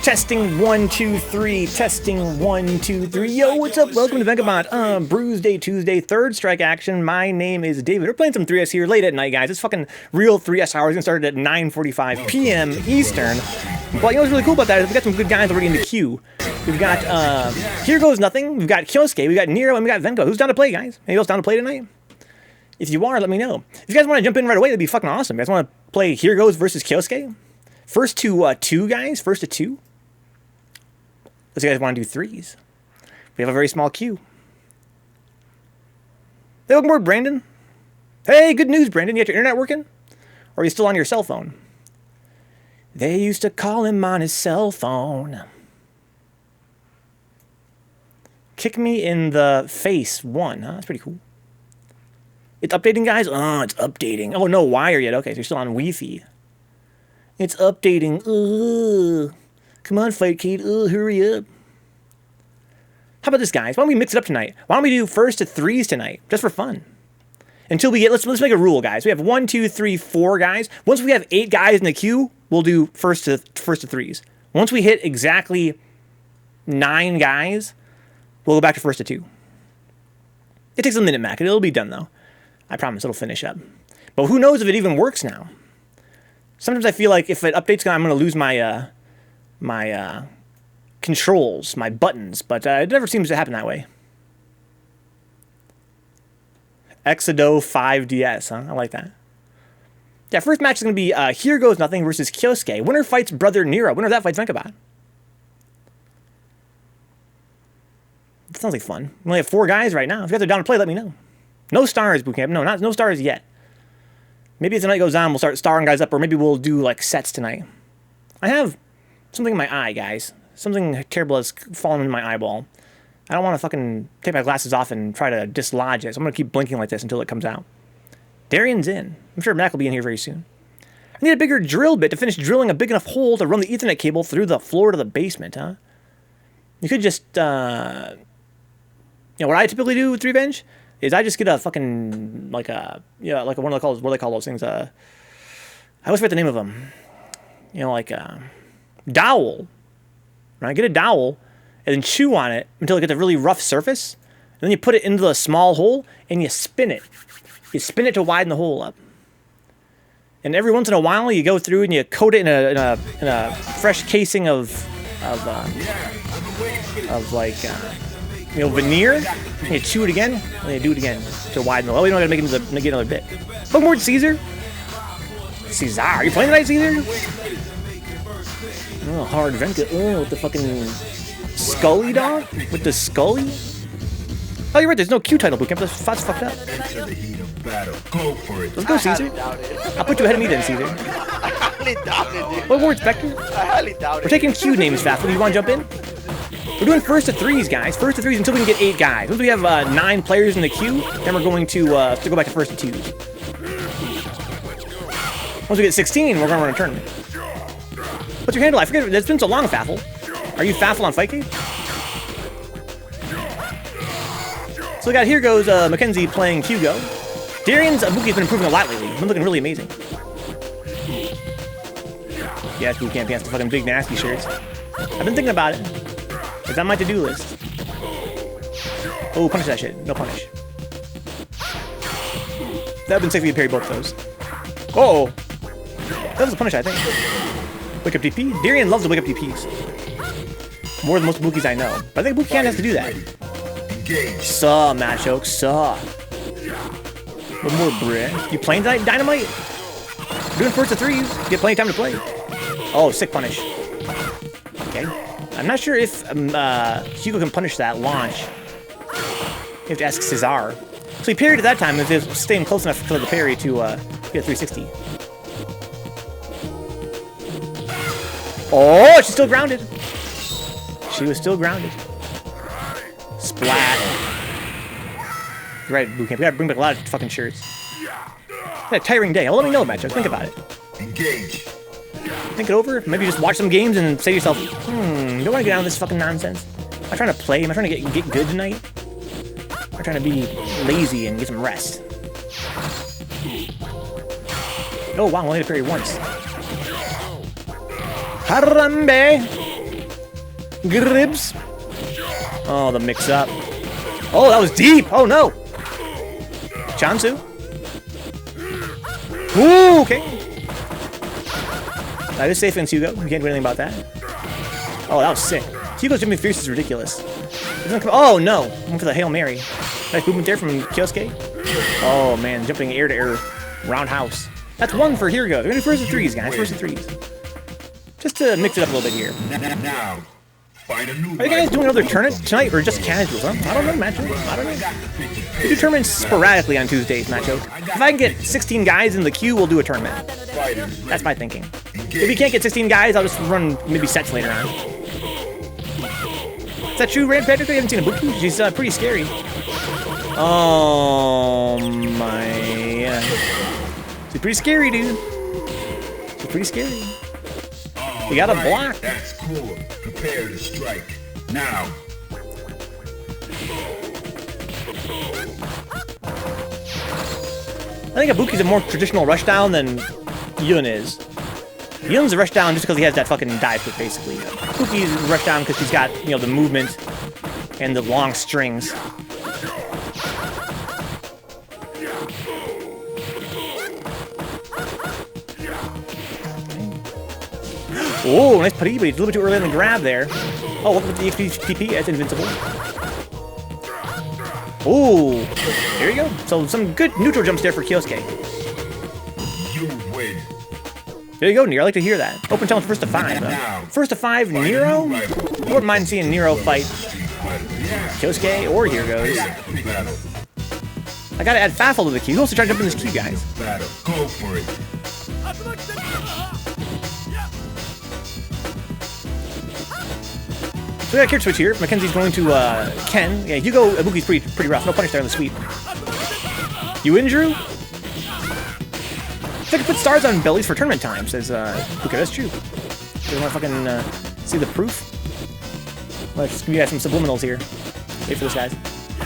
Testing 1, 2, 3. Testing 1, 2, 3. Yo, what's up? Welcome to Vencabot. Bruise-day Tuesday, third strike action. My name is David. We're playing some 3S here late at night, guys. It's fucking real 3S hours. It's gonna start at 9:45 p.m. Eastern. But you know what's really cool about that is we got some good guys already in the queue. We've got HereGoesNothing. We've got Kyosuke. We've got Nero, and we got Vencabot. Who's down to play, guys? Anybody else down to play tonight? If you are, let me know. If you guys want to jump in right away, that'd be fucking awesome. You guys want to play Here Goes versus Kyosuke? First to two, guys. First to two. Unless you guys want to do threes. We have a very small queue. Hey, welcome aboard, Brandon. Hey, good news, Brandon. You got your internet working? Or are you still on your cell phone? They used to call him on his cell phone. Kick me in the face 1, huh? That's pretty cool. It's updating, guys? Oh, it's updating. Oh, no wire yet. Okay, so you're still on Wi-Fi. It's updating. Ugh. Come on, Fight Kate. Hurry up. How about this, guys? Why don't we mix it up tonight? Why don't we do first to threes tonight, just for fun? Until we get, let's make a rule, guys. We have 1, 2, 3, 4 guys. Once we have 8 guys in the queue, we'll do first to threes. Once we hit exactly 9 guys, we'll go back to first to 2. It takes a minute, Mac. It'll be done though. I promise it'll finish up. But who knows if it even works now? Sometimes I feel like if it updates, I'm going to lose my my controls, my buttons, but it never seems to happen that way. Exodo 5DS, huh? I like that. Yeah, first match is going to be HereGoesNothing versus Kyosuke. Winner fights BrotherNero. Winner of that fights Vencabot. That sounds like fun. We only have 4 guys right now. If you guys are down to play, let me know. No stars, bootcamp. No, no stars yet. Maybe as the night goes on, we'll start starring guys up, or maybe we'll do like sets tonight. I have something in my eye, guys. Something terrible has fallen in my eyeball. I don't want to fucking take my glasses off and try to dislodge it, so I'm going to keep blinking like this until it comes out. Darian's in. I'm sure Mac will be in here very soon. I need a bigger drill bit to finish drilling a big enough hole to run the Ethernet cable through the floor to the basement, huh? You could just, you know, what I typically do with Revenge is I just get a fucking, like a, yeah, like one of the, what do they call those things? I always forget the name of them. You know, like a dowel. Right? Get a dowel and then chew on it until it gets a really rough surface. And then you put it into the small hole and you spin it. You spin it to widen the hole up. And every once in a while you go through and you coat it in a fresh casing of like, you know, veneer. And you chew it again and you do it again to widen the hole. Oh, you don't have to make another bit. Welcome aboard, Caesar. Caesar, are you playing tonight, Caesar? Oh, hard Venka. Oh, with the fucking Scully dog? With the Scully? Oh, you're right. There's no Q title bootcamp. That's fucked up. Let's go, Caesar. I'll put you ahead of me then, Caesar. I highly doubt it, dude. What word, Zspectrez? I highly doubt it. We're taking Q names, Faffel. You want to jump in? We're doing first to threes, guys. First to threes until we can get 8 guys. Once we have 9 players in the queue, then we're going to go back to first to twos. Once we get 16, we're going to run a tournament. What's your handle? I forget. It's been so long, Faffel. Are you Faffel on Fight Game? So we got Here Goes Mackenzie playing Hugo. Darian's Bootcamp's been improving a lot lately. He's been looking really amazing. Yes, Bootcamp, he has the fucking BigNasty shirts. I've been thinking about it. It's on my to-do list. Oh, punish that shit. No punish. That would've been sick if you parry both those. Oh! That was a punish, I think. Wake up DP? Darian loves to wake up DPs. More than most bookies I know. But I think Bootcamp has to do that. Suh, Matt Choke, suh. What more, bruh? You playing tonight, Dynamite? Doing first to threes. Get plenty of time to play. Oh, sick punish. Okay. I'm not sure if Hugo can punish that launch. You have to ask Cesar. So he parried at that time if he was staying close enough for the parry to get a 360. Oh, she's still grounded. She was still grounded. Splat. You're right, Bootcamp. We gotta bring back a lot of fucking shirts. It's a tiring day. Well, let me know, Matchup. Think about it. Engage. Think it over. Maybe just watch some games and say to yourself, don't want to get down this fucking nonsense. Am I trying to play? Am I trying to get good tonight? Am I trying to be lazy and get some rest? Oh, wow. I only had to parry once. Harambe! Gribs. Oh, the mix-up. Oh, that was deep. Oh, no. Chansu. Ooh, okay. That is safe against Hugo. We can't do anything about that. Oh, that was sick. Hugo's jumping fierce is ridiculous. Oh, no. Went for the Hail Mary. Nice movement there from Kyosuke. Oh, man. Jumping air to air. Roundhouse. That's one for Here Goes. We're going to do first of threes, guys. First of threes. Just to mix it up a little bit here. Now, find a new Are you guys doing another tournament tonight or just casuals, huh? I don't know, Macho. I don't know. We do tournaments sporadically on Tuesdays, Macho. If I can get 16 guys in the queue, we'll do a tournament. That's my thinking. If we can't get 16 guys, I'll just run maybe sets later on. Is that true, Rand Patrick? I haven't seen a Buki. She's pretty scary. Oh my. She's pretty scary, dude. She's pretty scary. We got a block. That's cool. Prepare to strike. Now. I think Ibuki's a more traditional rushdown than Yun is. Yun's a rushdown just because he has that fucking dive kick, basically. Ibuki's a rushdown because she's got, you know, the movement and the long strings. Oh, nice putty, but he's a little bit too early on the grab there. Oh, look at the XP. That's invincible. Oh, there you go. So some good neutral jumps there for Kyosuke. You win. There you go, Nero. I like to hear that. Open challenge first to 5. First to 5, Nero? I wouldn't mind seeing Nero fight Kyosuke or Here Goes. I gotta add Faffel to the queue. Who else to try to jump in this queue, guys? Go for it. So we got a character switch here. Mackenzie's going to Ken. Yeah, Hugo Ibuki's pretty rough. No punish there on the sweep. You in, Drew? I could put stars on bellies for tournament time, says okay, that's true. You want to fucking see the proof? Let's give you guys some subliminals here. Wait for this, guys.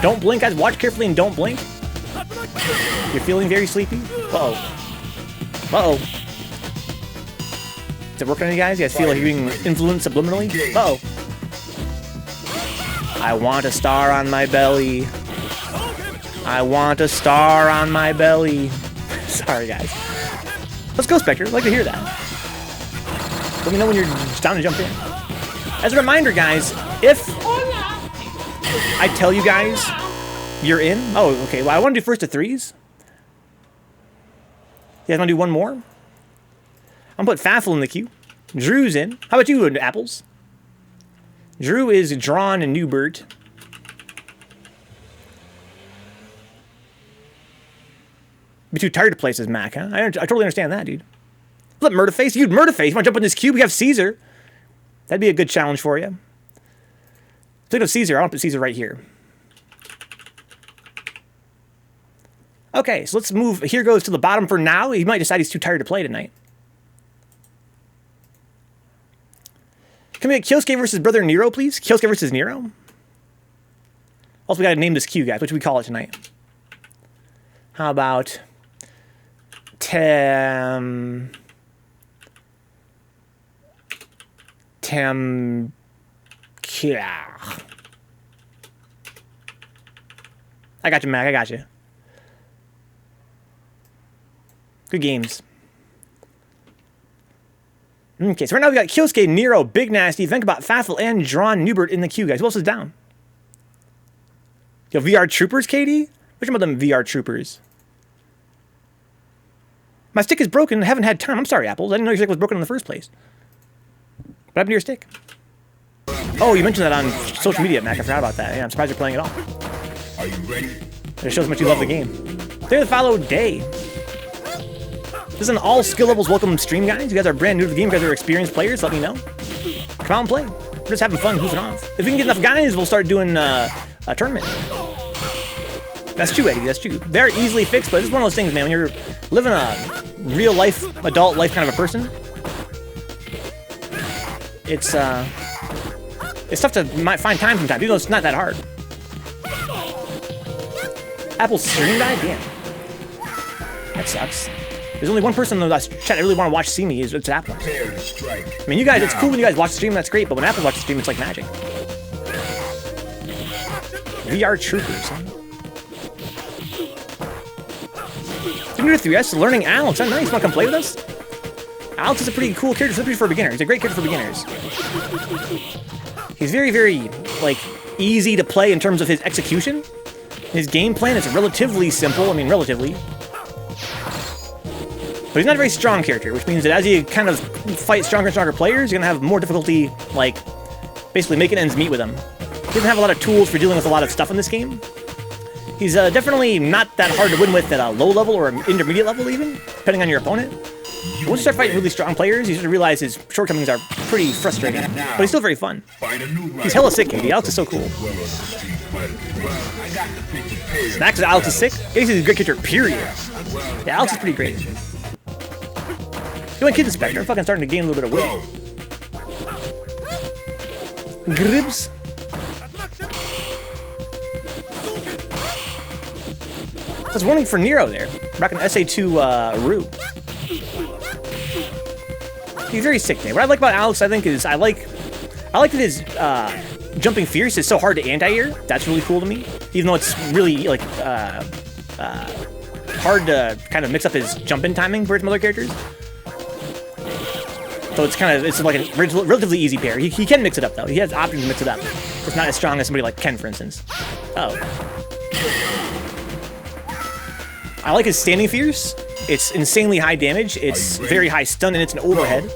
Don't blink, guys. Watch carefully and don't blink. You're feeling very sleepy? Uh-oh. Uh-oh. Is it working on you guys? You guys feel like you're being influenced subliminally? Uh-oh. I want a star on my belly. I want a star on my belly. Sorry, guys. Let's go, Spectre. I'd like to hear that. Let me know when you're down to jump in. As a reminder, guys, if I tell you guys you're in... Oh, okay. Well, I want to do first to 3s. You guys want to do one more? I'm going to put Faffel in the queue. Drew's in. How about you, Apples? Drew is DrawnNeubert. Be too tired to play, says Mac, huh? I totally understand that, dude. Let Murderface. You'd Murderface. You want to jump in this cube? We have Caesar. That'd be a good challenge for you. Speaking of Caesar, I'll put Caesar right here. Okay, so let's move. Here Goes to the bottom for now. He might decide he's too tired to play tonight. Can we get Kyosuke versus BrotherNero, please? Kyosuke versus Nero? Also, we gotta name this queue, guys. What should we call it tonight? How about... Tem... I got you, Mac. I got you. Good games. Okay, so right now we got Kyosuke, Nero, BigNasty, Vencabot, Faffel, and DrawnNeubert in the queue, guys. Who else is down? Yo, VR Troopers, Katie? Which one of them VR Troopers? My stick is broken. I haven't had time. I'm sorry, Apples. I didn't know your stick was broken in the first place. What happened to your stick? Oh, you mentioned that on social media, Mac. I forgot about that. Yeah, I'm surprised you're playing it all. Are you ready? It shows how much you love the game. Today the follow day. This is an all skill levels welcome stream, guys. You guys are brand new to the game. You guys are experienced players. Let me know. Come out and play. We're just having fun, goofing off. If we can get enough guys, we'll start doing a tournament. That's true, Eddie. That's true. They're easily fixed, but it's one of those things, man. When you're living a real life, adult life kind of a person, it's tough to find time sometimes, even though it's not that hard. Apple's stream died? Damn. That sucks. There's only one person in the chat I really want to watch see me, it's Apple. Prepare to strike. I mean, you guys, it's cool when you guys watch the stream, that's great, but when Apple watches the stream, it's like magic. VR troopers, huh? New to 3S, learning Alex. Oh, nice. You want to come play with us? Alex is a pretty cool character, especially for a beginner. He's a great character for beginners. He's very, very, like, easy to play in terms of his execution. His game plan is relatively simple. I mean, relatively. But he's not a very strong character, which means that as you kind of fight stronger and stronger players, you're going to have more difficulty, like, basically making ends meet with him. He doesn't have a lot of tools for dealing with a lot of stuff in this game. He's definitely not that hard to win with at a low level or intermediate level even, depending on your opponent. But once you start fighting really strong players, you start to realize his shortcomings are pretty frustrating. But he's still very fun. He's hella sick, KD. Alex is so cool. Max Alex is sick. He's a great character, period. Yeah, Alex is pretty great. You want Kid Zspectrez? I'm fucking starting to gain a little bit of weight. Gribs. I was warning for Nero there. Rocking SA2 Rue. He's very sick there. What I like about Alex, I think, is I like that his jumping fierce is so hard to anti-air. That's really cool to me. Even though it's really like hard to kind of mix up his jump-in timing for some other characters. So it's like a relatively easy pair. He can mix it up though. He has options to mix it up. It's not as strong as somebody like Ken, for instance. Oh. I like his standing fierce. It's insanely high damage. It's very high stun, and it's an overhead.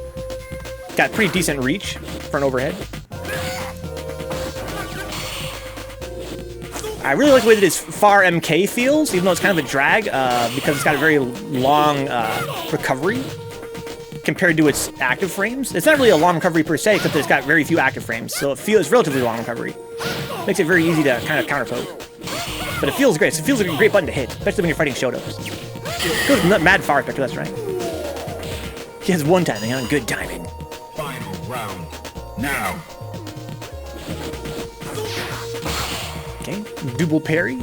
Got pretty decent reach for an overhead. I really like the way that his far MK feels, even though it's kind of a drag, because it's got a very long recovery compared to its active frames. It's not really a long recovery per se, except that it's got very few active frames, so it feels relatively long recovery. Makes it very easy to kind of counterpoke. But it feels great. It feels like a great button to hit, especially when you're fighting Shotos. Goes mad far, Spectre, that's right. He has one timing, huh? Good timing. Final round. Now. Okay, double parry.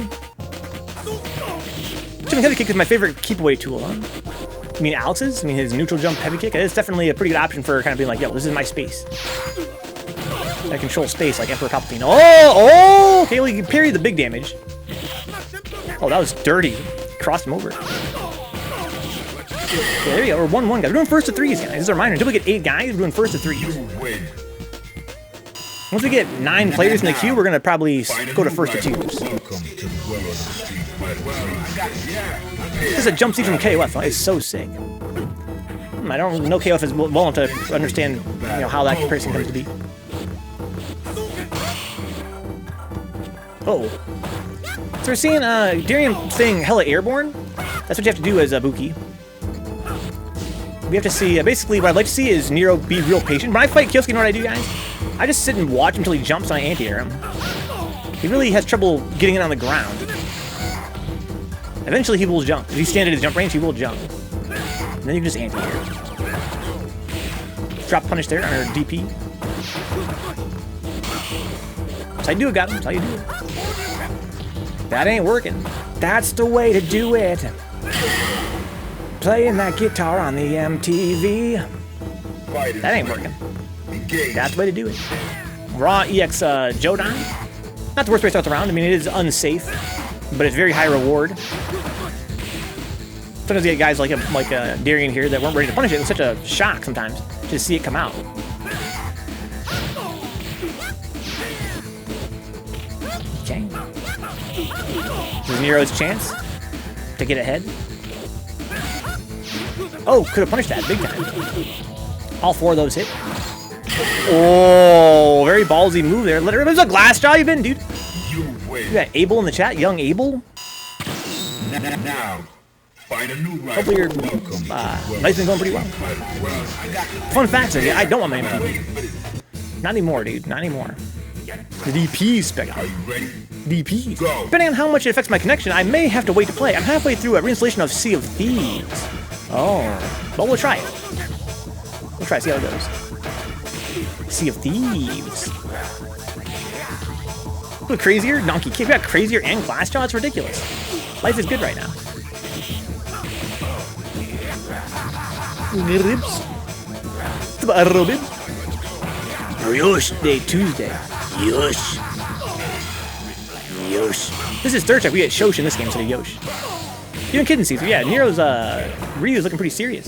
Jumping heavy kick is my favorite keep away tool, huh? I mean Alex's? I mean his neutral jump heavy kick? It's definitely a pretty good option for kind of being like, yo, this is my space. I control space like Emperor Palpatine. Oh! Okay, well, you can parry the big damage. Oh, that was dirty. Crossed him over. Okay, there you go. We're 1-1, guys. We're doing first to threes, guys. This is a reminder. Until we get 8 guys, we're doing first to threes. Once we get 9 players in the queue, we're going to probably go to first to twos. This is a jump seat from KOF. It's so sick. I don't know KOF is well enough to understand how that comparison comes to be. Oh. So we're seeing Darian saying hella airborne. That's what you have to do as a Buki. We have to see, basically what I'd like to see is Nero be real patient. When I fight Kyosuke, you know what I do, guys? I just sit and watch until he jumps and I anti-air him. He really has trouble getting in on the ground. Eventually he will jump. If you stand at his jump range, he will jump. And then you can just anti-air. Drop punish there on our DP. That's how you do it, guys. That's how you do it. That ain't working. That's the way to do it. Playing that guitar on the MTV. That ain't working. That's the way to do it. Raw EX Jodan. Not the worst way to start the round. I mean, it is unsafe, but it's very high reward. Sometimes you get guys like Darian here that weren't ready to punish it. It was such a shock sometimes to see it come out. Okay. This is Nero's chance to get ahead. Oh, could have punished that big time. All 4 of those hit. Oh, very ballsy move there. There's a glass jaw you've been, dude. You got Abel in the chat, young Abel. Now, find a new rival. Hopefully your life's been going pretty well. Fun facts, I don't want my MP. Not anymore, dude. Not anymore. The DP spec. Are you ready? DP. Depending on how much it affects my connection, I may have to wait to play. I'm halfway through a reinstallation of Sea of Thieves. Oh, but we'll try it. We'll try it, see how it goes. Sea of Thieves. A little crazier, Donkey Kick. We got crazier and glass jaw. It's ridiculous. Life is good right now. Ribs. Bruise-day Tuesday. Yosh. Yosh. This is third check. We get Shosh in this game instead of Yosh. Even kidding, Caesar. Yeah, Nero's Ryu's looking pretty serious.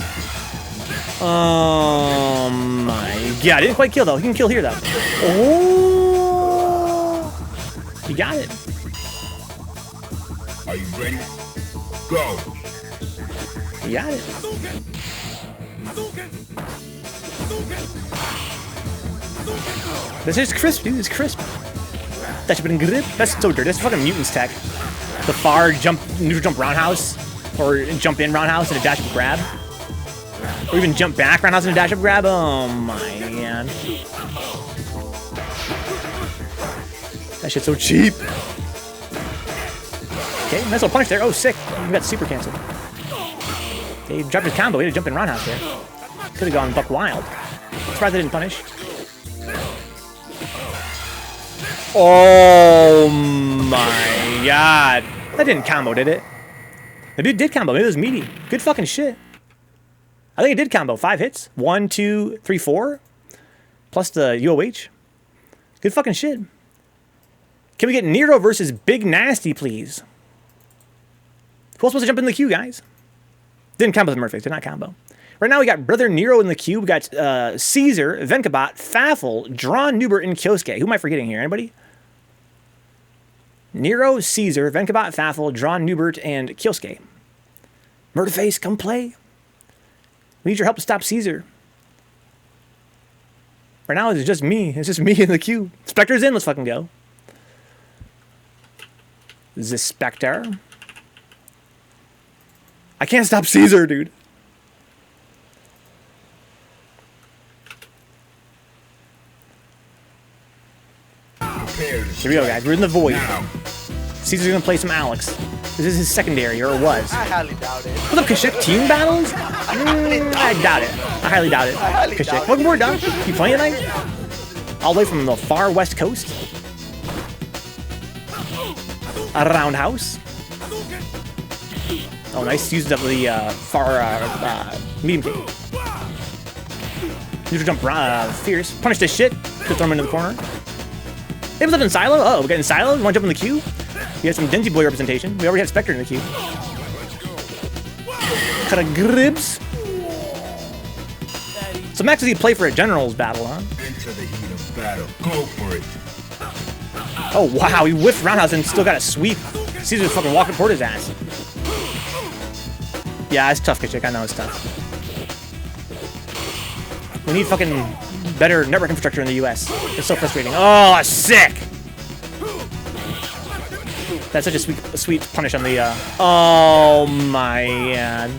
Oh my god, didn't quite kill though. He can kill here though. Oh, he got it. Are you ready? Go. He got it. This is crisp, dude. It's crisp. That should have been grip. That's so dirty. That's fucking mutants tech. The far jump, neutral jump roundhouse, or jump in roundhouse and a dash up grab, or even jump back roundhouse and a dash up grab. Oh my god, that shit's so cheap. Okay, nice little punish there. Oh, sick. We got super canceled. Okay, he dropped his combo. He had a jump in roundhouse there. Could have gone buck wild. Surprised they didn't punish. Oh my god. That didn't combo, did it? Maybe it did combo. Maybe it was meaty. Good fucking shit. I think it did combo. 5 hits. 1, 2, 3, 4. Plus the UOH. Good fucking shit. Can we get Nero versus BigNasty, please? Who else wants to jump in the queue, guys? Didn't combo the Murphy. Did not combo. Right now we got BrotherNero in the queue. We got Caesar, Vencabot, Faffel, DrawnNeubert, and Kyosuke. Who am I forgetting here? Anybody? Nero, Caesar, Vencabot, Faffel, DrawnNeubert, and Kyosuke. Murderface, come play. We need your help to stop Caesar. Right now it's just me. It's just me in the queue. Zspectrez in. Let's fucking go. Zspectrez. I can't stop Caesar, dude. Here we go, guys. We're in the void. Caesar's gonna play some Alex. This is his secondary, or it was. I highly doubt it. What's up, Kashik? Team battles? I doubt it. I highly doubt it. Kashik. Welcome aboard, Doc. You playing tonight? All the way from the far west coast? A roundhouse. Oh, nice. Uses up the far medium kick. Neutral jump fierce. Punish this shit. Just throw him into the corner. Hey, what's up in Silo? Oh, we're getting Silo. You want to jump in the queue? We have some Dingy Boy representation. We already had Spectre in the queue. Cut a gribs. So Max, you play for a generals battle, huh? Into the heat of battle. Go for it. Oh wow, he whiffed roundhouse and still got a sweep. Caesar's fucking walking toward his ass. Yeah, it's tough, Kachik. I know it's tough. We need fucking better network infrastructure in the US. It's so frustrating. Oh, sick! That's such a sweet punish on the, oh my god.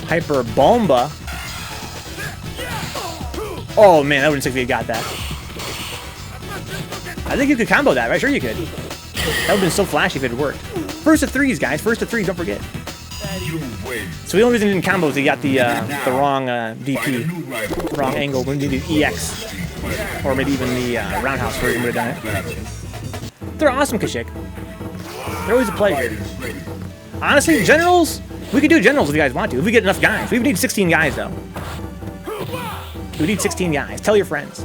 Hyper Bomba. Oh man, that would've been sick if you got that. I think you could combo that, right? Sure you could. That would've been so flashy if it had worked. First of threes, guys. First of threes, don't forget. So the only reason he didn't combo is he got the wrong DP. The wrong angle. We needed EX. Or maybe even the roundhouse version would have done it. They're awesome, Kashik. They're always a pleasure. Honestly, generals, we could do generals if you guys want to. If we get enough guys. We would need 16 guys, though. We need 16 guys. Tell your friends.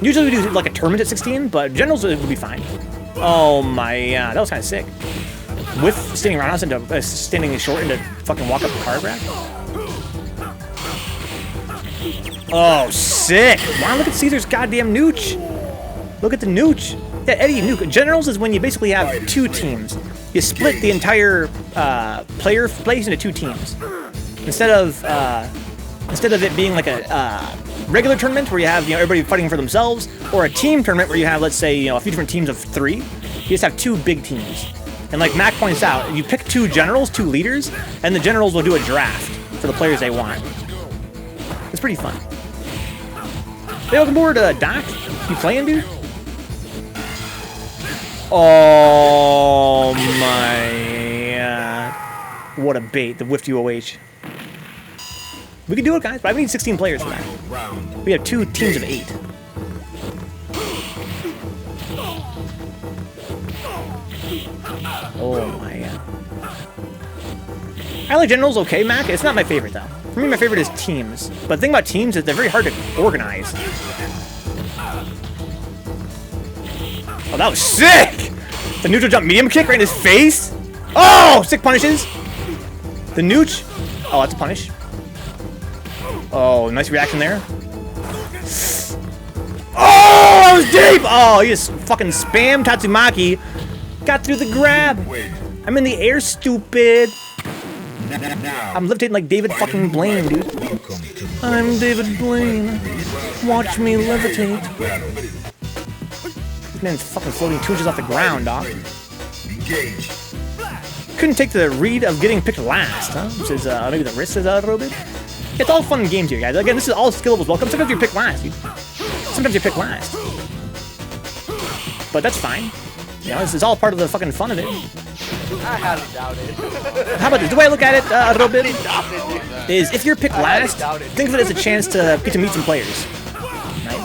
Usually we do like a tournament at 16, but generals would be fine. Oh my god, that was kind of sick. With standing roundhouse into standing short into fucking walk up the card rack. Oh, sick! Wow, look at Caesar's goddamn nooch. Look at the nooch. Yeah, Eddie, nuke. Generals is when you basically have 2 teams. You split the entire player place into 2 teams. Instead of it being like a regular tournament where you have everybody fighting for themselves, or a team tournament where you have, let's say, a few different teams of 3. You just have 2 big teams. And like Mac points out, you pick 2 generals, 2 leaders, and the generals will do a draft for the players they want. It's pretty fun. Hey, welcome aboard, Doc. You playing, dude? Oh my god. What a bait, the whiffed UOH. We can do it, guys, but we need 16 players for that. We have 2 teams of 8. Oh my god. I like generals okay, Mac. It's not my favorite, though. For me, my favorite is teams. But the thing about teams is they're very hard to organize. Oh, that was sick! The neutral jump medium kick right in his face. Oh, sick punishes. The nooch. Oh, that's a punish. Oh, nice reaction there. Oh, that was deep! Oh, he just fucking spammed Tatsumaki. Got through the grab. I'm in the air, stupid. I'm levitating like David fucking Blaine, dude. I'm David Blaine. Watch me levitate. This man's fucking floating 2 inches off the ground, dog. Couldn't take the read of getting picked last, huh? Which is maybe the risk is a little bit. It's all fun and games here, guys. Again, this is all skill levels welcome. Sometimes you pick last, dude. Sometimes you pick last. But that's fine. You know, this is all part of the fucking fun of it. I highly doubt it. How about this? The way I look at it a little bit is if you're picked last, think of it as a chance to get to meet some players. Right?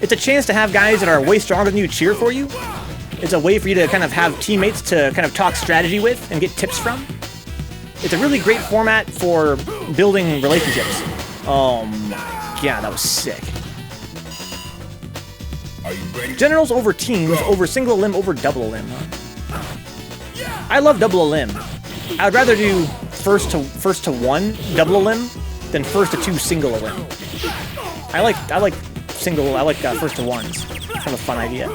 It's a chance to have guys that are way stronger than you cheer for you. It's a way for you to kind of have teammates to kind of talk strategy with and get tips from. It's a really great format for building relationships. Yeah, that was sick. Are you ready? Generals over teams, over single limb, over double limb. I love double limb. I'd rather do first to one double limb than first to 2 single limb. I like first to ones. It's kind of a fun idea.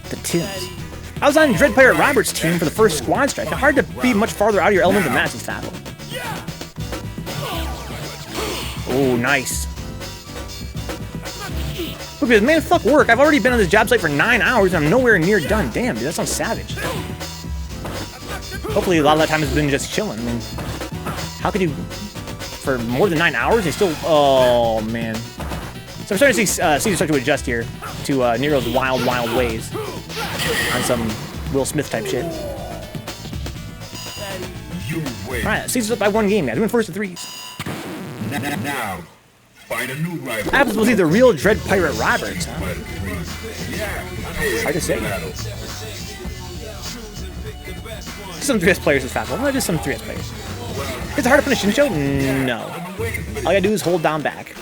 The Tims. I was on Dread Pirate Roberts' team for the first squad strike. It's hard to be much farther out of your element than that, since Faffel. Oh, nice. Look at this, man, fuck work. I've already been on this job site for 9 hours and I'm nowhere near done. Damn, dude, that sounds savage. Hopefully a lot of that time has been just chilling. I mean, how could you, for more than 9 hours, and still, oh, man. So I'm starting to see Caesar start to adjust here to Nero's wild, wild ways on some Will Smith type shit. Alright, Caesar's up by 1 game, guys. We're in first to 3s. Now, find a new rival. Happens was either real Dread Pirate Roberts, huh? Hard to say. Some 3S players is Faffel. Well, just some 3S players. Is it hard to punish Shinsho? No. All you gotta do is hold down back.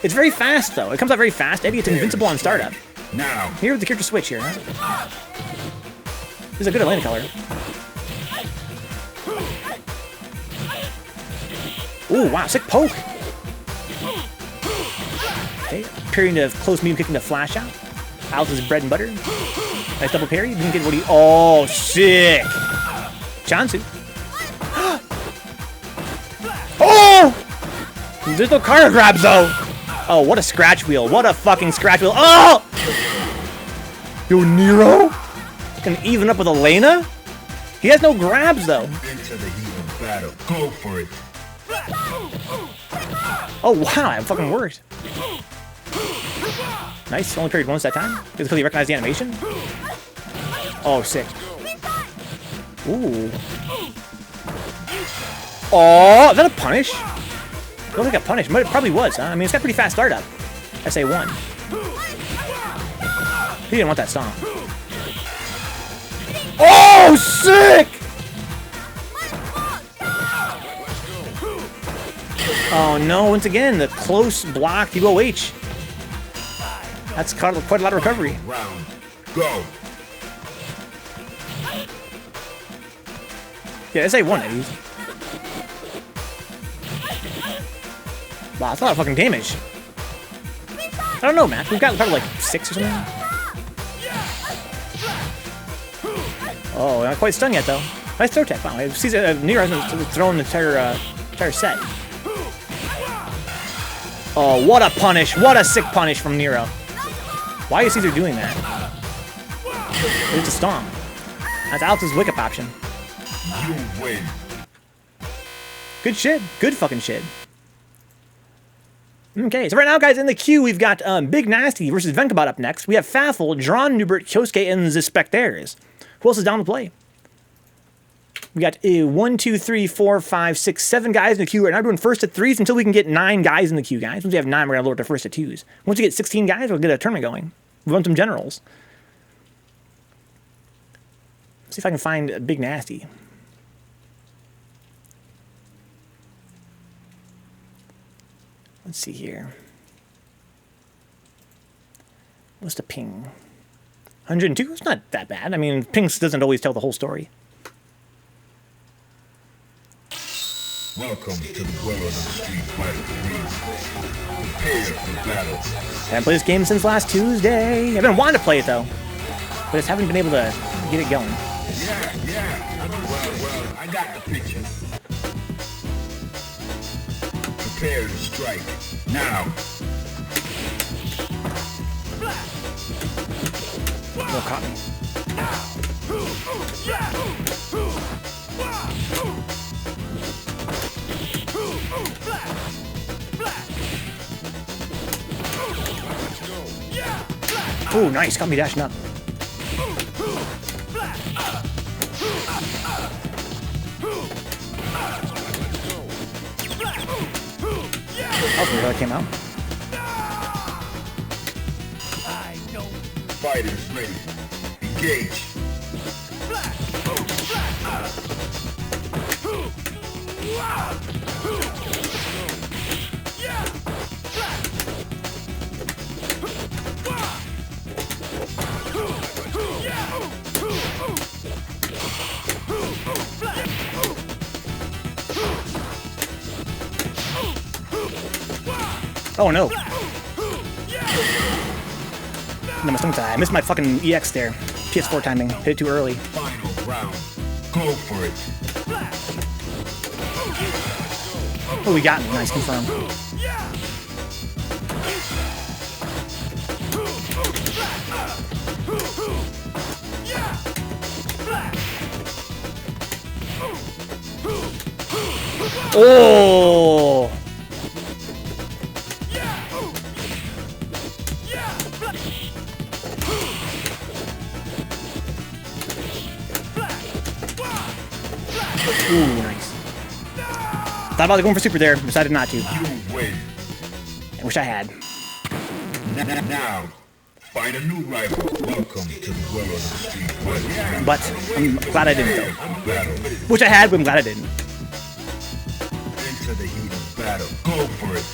It's very fast, though. It comes out very fast. Eddie gets invincible on startup. Now, Here's the character switch here, huh? This is a good Elena color. Ooh, wow, sick poke. Okay, parrying of close medium kick into flash out. Alice's bread and butter. Nice double parry. Didn't get what he. Oh, sick. Chansu. Oh! There's no car grab though. Oh, what a scratch wheel. What a fucking scratch wheel. Oh! Yo, Nero? Can even up with Elena? He has no grabs though. into the heat of battle. Go for it. Oh, wow, that fucking worked. Nice, only parried once that time. Because he recognized the animation. Oh, sick. Ooh. Oh, is that a punish? It looked like a punish. But it probably was, huh? I mean, it's got pretty fast startup. SA1. He didn't want that song. Oh, sick! Oh no, once again, the close block TOH. That's quite a lot of recovery. Round. Go. Yeah, SA1 Eddie's. Wow, that's a lot of fucking damage. I don't know, Matt. We've got probably like 6 or something. Oh, not quite stunned yet, though. Nice throw tech. Wow, Nero hasn't thrown the entire set. Oh, what a punish. What a sick punish from Nero. Why is Caesar doing that? It's a stomp. That's Alex's wick up option. You win. Good shit. Good fucking shit. Okay, so right now, guys, in the queue, we've got BigNasty versus Vencabot up next. We have Faffel, DrawnNeubert, Kyosuke, and Zspectrez. Who else is down to play? We got 1, 2, 3, 4, 5, 6, 7 guys in the queue right now. We're doing first to 3s until we can get 9 guys in the queue, guys. Once we have 9, we're going to lower it to first to 2s. Once we get 16 guys, we'll get a tournament going. We run some generals. See if I can find BigNasty. Let's see here. What's the ping? 102? It's not that bad. I mean, pings doesn't always tell the whole story. Welcome to the world of the street fighter. Prepare for battle. Haven't played this game since last Tuesday. I've been wanting to play it though, but just haven't been able to get it going. Yeah. Well, I got the picture. Prepare to strike. Now. Oh, caught me. Oh, nice. Got me dashing up. That was weird how it came out. Fighters ready. Engage. Oh no. No, my stomach died. I missed my fucking EX there. PS4 timing. Hit it too early. Final round. Go for it. Oh, we got me. Nice, confirm. Oh! Ooh, nice. Thought about going for super there, decided not to. You win. I wish I had. Now, find a new rival. Welcome to the world of the street fighter. But I'm glad I didn't though. Battle. Which I had, but I'm glad I didn't. Into the heat of battle. Go for it.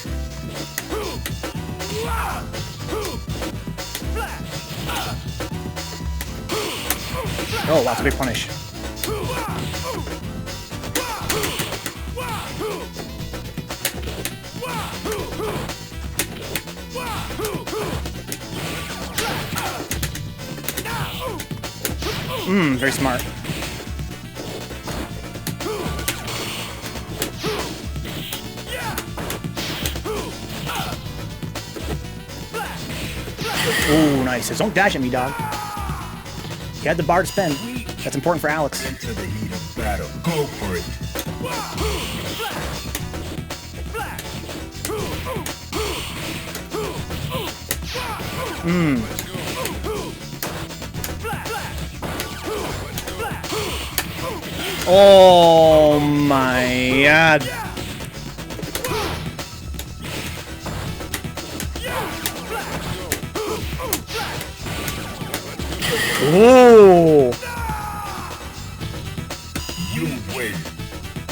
Oh, wow, that's a big punish. Very smart. Ooh, nice. Just don't dash at me, dog. You had the bar to spend. That's important for Alex. Into the heat of battle. Go for it. Oh my god. Ooh. You win.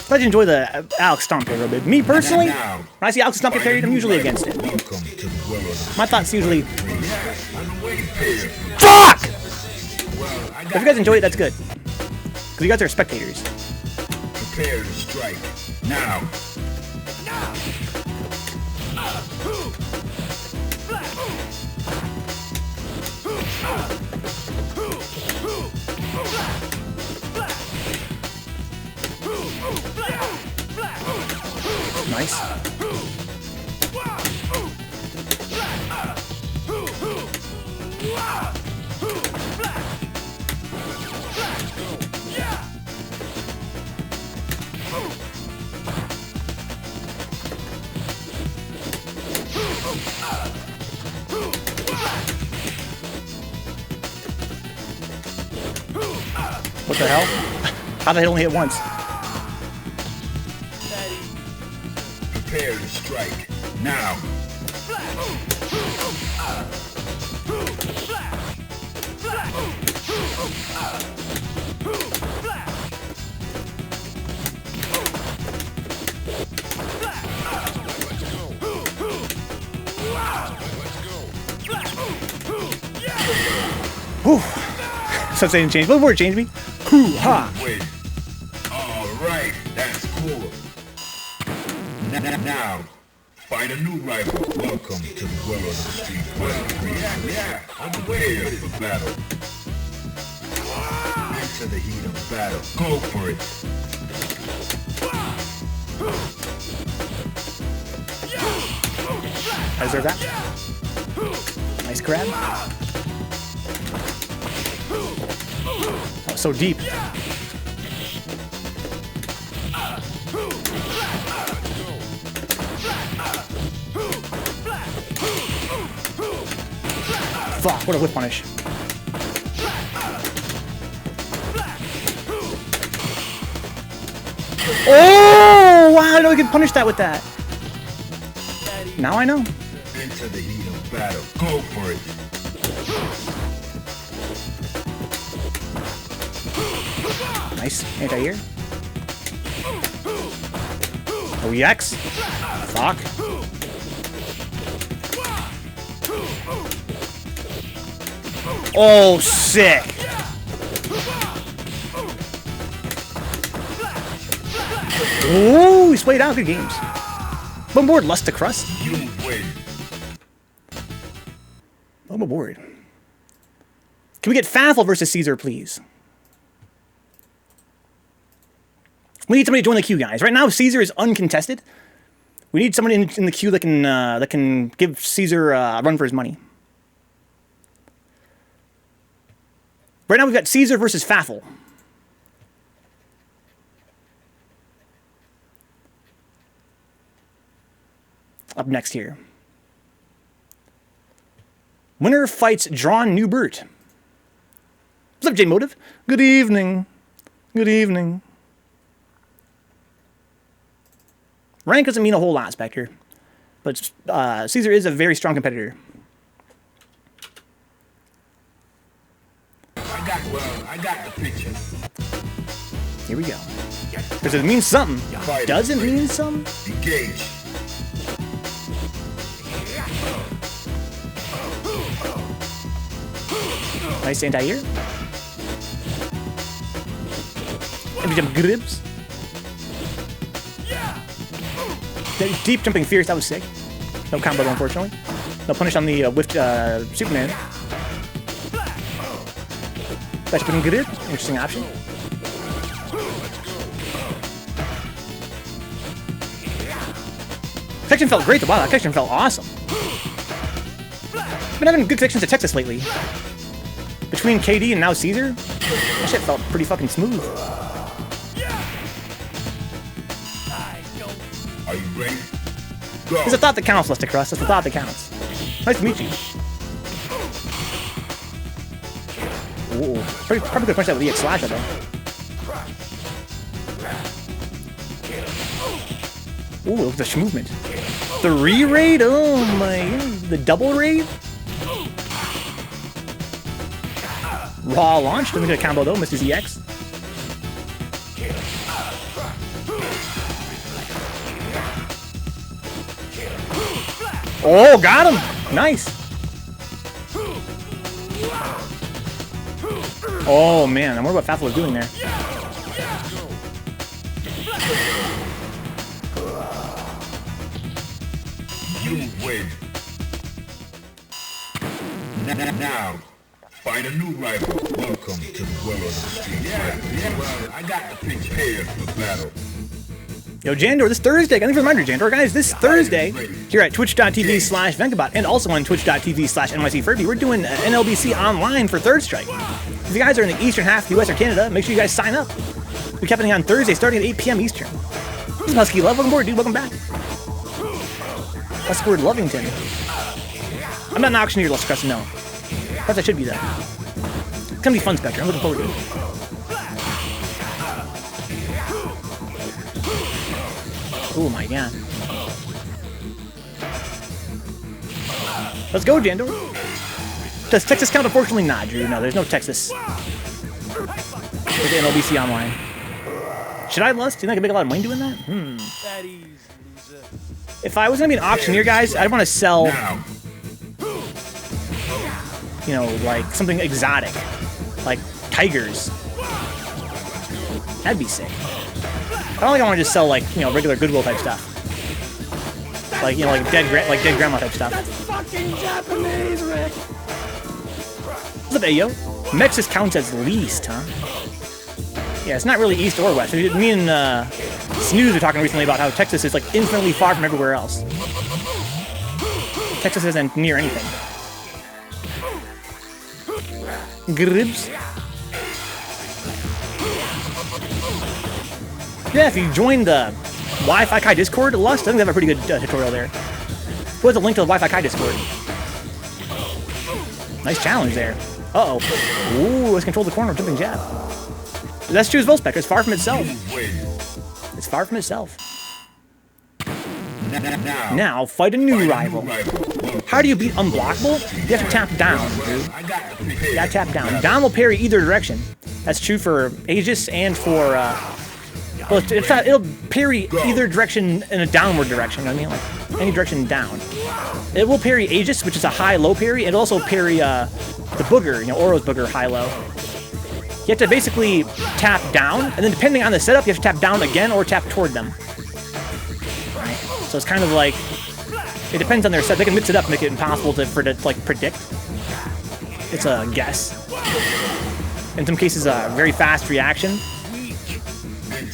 Glad you enjoy the Alex stomp parry a little bit. Me personally, when I see Alex stomp parry, I'm usually against it. Welcome to the world of My thoughts usually, the fuck! If you guys enjoy it, that's good. Because you guys are spectators. Prepare to strike. Now. Nice. What the hell? How did I only hit once? Prepare to strike. Now. Whew. So saying change. What word changed me? Hoo ha. Wait. All right, that's cool. Now, find a new rival. Welcome to the world of the street fighter. Yeah, prepare for battle. Into the heat of battle. Go for it. I deserve that. Nice grab. Oh, so deep. Fuck, what a whip punish. Oh, wow, I didn't know we could punish that with that. Now I know. Into the heat of battle. Go for it. Nice. Anti-air. OEX. Fuck. Oh, sick. Oh, he splayed out. Good games. Welcome aboard, LustTheCrust. You win. Welcome aboard. Can we get Faffel versus Caesar, please? We need somebody to join the queue, guys. Right now, Caesar is uncontested. We need somebody in the queue that can give Caesar a run for his money. Right now, we've got Caesar versus Faffel. Up next here. Winner fights DrawnNeubert. What's up, J-Motive? Good evening. Good evening. Rank doesn't mean a whole lot, Spectre. But Caesar is a very strong competitor. I got the picture. Here we go. Because it means something. Does it mean something? Engage. Nice anti-air. Every jump gribs. Deep jumping fierce, that was sick. No combo, unfortunately. No punish on the whiffed Superman. That's looking good. Interesting option. Connection felt great. Wow, that connection felt awesome. Been having good connections to Texas lately. Between KD and now Caesar, that shit felt pretty fucking smooth. Are you ready? Go. It's a thought that counts, LustTheCrust. It's the thought that counts. Nice to meet you. Ooh, probably could punch that with EX Slasher though. Ooh, look at the movement. The re-raid? Oh my god. The double raid? Raw launch. Doesn't get a combo though. Missed his EX. Oh, got him! Nice. Oh man, I wonder what Faffel is doing there. You win. Now, find a new rival. Welcome to the world of the street. Yeah, well, I got the picture. Prepare for battle. Yo, Jandor, this Thursday, I think a reminder, Jandor, guys, this Thursday, here at twitch.tv/Vencabot and also on twitch.tv/NYCFurby, we're doing NLBC online for Third Strike. If you guys are in the eastern half of the US or Canada, make sure you guys sign up. We're happening on Thursday, starting at 8 p.m. Eastern. This is Husky Love. Welcome aboard, dude. Welcome back. Westward Lovington. I'm not an auctioneer, LustTheCrust, no. Perhaps I should be, though. It's gonna be fun, Spectre. I'm looking forward to it. Oh my god. Let's go, Jandor. Does Texas count? Unfortunately not, Drew. No, there's no Texas. with the NLBC Online. Should I Lust? Do you think I could make a lot of money doing that? That easy, loser. If I was gonna be an auctioneer, guys, I'd want to sell, Now, you know, like something exotic, like tigers. That'd be sick. I don't think I want to just sell like, you know, regular Goodwill type stuff. Like, you know, like dead grandma type stuff. That's fucking Japanese, Rick. What's up, Ayo? Mexis counts as least, huh? Yeah, it's not really east or west. Me and Snooze were talking recently about how Texas is like infinitely far from everywhere else. Texas isn't near anything. Gribs. Yeah, if you join the Wi-Fi Kai Discord, Lust, I think they have a pretty good tutorial there. Who has a link to the Wi-Fi Kai Discord? Nice challenge there. Uh-oh. Ooh, let's control the corner of jumping jab. That's true as well, Zspectrez. It's far from itself. It's far from itself. Now, fight a new rival. How do you beat unblockable? You have to tap down, dude. You gotta tap down. Down will parry either direction. That's true for Aegis and for, well, it's not, it'll parry either direction in a downward direction, you know what I mean? Like, any direction down. It will parry Aegis, which is a high-low parry. It'll also parry, the booger, you know, Oro's booger, high-low. You have to basically tap down, and then depending on the setup, you have to tap down again or tap toward them. Right? So it's kind of like, it depends on their set. They can mix it up and make it impossible for it to like predict. It's a guess. In some cases, a very fast reaction.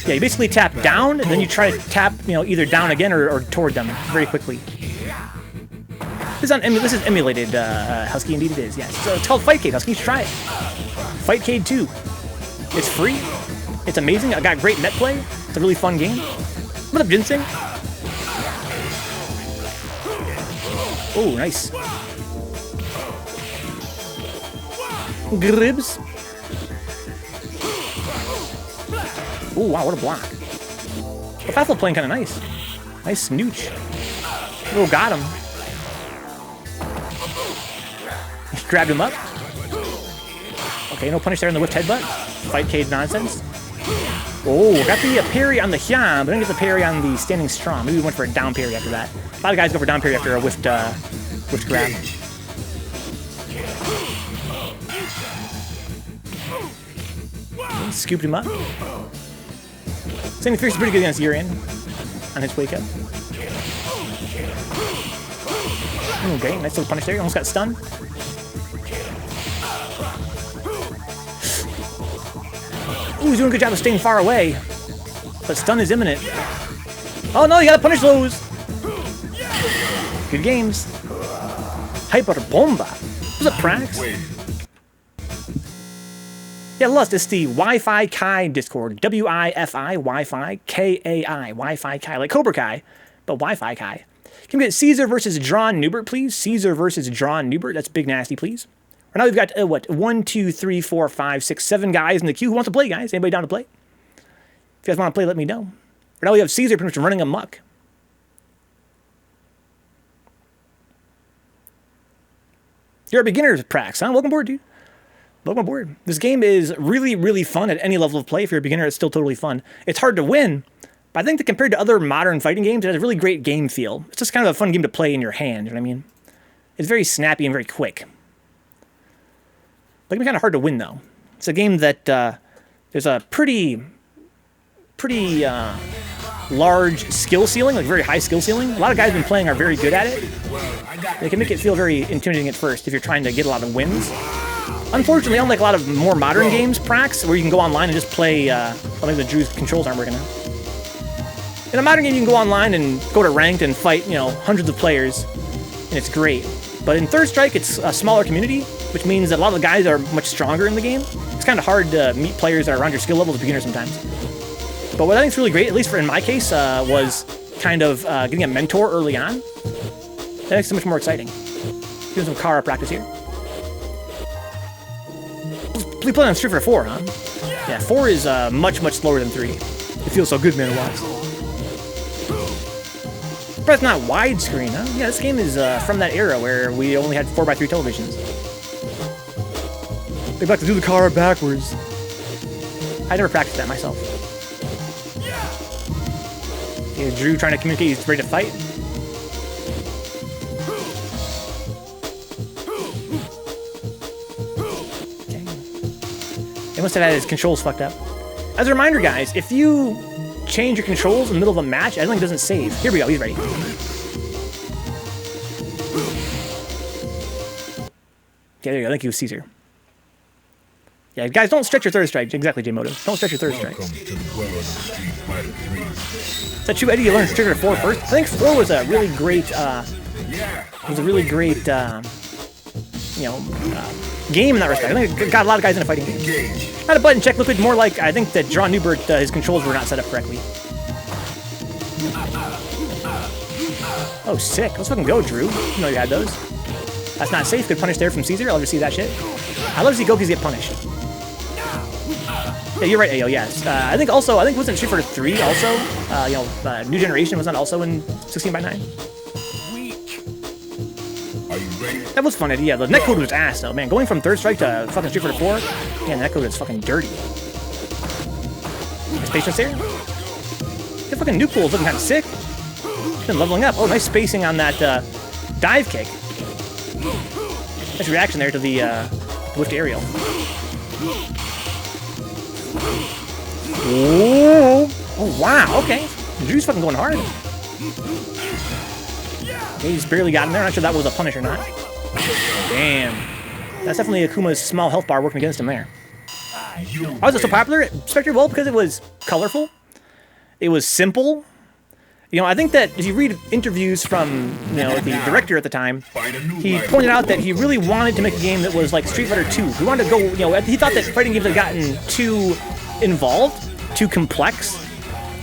Yeah, you basically tap down, and then you try to tap, you know, either down again or toward them very quickly. This is emulated, Husky. Indeed it is, yes. So it's called Fightcade, Husky. You should try it. Fightcade 2. It's free. It's amazing. I got great net play. It's a really fun game. What up, Ginseng? Oh, nice. Gribs. Oh, wow, what a block. The Faffel playing kind of nice. Nice snooch. Oh, got him. Grabbed him up. Okay, no punish there in the whipped headbutt. Fightcade nonsense. Oh, got the parry on the Hyam, but didn't get the parry on the standing strong. Maybe we went for a down parry after that. A lot of guys go for down parry after a whiffed grab. Okay, scooped him up. Standing Fierce is pretty good against Urian on his wake up. Okay, nice little punish there. Almost got stunned. Ooh, he's doing a good job of staying far away. But stun is imminent. Oh no, you gotta punish those! Good games. Hyper Bomba. What's up, Prax? Yeah, Lust, it's the Wi-Fi Kai Discord. W-I-F-I, Wi-Fi, K-A-I, Wi-Fi Kai. Like Cobra Kai, but Wi-Fi Kai. Can we get Caesar versus DrawnNeubert, please? Caesar versus DrawnNeubert. That's BigNasty, please. Right now we've got, what, 1, 2, 3, 4, 5, 6, 7 guys in the queue. Who wants to play, guys? Anybody down to play? If you guys want to play, let me know. Right now we have Caesar pretty much running amok. You're a beginner, Prax, huh? Welcome aboard, dude. Welcome aboard. This game is really, really fun at any level of play. If you're a beginner, it's still totally fun. It's hard to win, but I think that compared to other modern fighting games, it has a really great game feel. It's just kind of a fun game to play in your hand, you know what I mean? It's very snappy and very quick. It can be kind of hard to win, though. It's a game that there's a pretty large skill ceiling, like very high skill ceiling. A lot of guys who've been playing are very good at it. They can make it feel very intimidating at first if you're trying to get a lot of wins. Unfortunately, unlike a lot of more modern games, Prax, where you can go online and just play, maybe the Drew's controls aren't working now. In a modern game, you can go online and go to ranked and fight, you know, hundreds of players, and it's great. But in Third Strike, it's a smaller community, which means that a lot of the guys are much stronger in the game. It's kind of hard to meet players that are around your skill level as a beginner sometimes. But what I think is really great, at least in my case, was kind of getting a mentor early on. That makes it much more exciting. Doing some Kara practice here. We play on Street Fighter 4, huh? Yeah, 4 is much, much slower than 3. It feels so good, man, to watch. But it's not widescreen, huh? Yeah, this game is from that era where we only had 4x3 televisions. They'd like to do the Kara backwards. I never practiced that myself. Okay, Drew trying to communicate he's ready to fight. Okay. He must have had his controls fucked up. As a reminder, guys, if you change your controls in the middle of a match, I don't think it doesn't save. Here we go, he's ready. Okay, there you go. Thank you, Caesar. Yeah, guys, don't stretch your third strike. Exactly, J-Moto. Don't stretch your third strike. Is that true, Eddie? You learned Trigger 4 first? I think 4 was a really great, game in that respect. I think it got a lot of guys in a fighting game. Not a button check, Liquid. More like, I think that DrawnNeubert, his controls were not set up correctly. Oh, sick. Let's fucking go, Drew. You know you had those. That's not safe. Good punish there from Caesar. I'll never see that shit. I love to see Gokis get punished. Yeah, you're right, Ayo, yes. I think wasn't Street Fighter 3 also? New Generation was not also in 16:9? Are you ready? That was fun. Yeah, the netcode was ass, though. Man, going from third strike to fucking Street Fighter 4, yeah, the netcode is fucking dirty. Nice patience there. The fucking Nukepool is looking kind of sick. It's been leveling up. Oh, nice spacing on that dive kick. Nice reaction there to the whiffed aerial. Oh, wow, okay. Drew's fucking going hard. Okay, he's barely got in there. Not sure that was a punish or not. Damn. That's definitely Akuma's small health bar working against him there. Why was it so popular? Zspectrez, well, because it was colorful. It was simple. You know, I think that if you read interviews from, the director at the time, he pointed out that he really wanted to make a game that was like Street Fighter 2. He wanted to go, he thought that fighting games had gotten too involved, too complex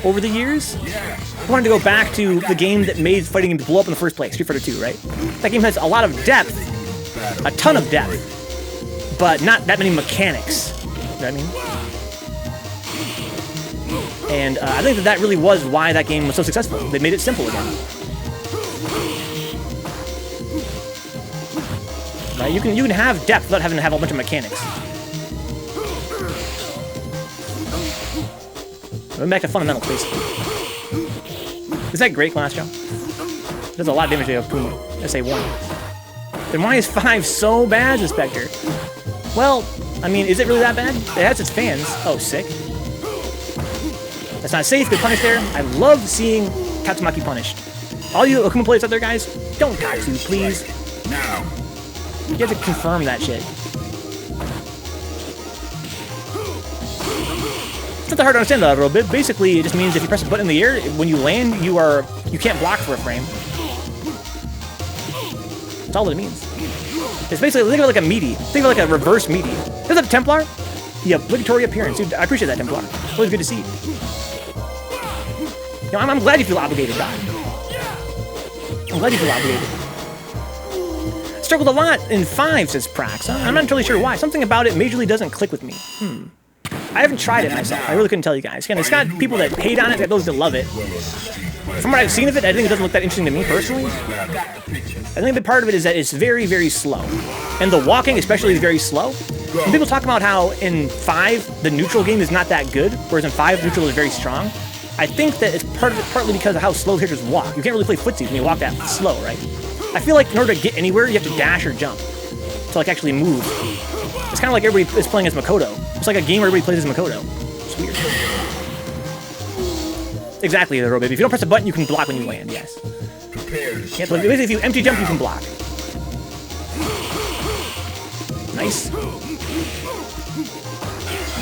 over the years. He wanted to go back to the game that made fighting games blow up in the first place, Street Fighter 2, right? That game has a lot of depth, a ton of depth, but not that many mechanics. You know what I mean? And I think that really was why that game was so successful. They made it simple again. Right? You can have depth without having to have a bunch of mechanics. Going back to fundamentals, basically. Is that great, Glass Joe? Does a lot of damage to Puma. SA1. Then why is 5 so bad, Zspectrez? Well, I mean, is it really that bad? It has its fans. Oh, sick. That's not safe. Good punish there. I love seeing Katsumaki punished. All you Akuma players out there, guys, don't Katsu, please. Now. You have to confirm that shit. It's not that hard to understand that a little bit. Basically, it just means if you press a button in the air, when you land, you can't block for a frame. That's all that it means. It's basically, think of it like a meaty. Think of it like a reverse meaty. Is that a Templar? The obligatory appearance. Dude, I appreciate that, Templar. It's always good to see. I'm glad you feel obligated, Doc. I'm glad you feel obligated. Struggled a lot in 5, says Prax. I'm not entirely sure why. Something about it majorly doesn't click with me. I haven't tried it myself. I really couldn't tell you guys. Again, it's got people that hate on it, got those that love it. From what I've seen of it, I think it doesn't look that interesting to me personally. I think a big part of it is that it's very, very slow. And the walking especially is very slow. When people talk about how in 5, the neutral game is not that good, whereas in 5, neutral is very strong. I think that it's partly because of how slow characters walk. You can't really play footsies when you walk that slow, right? I feel like in order to get anywhere, you have to dash or jump to like actually move. It's kind of like everybody is playing as Makoto. It's like a game where everybody plays as Makoto. It's weird. Exactly, the baby. If you don't press a button, you can block when you land. Yes. Yeah, so basically, if you empty jump, you can block. Nice.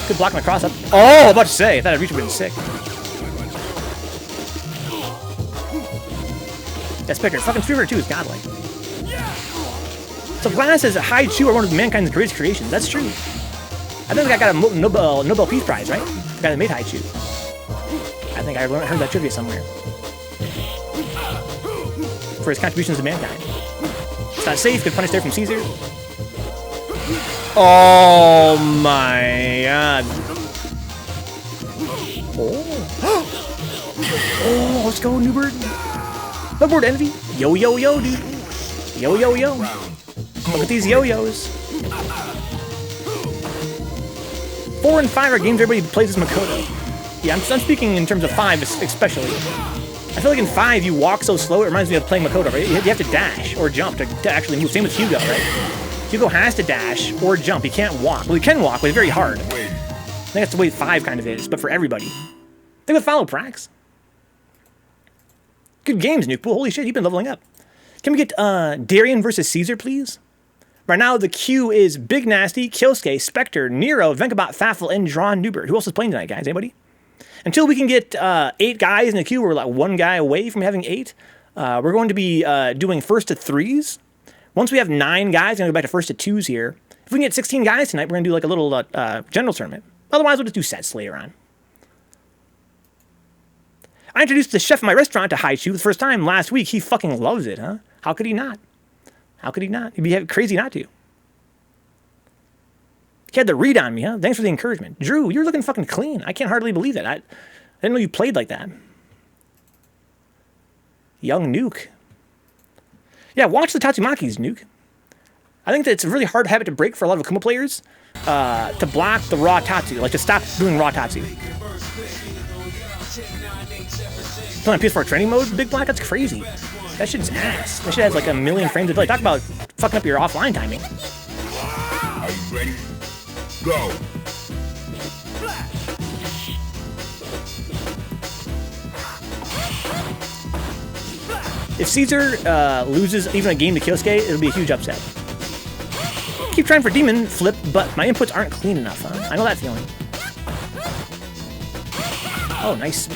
Good block on the cross up. Oh, I was about to say. I thought I'd reach would have been sick. That's Picker. Fucking Street Fighter 2 is godlike. So Glass says HereGoesNothing are one of mankind's greatest creations. That's true. I think the guy got a Nobel Peace Prize, right? The guy that made HereGoesNothing. I think I heard that trivia somewhere. For his contributions to mankind. It's not safe. Good punish there from Caesar. Oh my god. Oh, let's go, Neubert. Snowboard Envy. Yo, yo, yo, dude. Yo, yo, yo. Look at these yo-yos. 4 and 5 are games everybody plays as Makoto. Yeah, I'm speaking in terms of 5 especially. I feel like in 5 you walk so slow, it reminds me of playing Makoto, right? You have to dash or jump to actually move. Same with Hugo, right? Hugo has to dash or jump. He can't walk. Well, he can walk, but it's very hard. I think that's the way 5 kind of is, but for everybody. Think with follow Prax. Good games, Nukepool. Holy shit, you've been leveling up. Can we get Darian versus Caesar, please? Right now, the queue is BigNasty, Kyosuke, Spectre, Nero, Vencabot, Faffel, and DrawnNeubert. Who else is playing tonight, guys? Anybody? Until we can get 8 guys in the queue, we're like 1 guy away from having 8. We're going to be doing first to 3s. Once we have 9 guys, we're going to go back to first to 2s here. If we can get 16 guys tonight, we're going to do like a little general tournament. Otherwise, we'll just do sets later on. I introduced the chef of my restaurant to Haichu the first time last week. He fucking loves it, huh? How could he not? How could he not? He'd be crazy not to. He had the read on me, huh? Thanks for the encouragement. Drew, you're looking fucking clean. I can't hardly believe that. I didn't know you played like that. Young Nuke. Yeah, watch the Tatsumakis, Nuke. I think that it's a really hard habit to break for a lot of Akuma players to block the raw Tatsu, like to stop doing raw Tatsu. Playing PS4 training mode, Big Black, that's crazy. That shit's ass. That shit has like a million frames of delay. Talk about fucking up your offline timing. Are you ready? Go. If Caesar loses even a game to Kyosuke, it'll be a huge upset. Keep trying for Demon Flip, but my inputs aren't clean enough, huh? I know that feeling. Oh, nice.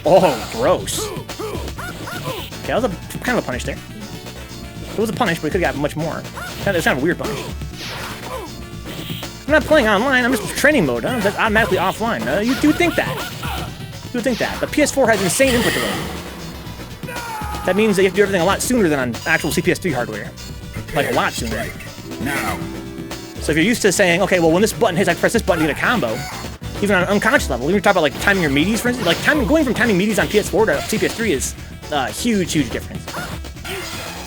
Oh, gross. Okay, that was kind of a punish there. It was a punish, but we could have got much more. It's kind of a weird punish. I'm not playing online, I'm just training mode, huh? That's automatically offline. You do think that. You would think that. The PS4 has insane input delay. That means that you have to do everything a lot sooner than on actual CPS3 hardware. Like, a lot sooner. Now. So if you're used to saying, okay, well, when this button hits, I press this button to get a combo, even on an unconscious level, when you're talking about, like, timing your meaties, for instance, like, going from timing meaties on PS4 to CPS3 is a huge, huge difference.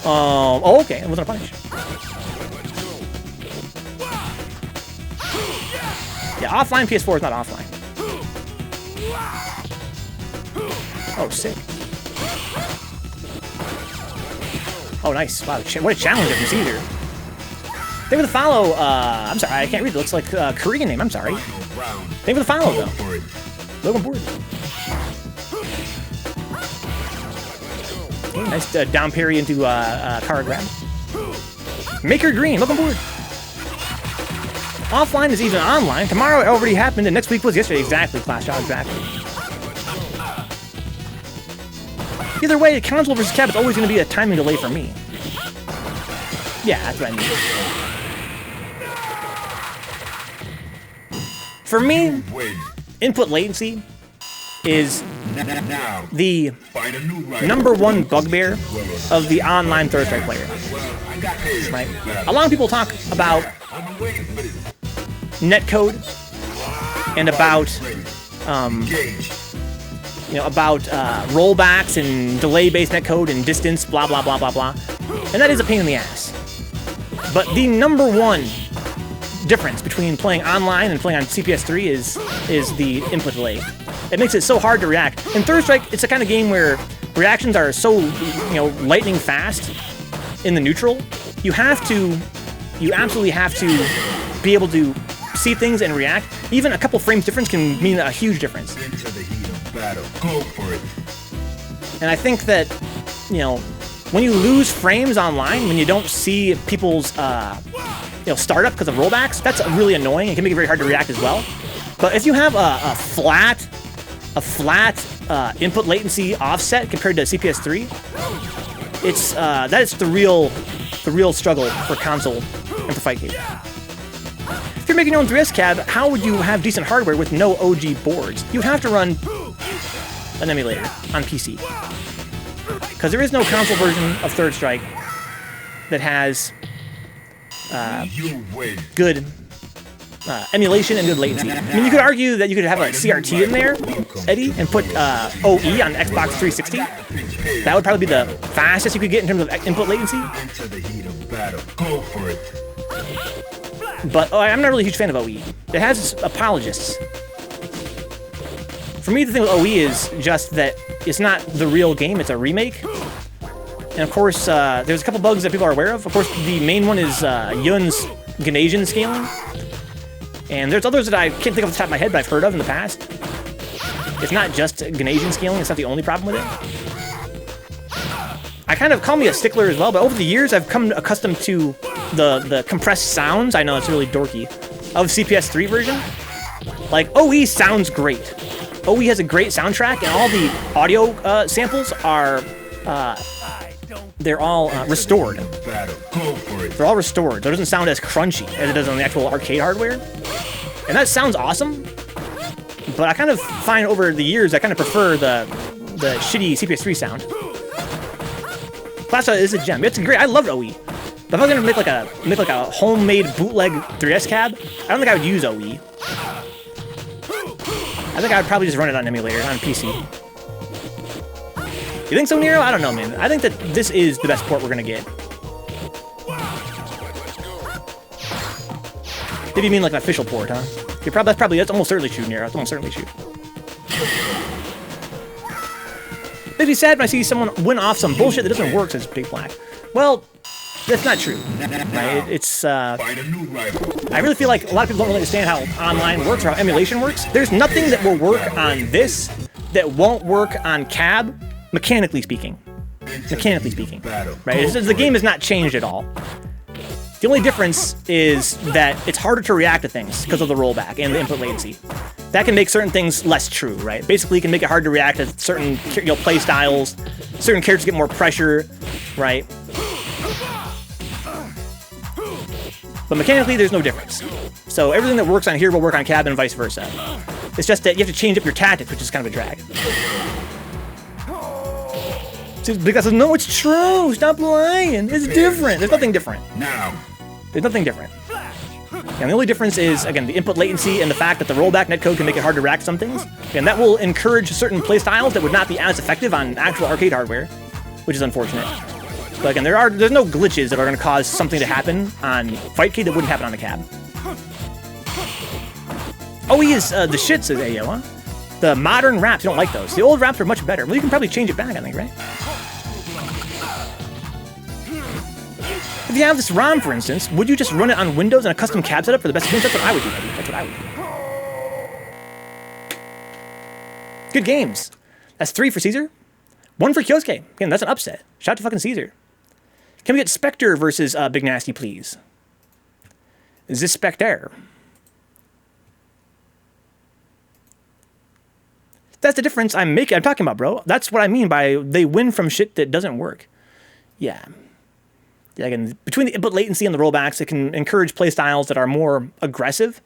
Oh, okay, it wasn't a punish. Yeah, offline PS4 is not offline. Oh, sick. Oh, nice. Wow, what a challenge from Caesar. Thank you for the follow. I'm sorry, I can't read it. It looks like a Korean name. I'm sorry. Thank you for the follow, though. Logan Board. Okay, nice down parry into car grab. Maker Green, welcome board. Offline is even online. Tomorrow it already happened, and next week was yesterday. Exactly, Clash Dog, exactly. Either way, console versus cab is always going to be a timing delay for me. Yeah, that's what I mean. For me, input latency is the #1 bugbear of the online third strike player. Right? A lot of people talk about netcode and about rollbacks and delay-based netcode and distance, blah blah blah blah blah, and that is a pain in the ass. But the #1 difference between playing online and playing on CPS3 is the input delay. It makes it so hard to react. In Third Strike, it's the kind of game where reactions are so lightning fast in the neutral. You absolutely have to be able to see things and react. Even a couple frames difference can mean a huge difference. Into the heat of battle. Go for it. And I think that, when you lose frames online, when you don't see people's startup because of rollbacks, that's really annoying. It can make it very hard to react as well. But if you have a flat input latency offset compared to CPS3, that is the real struggle for console and for fight game. If you're making your own 3S cab, how would you have decent hardware with no OG boards? You would have to run an emulator on PC. Because there is no console version of Third Strike that has good emulation and good latency. I mean, you could argue that you could have a CRT in there, Eddie, and put OE on Xbox 360. That would probably be the fastest you could get in terms of input latency. Into the heat of battle. Go for it. But I'm not really a huge fan of OE. It has apologists. For me, the thing with OE is just that it's not the real game, it's a remake. And of course, there's a couple bugs that people are aware of. Of course, the main one is Yun's Ganasian scaling. And there's others that I can't think off the top of my head, but I've heard of in the past. It's not just Ganasian scaling, it's not the only problem with it. I kind of call me a stickler as well, but over the years, I've come accustomed to the compressed sounds. I know it's really dorky. Of CPS 3 version. Like, OE sounds great. OE has a great soundtrack, and all the audio samples are, they're all restored. They're all restored, so it doesn't sound as crunchy as it does on the actual arcade hardware. And that sounds awesome, but I kind of find over the years, I kind of prefer the shitty CPS 3 sound. Class is a gem. It's great. I love OE. But if I was gonna make like a homemade bootleg 3DS cab, I don't think I would use OE. I think I would probably just run it on emulator on PC. You think so, Nero? I don't know, man. I think that this is the best port we're gonna get. If you mean like an official port, huh? That's almost certainly true, Nero. That's almost certainly true. Makes me sad when I see someone win off some bullshit that doesn't work, says Big Black. Well, that's not true. Right? It's, I really feel like a lot of people don't really understand how online works or how emulation works. There's nothing that will work on this that won't work on cab, mechanically speaking. Mechanically speaking. Right? The game has not changed at all. The only difference is that it's harder to react to things because of the rollback and the input latency. That can make certain things less true, right? Basically, it can make it hard to react to certain play styles. Certain characters get more pressure, right? But mechanically, there's no difference. So everything that works on here will work on cab and vice versa. It's just that you have to change up your tactics, which is kind of a drag. Because no, it's true. Stop lying. It's different. There's nothing different. There's nothing different. And the only difference is, again, the input latency and the fact that the rollback netcode can make it hard to react to some things. And that will encourage certain playstyles that would not be as effective on actual arcade hardware, which is unfortunate. But again, there's no glitches that are going to cause something to happen on Fightcade that wouldn't happen on the cab. OE is the shit, says Ayo, huh? The modern wraps, you don't like those. The old wraps are much better. Well, you can probably change it back, I think, right? If you have this ROM, for instance, would you just run it on Windows and a custom cab setup for the best games? That's what I would do, buddy. That's what I would do. Good games. That's 3 for Caesar. 1 for Kyosuke. Again, that's an upset. Shout out to fucking Caesar. Can we get Spectre versus BigNasty, please? Zspectrez. That's the difference I'm talking about, bro. That's what I mean by they win from shit that doesn't work. Yeah. Again, between the input latency and the rollbacks, it can encourage playstyles that are more aggressive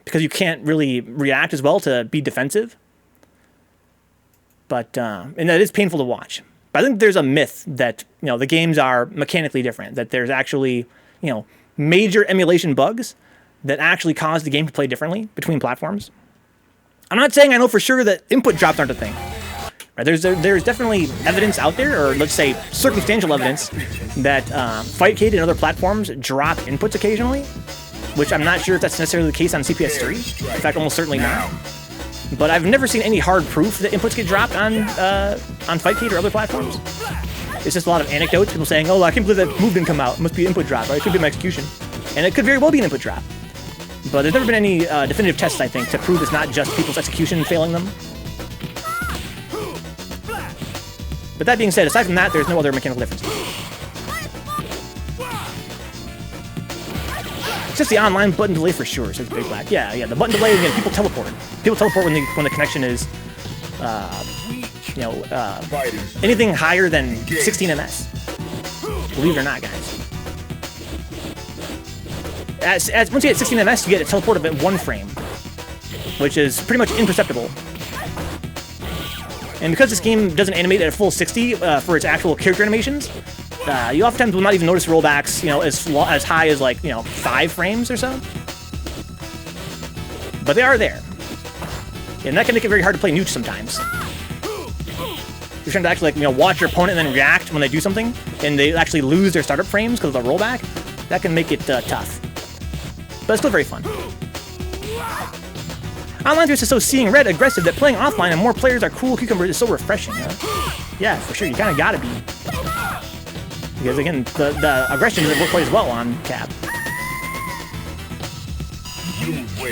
because you can't really react as well to be defensive. But, and that is painful to watch. But I think there's a myth that, the games are mechanically different, that there's actually, major emulation bugs that actually cause the game to play differently between platforms. I'm not saying I know for sure that input drops aren't a thing. Right? There's definitely evidence out there, or let's say circumstantial evidence, that Fightcade and other platforms drop inputs occasionally, which I'm not sure if that's necessarily the case on CPS3. In fact, almost certainly not. But I've never seen any hard proof that inputs get dropped on Fightcade or other platforms. It's just a lot of anecdotes, people saying, oh, I can't believe that move didn't come out. It must be an input drop, or it could be my execution. And it could very well be an input drop. But there's never been any definitive tests, I think, to prove it's not just people's execution failing them. But that being said, aside from that, there's no other mechanical differences. It's just the online button delay for sure, says Big Black. Yeah, the button delay, again, people teleport. People teleport when the connection is, anything higher than 16 ms. Believe it or not, guys. Once you get 16 ms, you get a teleport of 1 frame, which is pretty much imperceptible. And because this game doesn't animate at a full 60 for its actual character animations, you oftentimes will not even notice rollbacks, as high as 5 frames or so. But they are there, and that can make it very hard to play Nuke sometimes. You're trying to actually watch your opponent and then react when they do something, and they actually lose their startup frames because of the rollback. That can make it tough. but it's still very fun. Online is so seeing red aggressive that playing offline and more players are cool cucumbers is so refreshing. Yeah, for sure. You kind of gotta be. Because again, the aggression doesn't work quite as well on Cap.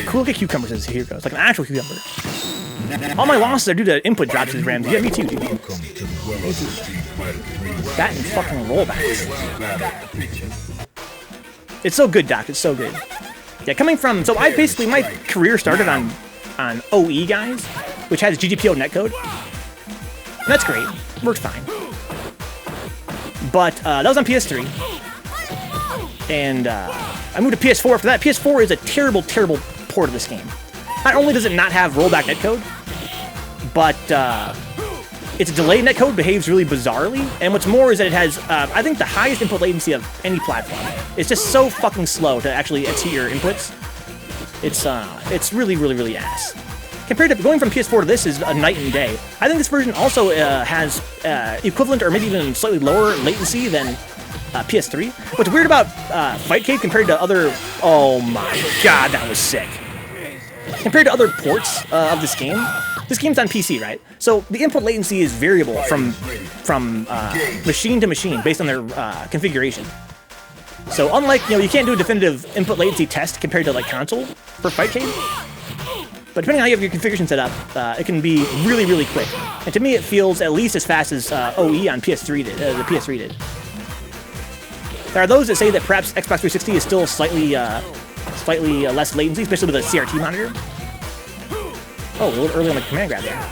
Cool, look at cucumbers as here goes. Like an actual cucumber. All my losses are due to input drops in Rams. Yeah, me too, dude. Me too. That and fucking rollbacks. It's so good, Doc. It's so good. Yeah, coming from... So I basically... My career started on OE, guys, which has GGPO netcode. And that's great. Works fine. But that was on PS3. And I moved to PS4 after that. PS4 is a terrible, terrible port of this game. Not only does it not have rollback netcode, but its delayed netcode behaves really bizarrely. And what's more is that it has, I think, the highest input latency of any platform. It's just so fucking slow to actually execute your inputs. It's really, really, really ass. Compared to going from PS4 to this is a night and day. I think this version also has equivalent or maybe even slightly lower latency than PS3. What's weird about Fightcade compared to other... Oh my god, that was sick. Compared to other ports of this game's on PC, right? So the input latency is variable from machine to machine based on their configuration. So unlike, you can't do a definitive input latency test compared to like console for Fightcade. But depending on how you have your configuration set up, it can be really, really quick. And to me, it feels at least as fast as OE on PS3 did, the PS3 did. There are those that say that perhaps Xbox 360 is still slightly less latency, especially with a CRT monitor. Oh, a little early on the command grab there.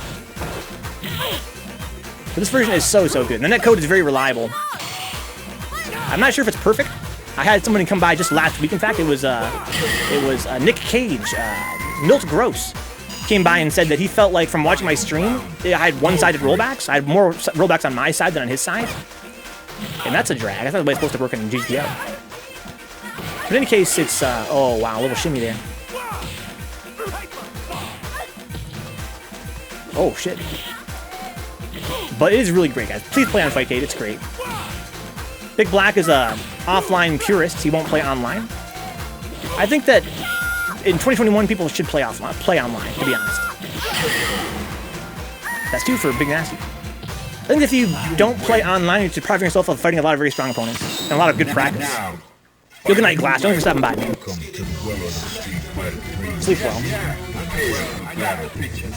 But this version is so, so good. And the netcode is very reliable. I'm not sure if it's perfect. I had somebody come by just last week. In fact, it was Nick Cage, Milt Gross, came by and said that he felt like from watching my stream, I had one-sided rollbacks. I had more rollbacks on my side than on his side. And that's a drag. I thought the way it's supposed to work in GGPO. But in any case, it's, oh wow, a little shimmy there. Oh shit. But it is really great, guys. Please play on Fightcade, it's great. Big Black is a offline purist. He won't play online. I think that in 2021, people should play online, to be honest. That's two for BigNasty. I think if you don't play online, you're depriving yourself of fighting a lot of very strong opponents and a lot of good practice. Yo, good night, Glass. Don't for stopping by, man. Sleep well.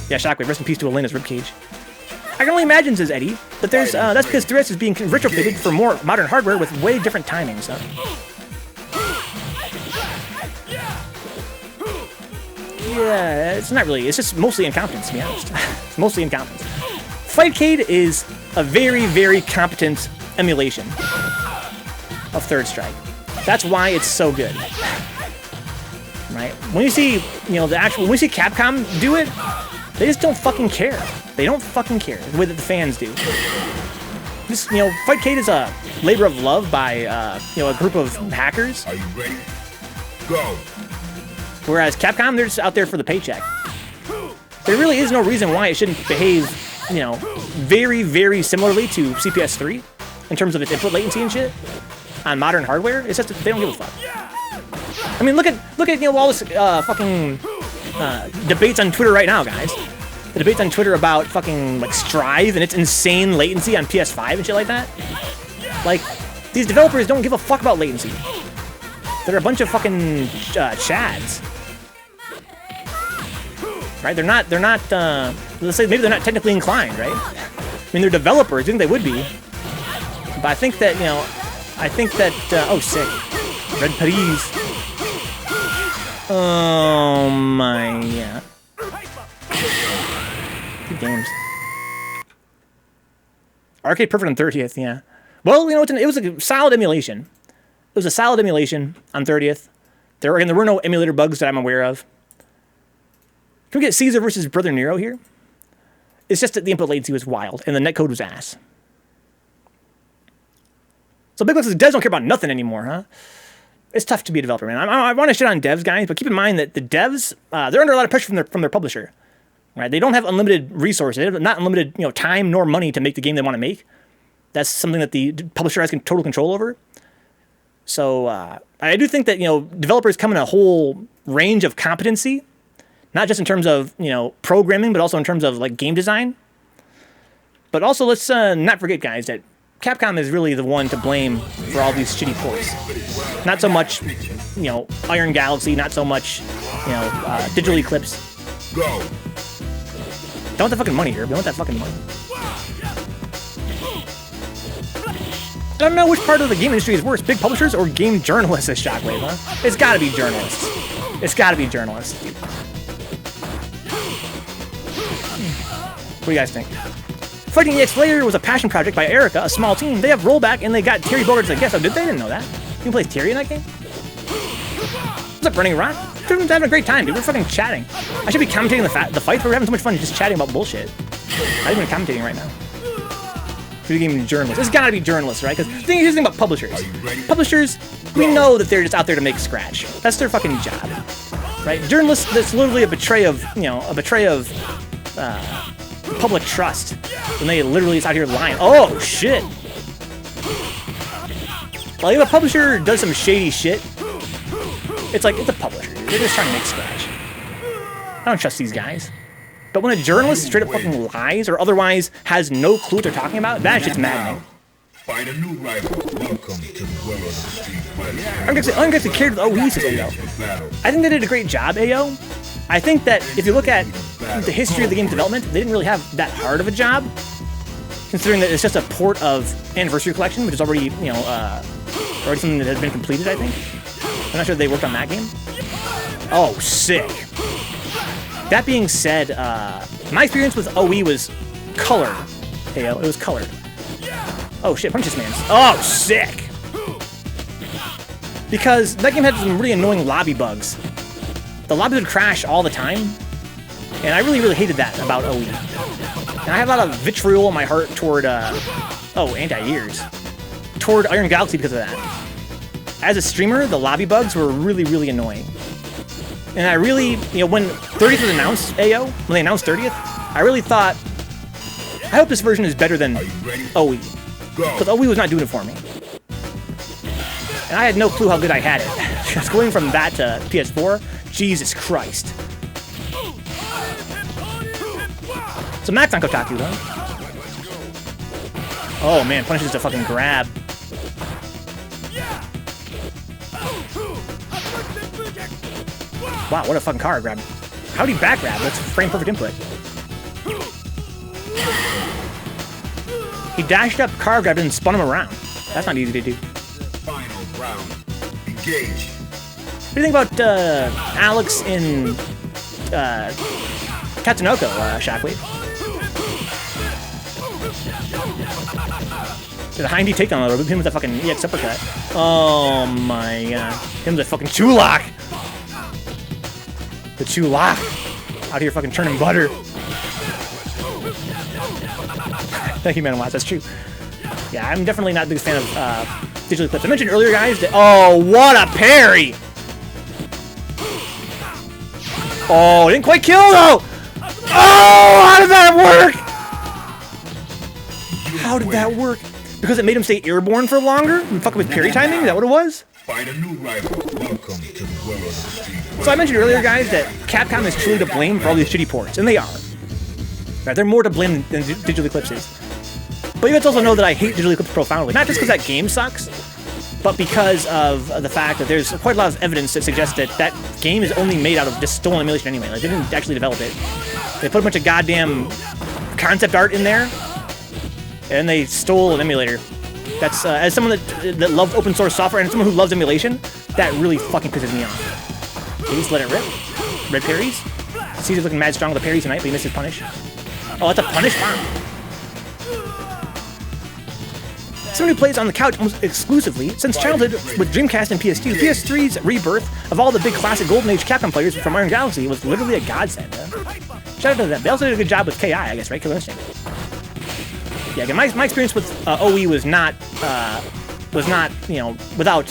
Yeah, Shockwave. Rest in peace to Elena's ribcage. I can only imagine, says Eddie, that there's that's because 3S is being retrofitted for more modern hardware with way different timings. Yeah, it's not really. It's just mostly incompetence, to be honest. It's mostly incompetence. Fightcade is a very, very competent emulation of Third Strike. That's why it's so good. Right? When you see, when we see Capcom do it, they just don't fucking care. They don't fucking care the way that the fans do. This, Fightcade is a labor of love by, a group of hackers. Are you ready? Go. Whereas Capcom, they're just out there for the paycheck. There really is no reason why it shouldn't behave, very, very similarly to CPS3 in terms of its input latency and shit on modern hardware. It's just that they don't give a fuck. I mean, look at all this fucking debates on Twitter right now, guys. The debates on Twitter about fucking like Strive and its insane latency on PS5 and shit like that. Like, these developers don't give a fuck about latency. They're a bunch of fucking chads. Right? They're not, let's say maybe they're not technically inclined, right? I mean, they're developers, I think they would be. But I think that, oh, sick. Red Paris. Oh my, yeah. Good games. Arcade Perfect on 30th, yeah. Well, it was a solid emulation. It was a solid emulation on 30th. There were no emulator bugs that I'm aware of. Can we get Caesar versus BrotherNero here? It's just that the input latency was wild, and the netcode was ass. So Big Bucks says, devs don't care about nothing anymore, huh? It's tough to be a developer, man. I want to shit on devs, guys, but keep in mind that the devs, they're under a lot of pressure from their publisher. Right? They don't have unlimited resources. They have not unlimited time nor money to make the game they want to make. That's something that the publisher has total control over. So I do think that, you know, developers come in a whole range of competency, not just in terms of, you know, programming, but also in terms of like game design. But also let's not forget, guys, that Capcom is really the one to blame for all these shitty ports. Not so much, you know, Iron Galaxy, not so much, you know, Digital Eclipse. Go. Don't want the fucking money here. We want that fucking money. I don't know which part of the game industry is worse, big publishers or game journalists as Shockwave, huh? It's gotta be journalists. It's gotta be journalists. What do you guys think? Fighting EX Layer was a passion project by Erica, a small team. They have rollback and they got Terry Bogard as a guest. Oh, did they? Didn't know that. You can play Terry in that game? What's up, Running Rock? We're having a great time, dude. We're fucking chatting. I should be commentating the fight, but we're having so much fun just chatting about bullshit. Not even commentating right now. Video game journalists. It's gotta be journalists, right? Because here's the thing about publishers. Publishers, we know that they're just out there to make scratch. That's their fucking job, right? Journalists, that's literally a betray of, you know, public trust when they literally is out here lying. Oh shit! Like if a publisher does some shady shit, it's like it's a publisher. They're just trying to make scratch. I don't trust these guys. But when a journalist straight up fucking lies or otherwise has no clue what they're talking about, that shit's maddening. Find a new rival. Welcome to the world of the street fighter. I'm gonna get cared with OE, says AO. I think they did a great job, AO. I think that if you look at the history of the game's development, they didn't really have that hard of a job, considering that it's just a port of Anniversary Collection, which is already, you know, already something that has been completed, I think. I'm not sure they worked on that game. Oh, sick. That being said, my experience with OE was colored. AO, it was colored. Oh shit, punch this man. Oh, sick! Because that game had some really annoying lobby bugs. The lobby would crash all the time, and I really, really hated that about OE. And I have a lot of vitriol in my heart toward, anti-ears. Toward Iron Galaxy because of that. As a streamer, the lobby bugs were really, really annoying. And I really, you know, when 30th was announced, AO, when they announced 30th, I really thought, I hope this version is better than OE. Because OE was not doing it for me. And I had no clue how good I had it. Just going from that to PS4, Jesus Christ. So Max on Kotaku, though. Oh man, punishes a fucking grab. Wow, what a fucking car grab. How'd he back grab? That's frame perfect input. He dashed up, car grabbed, and spun him around. That's not easy to do. Final round. Engage. What do you think about Alex in Katsunoko, Shockwave? There's a high D takedown on the road. Him with that fucking EX uppercut. Oh my god. Him with a fucking Chulak. The Chulak. Out here fucking churning butter. Thank you, man. That's true. Yeah, I'm definitely not the biggest fan of digital clips. I mentioned earlier, guys, that... Oh, what a parry! Oh, didn't quite kill, though! Oh, how did that work? How did that work? Because it made him stay airborne for longer? And fucking with parry timing? Is that what it was? Find a new rival. Welcome to the world of the street. So I mentioned earlier, guys, that Capcom is truly to blame for all these shitty ports, and they are. Right, they're more to blame than Digital Eclipse is. But you guys also know that I hate Digital Eclipse profoundly. Not just because that game sucks, but because of the fact that there's quite a lot of evidence that suggests that that game is only made out of just stolen emulation anyway. Like, they didn't actually develop it. They put a bunch of goddamn concept art in there, and they stole an emulator. That's, as someone that loves open source software and someone who loves emulation, that really fucking pisses me off. Okay, just let it rip. Red parries. Caesar's looking mad strong with the parries tonight, but he missed his punish. Oh, that's a punish? Wow. Someone who plays on the couch almost exclusively since childhood with Dreamcast and PS2. PS3's rebirth of all the big classic Golden Age Capcom players from Iron Galaxy was literally a godsend. Shout out to them. They also did a good job with KI, I guess, right? Killer Instinct. Yeah, again, my experience with OE was not, you know, without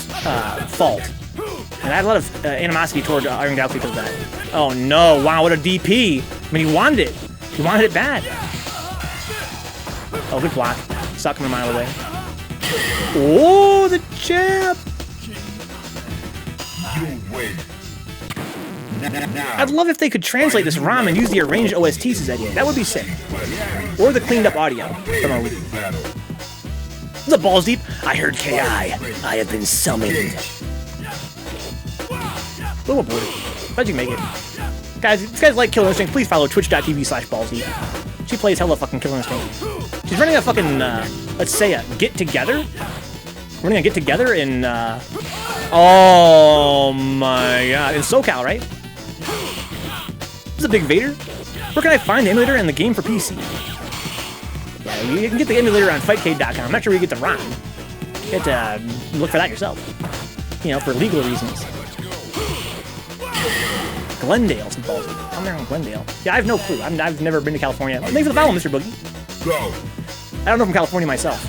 fault. And I had a lot of animosity toward Iron Galaxy because of that. Oh no, wow, what a DP. I mean, he wanted it. He wanted it bad. Oh, good block. Stop coming a mile away. Oh, the jab! win. Now, I'd love if they could translate this ROM and use the arranged OSTs as editing. That would be sick. Or the cleaned up audio from a Wii. battle. The balls deep. I heard KI. I have been summoned. Little boy. How'd you make it? Guys, if you guys like Killer Instinct, please follow twitch.tv/ballsdeep. She plays hella fucking Killer Instinct. She's running a fucking, let's say a get-together. Running a get-together in, oh my god. In SoCal, right? This is a big Vader. Where can I find the emulator and the game for PC? Yeah, you can get the emulator on fightcade.com. I'm not sure where you get the ROM. You have to look for that yourself. You know, for legal reasons. Glendale, some balls. I'm there in Glendale. Yeah, I have no clue. I've never been to California. Thanks for the follow, Mr. Boogie. Go. I don't know from California myself.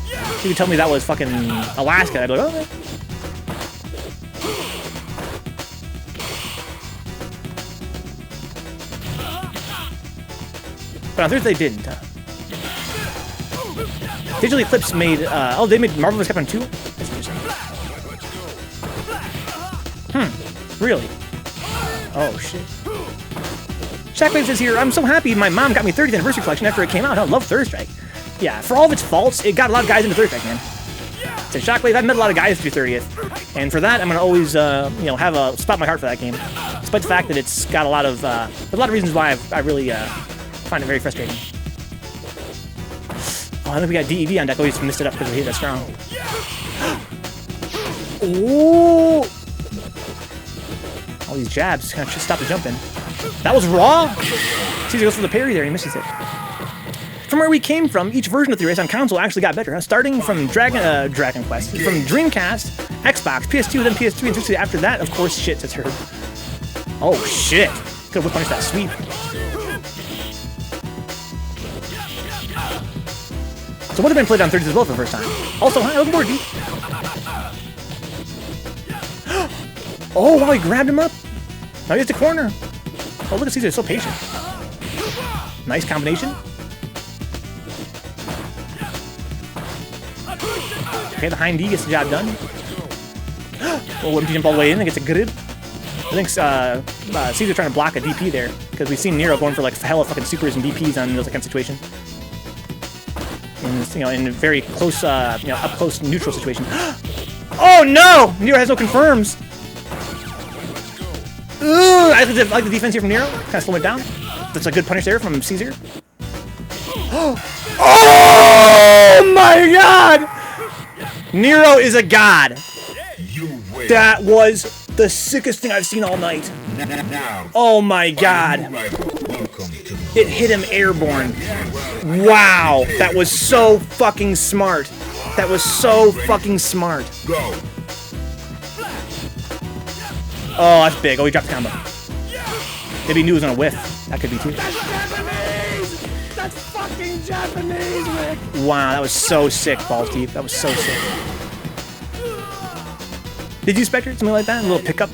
If you could tell me that was fucking Alaska, I'd be like, oh, okay. But on Thursday they didn't. Digital Eclipse made, oh, they made Marvel vs. Capcom 2? That's interesting. Really? Oh, shit. Shockwave says here, I'm so happy my mom got me 30th anniversary collection after it came out. I love Third Strike. Yeah, for all of its faults, it got a lot of guys into Third Strike, man. So Shockwave, I've met a lot of guys through 30th. And for that, I'm going to always, you know, have a spot in my heart for that game. Despite the fact that it's got a lot of reasons why I really find it very frustrating. Oh, I think we got DEV on deck. Oh, we just missed it up because we hit that strong. Oh! All these jabs kind of should stop the jumping. That was raw! Caesar goes for the parry there, he misses it. From where we came from, each version of the race on console actually got better. Starting from Dragon Quest, from Dreamcast, Xbox, PS2, then PS3, and 360. After that, of course, shit, that's heard. Oh, shit. Could have punished that sweep. So would have been played on 30s as well for the first time. Also, hi, looking forward, D. Oh, wow, he grabbed him up. Now he hits the corner. Oh, look at Caesar, so patient. Nice combination. Okay, the hind D gets the job done. Oh, wouldn't jump all the way in and gets a good. I think Caesar trying to block a DP there because we've seen Nero going for like hella fucking supers and DPs on those kind of situation. In, you know, in a very close, you know, up close neutral situation. Oh no! Nero has no confirms. Ooh, I like the defense here from Nero. Kind of slow it down. That's a good punish there from Caesar. Oh my god! Nero is a god. That was the sickest thing I've seen all night. Oh my god. It hit him airborne. Wow. That was so fucking smart. That was so fucking smart. Oh, that's big. Oh, he dropped the combo. Maybe he knew he was gonna whiff. That could be too. That's Japanese! That's fucking Japanese, Rick! Wow, that was so sick, Balls Deep. That was so sick. Did you Zspectrez? Something like that? A little pickup?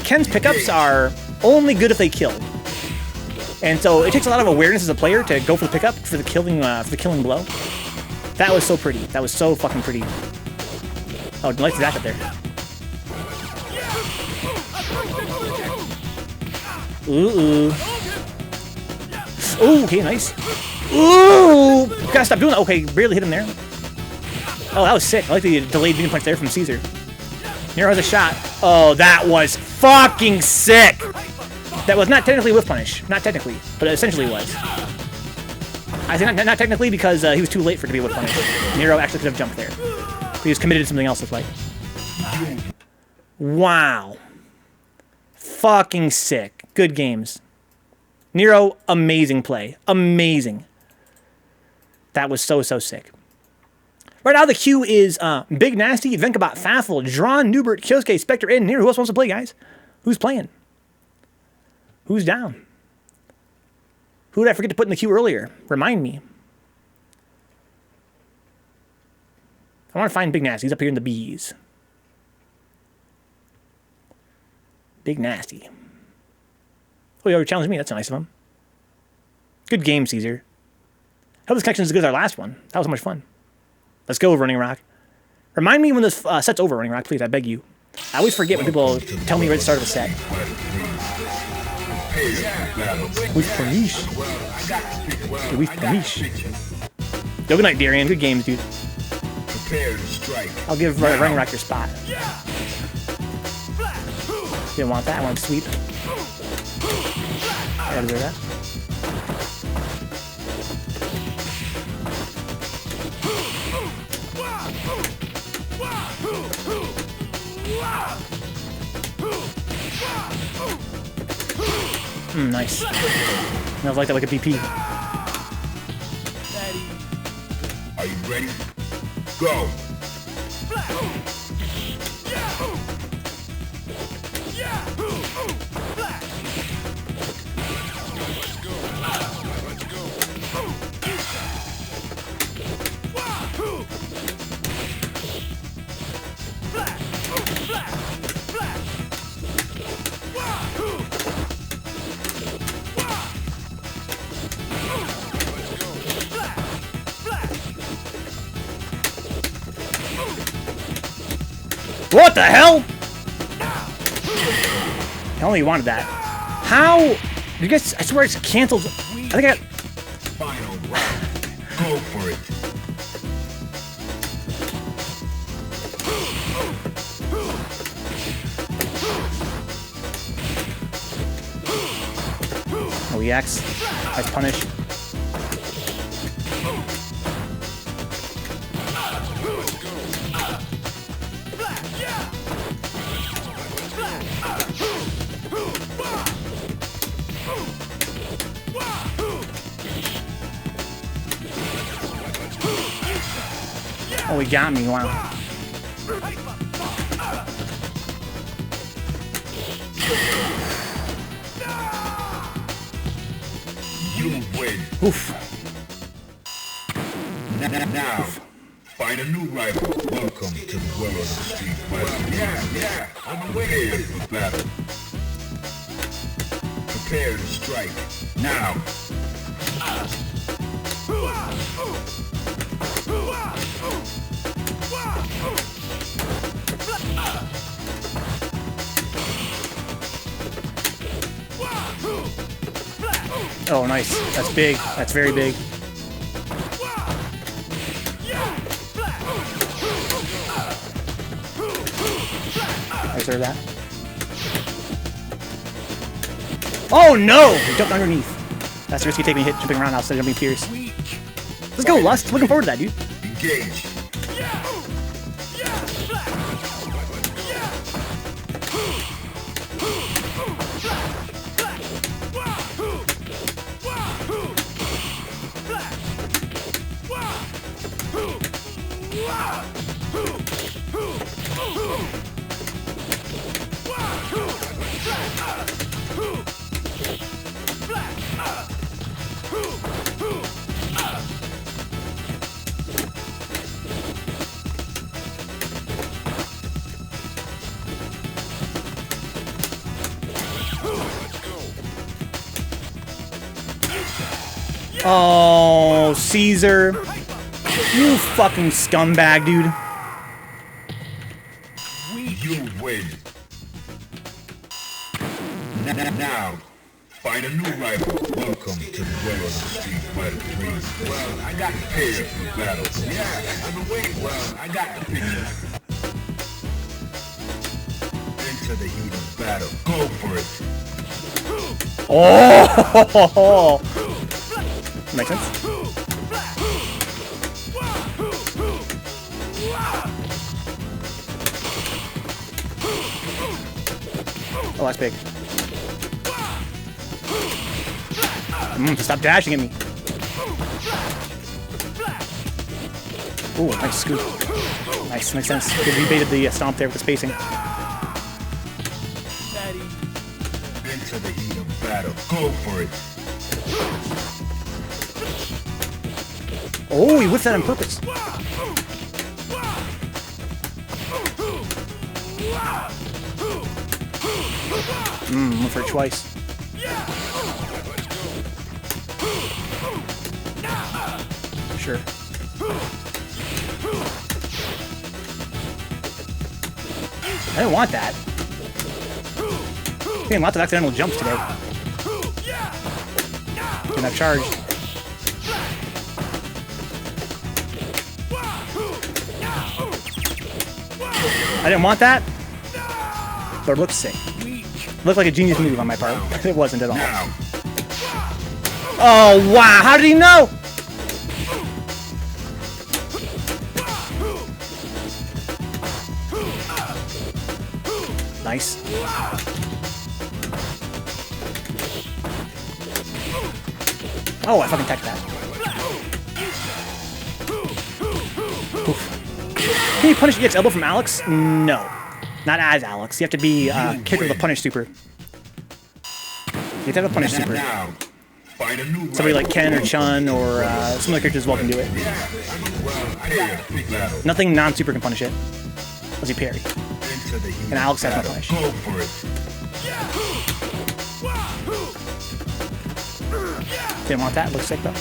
Ken's pickups are only good if they kill. And so it takes a lot of awareness as a player to go for the pickup for the killing blow. That was so pretty. That was so fucking pretty. Oh, nice back up there. Ooh. Ooh, okay, nice. Ooh! Gotta stop doing that. Okay, barely hit him there. Oh, that was sick. I like the delayed beam punch there from Caesar. Nero has a shot. Oh, that was fucking sick! That was not technically whiff punish. Not technically, but it essentially was. I say not technically because he was too late for it to be whiff punish. Nero actually could have jumped there. He was committed to something else, looks like. Wow. Fucking sick. Good games. Nero, amazing play. Amazing. That was so sick. Right now the queue is BigNasty, Vencabot, Faffel, DrawnNeubert, Zspectrez, and Nero. Who else wants to play, guys? Who's playing? Who's down? Who did I forget to put in the queue earlier? Remind me. I want to find BigNasty. He's up here in the B's. BigNasty. Oh, he already challenged me. That's nice of him. Good game, Caesar. Hope this connection is as good as our last one. That was so much fun. Let's go, Running Rock. Remind me when this set's over, Running Rock, please, I beg you. I always forget when people tell me we're at the start of a set. We've punish. We've punish. Yo, good night, Darian. Good games, dude. I'll give Running Rock your spot. Didn't want that. I wanted to sweep. I gotta do that. Nice. I like that like a BP. Are you ready? Go! What the hell? I only wanted that. How? You guys, I swear it's canceled. I think I got... Final round. Go for it. Oh, EX. Nice punish. Oh, he got me, wow. You win. Oof. Now, find a new rival. Welcome to the world of the street fighter. Yeah, I'm prepared for battle. Prepare to strike. Now. Oh, nice. That's big. That's very big. I deserve that. Oh no! He jumped underneath. That's a risky taking a hit, jumping around outside of jumping fierce. Let's go, Lust. Looking forward to that, dude. Engage. Oh, Caesar. You fucking scumbag, dude. You win. Now, find a new rival. Welcome to the world of the street fighter 3. Well, I got prepared for battle. Yeah, I've been waiting. Well, I got the picture. Into the heat of battle. Go for it. Oh! Makes sense. Oh, that's big. Stop dashing at me. Ooh, nice scoop. Nice, makes sense. Good, we baited the stomp there with the spacing. Into the heat of battle. Go for it. Oh, he whiffed that on purpose. Went for it twice. Sure. I didn't want that. Getting lots of accidental jumps today. Didn't have charge. I didn't want that, but it looked sick. It looked like a genius move on my part. It wasn't at all. Oh, wow. How did he know? Nice. Oh, I fucking teched that. Oof. Can you punish EX elbow from Alex? No. Not as Alex. You have to be kicked with a punish super. You have to have a punish super. Somebody like Ken or Chun or some other characters as well can do it. Nothing non-super can punish it. Unless you parry. And Alex has no punish. Didn't want that. Looks sick though.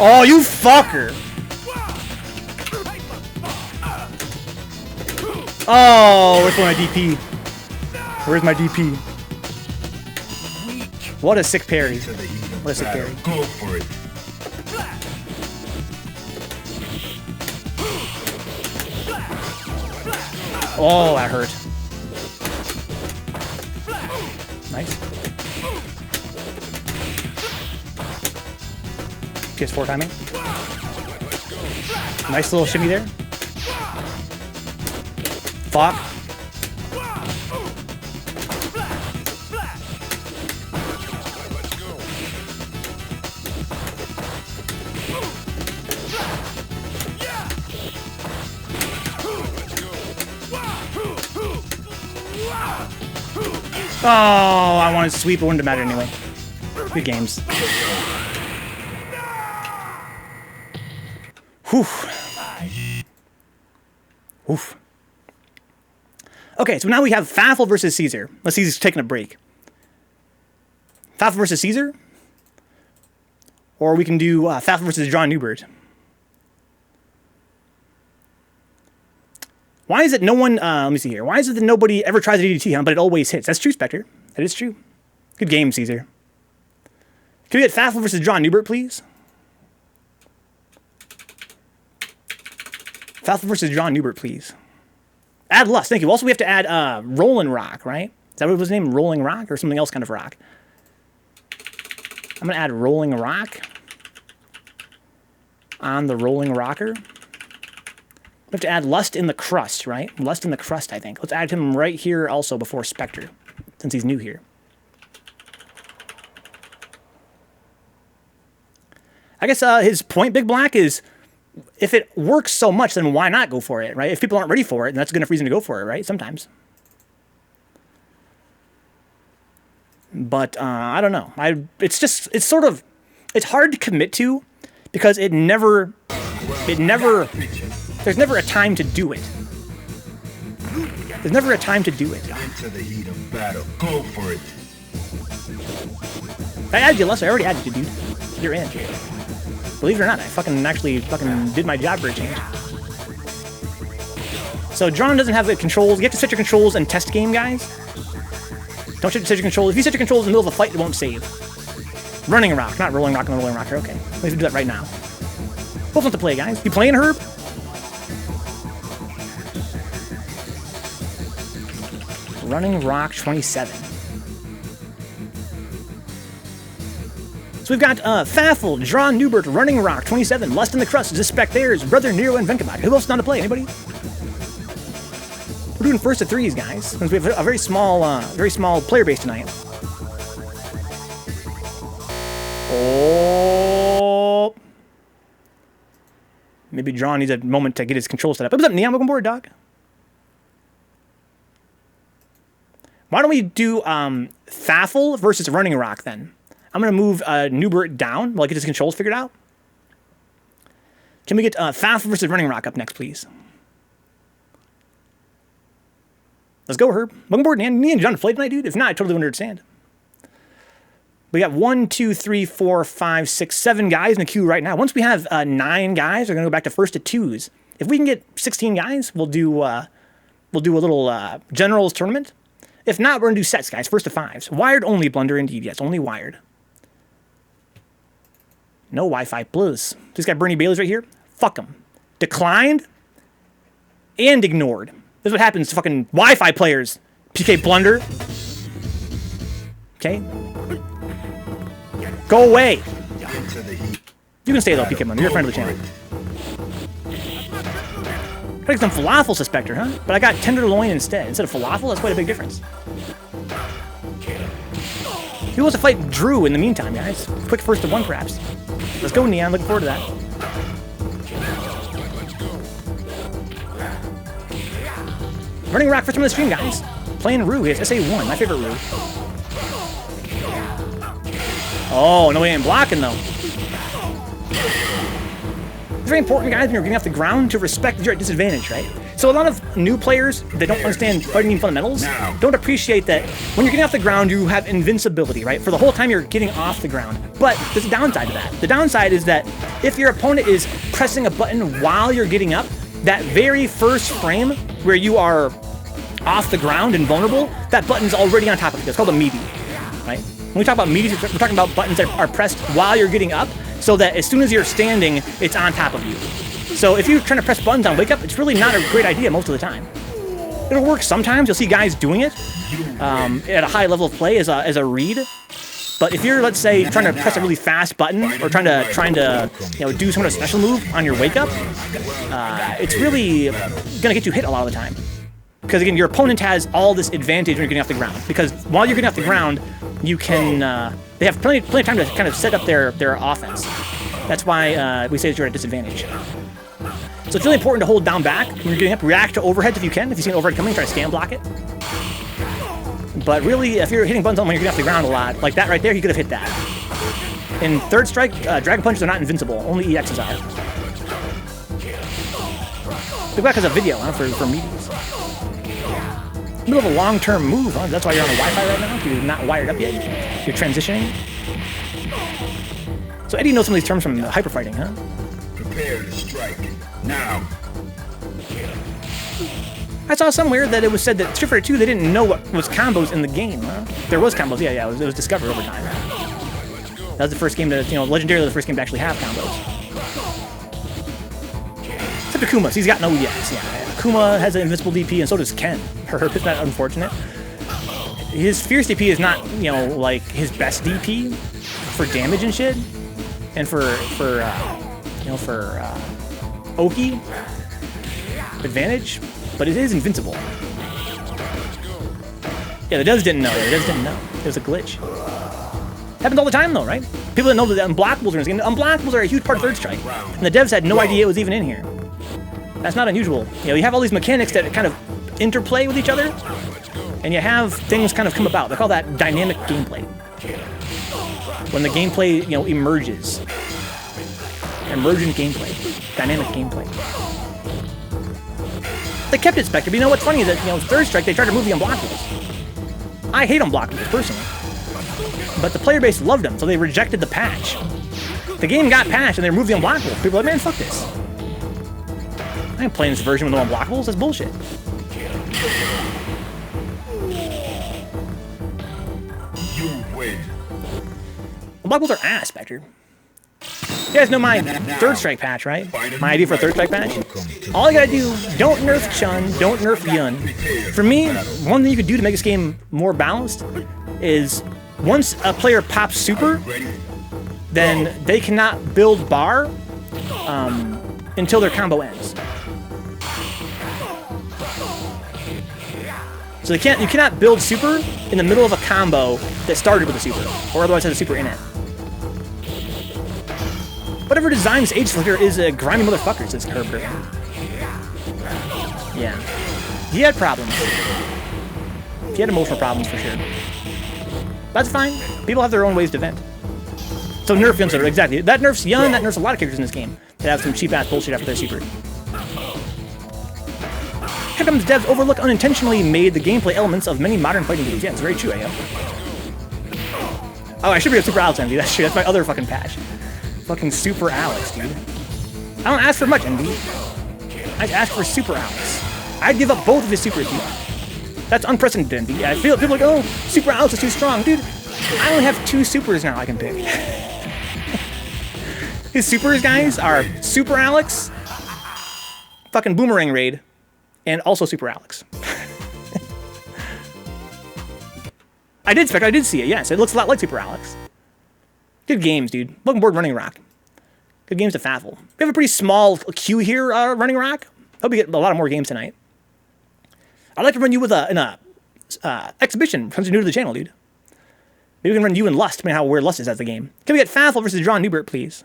Oh, you fucker! Oh, where's my DP? Where's my DP? What a sick parry. What a sick parry. Go for it. Oh, that hurt. Nice. PS4 timing. Nice little shimmy there. Fuck. Oh, I wanted to sweep, it wouldn't have mattered anyway. Good games. Whew. Oof. Okay, so now we have Faffel versus Caesar. Let's see, he's taking a break. Faffel versus Caesar? Or we can do Faffel versus DrawnNeubert. Why is it no one, let me see here. Why is it that nobody ever tries a DDT, huh? But it always hits? That's true, Spectre. That is true. Good game, Caesar. Can we get Faffel versus DrawnNeubert, please? Faffel versus DrawnNeubert, please. Add Lust, thank you. Also, we have to add RunningRock, right? Is that what was his name? RunningRock or something else kind of rock? I'm going to add RunningRock on the Rolling Rocker. We have to add Lust in the Crust, right? Lust in the Crust, I think. Let's add him right here also before Spectre, since he's new here. I guess his point, Big Black, is if it works so much, then why not go for it, right? If people aren't ready for it, then that's a good enough reason to go for it, right? Sometimes. But I don't know. It's hard to commit to because there's never a time to do it. There's never a time to do it. Into the heat of battle. Go for it. I added you, Lester. I already added you, dude. You're in. Believe it or not, I actually did my job for a change. So Drawn doesn't have the controls. You have to set your controls and test game, guys. Don't set your controls. If you set your controls in the middle of a fight, it won't save. RunningRock, not RunningRock and LustTheCrust. Okay, let's do that right now. Both want to play, guys. You playing, Herb? RunningRock27. So we've got Faffel, DrawnNeubert, RunningRock27, LustTheCrust, Zspectrez, BrotherNero, and Vencabot. Who else is not to play? Anybody? We're doing first to threes, guys, since we have a very small player base tonight. Oh, maybe Drawn needs a moment to get his control set up. What's up, Neon? Welcome aboard, dog. Why don't we do Faffel versus RunningRock then? I'm going to move Neubert down while I get his controls figured out. Can we get Faffel versus RunningRock up next, please? Let's go, Herb. Welcome aboard, man. Me and John played tonight, dude. If not, I totally understand. We got 1, 2, 3, 4, 5, 6, 7 guys in the queue right now. Once we have 9 guys, we're gonna go back to first to 2s. If we can get 16 guys, we'll do a little generals tournament. If not, we're gonna do sets, guys. First to 5s. Wired only, Blunder, indeed. Yes, only wired. No Wi-Fi, plus. This guy Bernie Bailey's right here. Fuck him. Declined and ignored. This is what happens to fucking Wi-Fi players. PK Blunder. Okay. Go away. You can stay though, PK Blunder. You're a friend of the channel. I got some falafel Zspectrez, huh? But I got tenderloin instead of falafel. That's quite a big difference. He wants to fight Drew in the meantime, guys. Quick first to 1, perhaps. Let's go, Neon. Looking forward to that. RunningRock for some of the stream, guys. Playing Rue. He has SA1, my favorite Rue. Oh, no, he ain't blocking, though. It's very important, guys, when you're getting off the ground to respect that you're at disadvantage, right? So a lot of new players that don't understand fighting game fundamentals don't appreciate that when you're getting off the ground, you have invincibility, right? For the whole time you're getting off the ground. But there's a downside to that. The downside is that if your opponent is pressing a button while you're getting up, that very first frame where you are off the ground and vulnerable, that button's already on top of you. It's called a meaty, right? When we talk about meaties, we're talking about buttons that are pressed while you're getting up, so that as soon as you're standing, it's on top of you. So if you're trying to press buttons on wake up, it's really not a great idea most of the time. It'll work sometimes. You'll see guys doing it at a high level of play as a read. But if you're, let's say, trying to press a really fast button or trying to do some kind of special move on your wake up, it's really gonna get you hit a lot of the time. Because again, your opponent has all this advantage when you're getting off the ground. Because while you're getting off the ground, you can they have plenty of time to kind of set up their offense. That's why we say that you're at a disadvantage. So it's really important to hold down back when you're getting up. React to overheads if you can. If you see an overhead coming, try to stand block it. But really, if you're hitting buttons on when you're getting off the ground a lot, like that right there, you could have hit that. In third strike, Dragon Punches are not invincible. Only EXs are. Big Black has a video for meetings. Middle of a long-term move, huh? That's why you're on the Wi-Fi right now? You're not wired up yet? You're transitioning? So Eddie knows some of these terms from hyper fighting, huh? Prepare to strike. Now. I saw somewhere that it was said that Street Fighter 2, they didn't know what was combos in the game, huh? There was combos, yeah, it was discovered over time. That was the first game to, legendarily the first game to actually have combos. Except for Akuma, so he's got no EX, yeah. Akuma has an invincible DP, and so does Ken. Isn't that unfortunate? His Fierce DP is not, like his best DP for damage and shit, and for Oki advantage, but it is invincible. Yeah, the devs didn't know. It was a glitch. Happens all the time, though, right? People that know that unblockables are in this game. Unblockables are a huge part of third strike, and the devs had no idea it was even in here. That's not unusual. You have all these mechanics that kind of interplay with each other, and you have things kind of come about. They call that dynamic gameplay. When the gameplay, emerges. Emergent gameplay. Dynamic gameplay. They kept it Spectre, but you know what's funny is that, third strike, they tried to remove the unblockables. I hate unblockables, personally. But the player base loved them, so they rejected the patch. The game got patched, and they removed the unblockables. People are like, man, fuck this. I ain't playing this version with no unblockables. That's bullshit. You win. Unblockables are ass, Spectre. You guys know my third strike patch, right? My idea for a third strike patch? All you gotta do, don't nerf Chun, don't nerf Yun. For me, one thing you could do to make this game more balanced is once a player pops super, then they cannot build bar until their combo ends. So you cannot build super in the middle of a combo that started with a super, or otherwise has a super in it. Whatever designs Age Flicker is a grimy motherfucker, says Herbert. Yeah. He had problems. He had emotional problems for sure. That's fine. People have their own ways to vent. So nerf Yun, exactly. That nerfs Yun, that nerfs a lot of characters in this game. They have some cheap-ass bullshit after their super. Here comes devs overlook unintentionally made the gameplay elements of many modern fighting games. Yeah, it's very true, AO. Oh, I should be a Super Alex, Envy. That's true. That's my other fucking patch. Fucking Super Alex, dude. I don't ask for much, Envy. I just ask for Super Alex. I'd give up both of his supers, dude. That's unprecedented, Envy. I feel people are like, oh, Super Alex is too strong. Dude, I only have 2 supers now I can pick. His supers, guys, are Super Alex, fucking Boomerang Raid, and also Super Alex. I did see it, yes. It looks a lot like Super Alex. Good games, dude. Welcome aboard Running Rock. Good games to Faffel. We have a pretty small queue here, Running Rock. Hope we get a lot more games tonight. I'd like to run you with an exhibition since you're new to the channel, dude. Maybe we can run you and Lust, depending on where Lust is as the game. Can we get Faffel versus DrawnNeubert, please?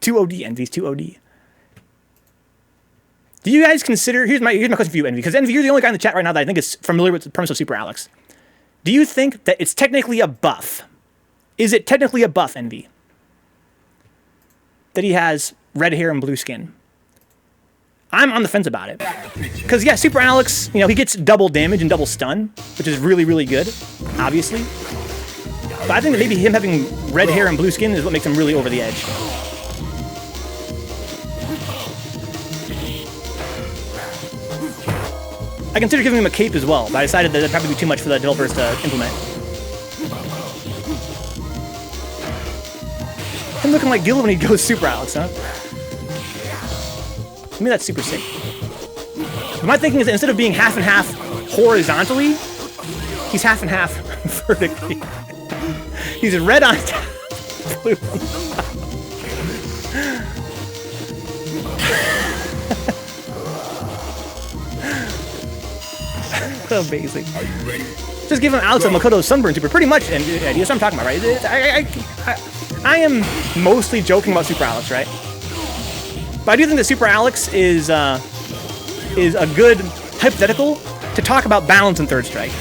2 OD, Envy's 2 OD. Do you guys consider... Here's my question for you, Envy, because Envy, you're the only guy in the chat right now that I think is familiar with the premise of Super Alex. Do you think that it's technically a buff? Is it technically a buff, Envy? That he has red hair and blue skin? I'm on the fence about it. Because, yeah, Super Alex, you know, he gets double damage and double stun, which is really, really good, obviously. But I think that maybe him having red hair and blue skin is what makes him really over the edge. I considered giving him a cape as well, but I decided that that'd probably be too much for the developers to implement. Him looking like Gil when he goes Super Alex, huh? To me, that's super sick. But my thinking is that instead of being half and half horizontally, he's half and half vertically. He's red on top, blue on top. Amazing. Are you ready? Just give him Alex and Makoto's sunburn super, pretty much, and that's what I'm talking about, right? I am mostly joking about Super Alex, right? But I do think that Super Alex is a good hypothetical to talk about balance in Third Strike,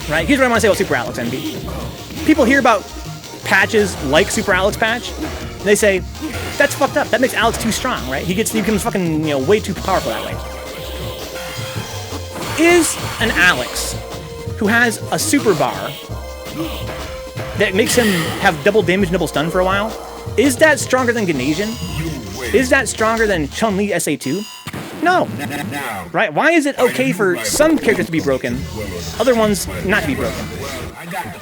right? Here's what I want to say about Super Alex, NB. People hear about patches like Super Alex patch, and they say, that's fucked up. That makes Alex too strong, right? He becomes fucking, you know, way too powerful that way. Is an Alex who has a super bar that makes him have double damage and double stun for a while, is that stronger than Ganasian? Is that stronger than Chun-Li SA2? No. Right? Why is it okay for some characters to be broken, other ones not to be broken?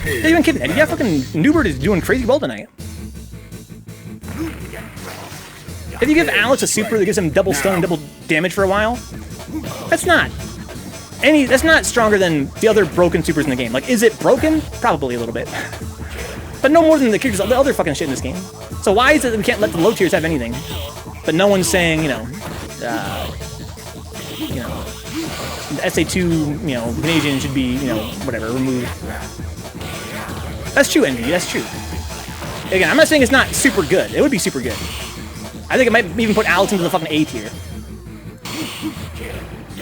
They're even kidding. Yeah, fucking Neubert is doing crazy well tonight. If you give Alex a super that gives him double stun and double damage for a while, that's not stronger than the other broken supers in the game. Like, is it broken? Probably a little bit. But no more than the characters, the other fucking shit in this game. So why is it that we can't let the low tiers have anything? But no one's saying, the SA2, Canadian should be, whatever, removed. That's true, Envy, that's true. Again, I'm not saying it's not super good. It would be super good. I think it might even put Alex into the fucking A tier.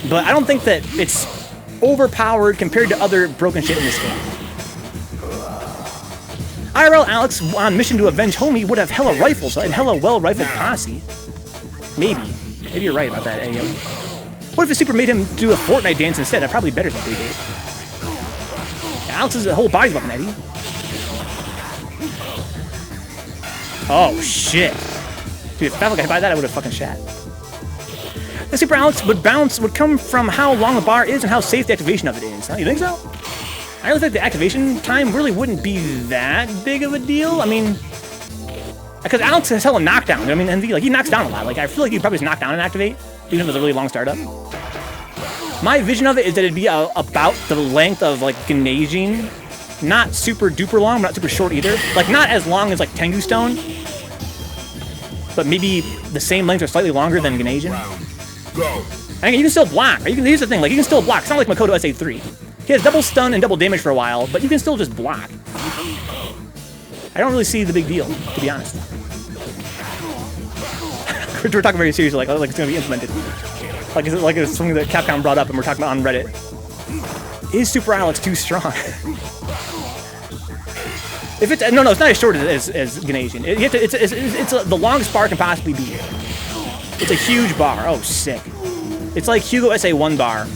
But I don't think that it's overpowered compared to other broken shit in this game. IRL Alex on mission to avenge homie would have hella rifles and hella well-rifled posse. Maybe. Maybe you're right about that, Ayo. What if the super made him do a Fortnite dance instead? That'd probably be better than 3 days. Yeah, Alex's whole body's weapon, Eddie. Oh, shit. Dude, if I could buy that, I would have fucking shat. The Super Alex would come from how long the bar is and how safe the activation of it is. Huh? You think so? I really think the activation time really wouldn't be that big of a deal. I mean, because Alex has hella knockdown. I mean, and he knocks down a lot. Like, I feel like he'd probably just knock down and activate, even if it was a really long startup. My vision of it is that it'd be about the length of, like, Ganasian. Not super duper long, but not super short either. Like, not as long as, like, Tengu Stone, but maybe the same length or slightly longer than Ganasian. I mean, you can still block. Here's the thing, like, you can still block. It's not like Makoto SA3. He has double stun and double damage for a while, but you can still just block. I don't really see the big deal, to be honest. We're talking very seriously, like it's going to be implemented. Like it's something that Capcom brought up and we're talking about on Reddit. Is Super Alex too strong? If it's no, it's not as short as Ganasian. It's the longest bar can possibly be. It's a huge bar. Oh, sick. It's like Hugo SA1 bar,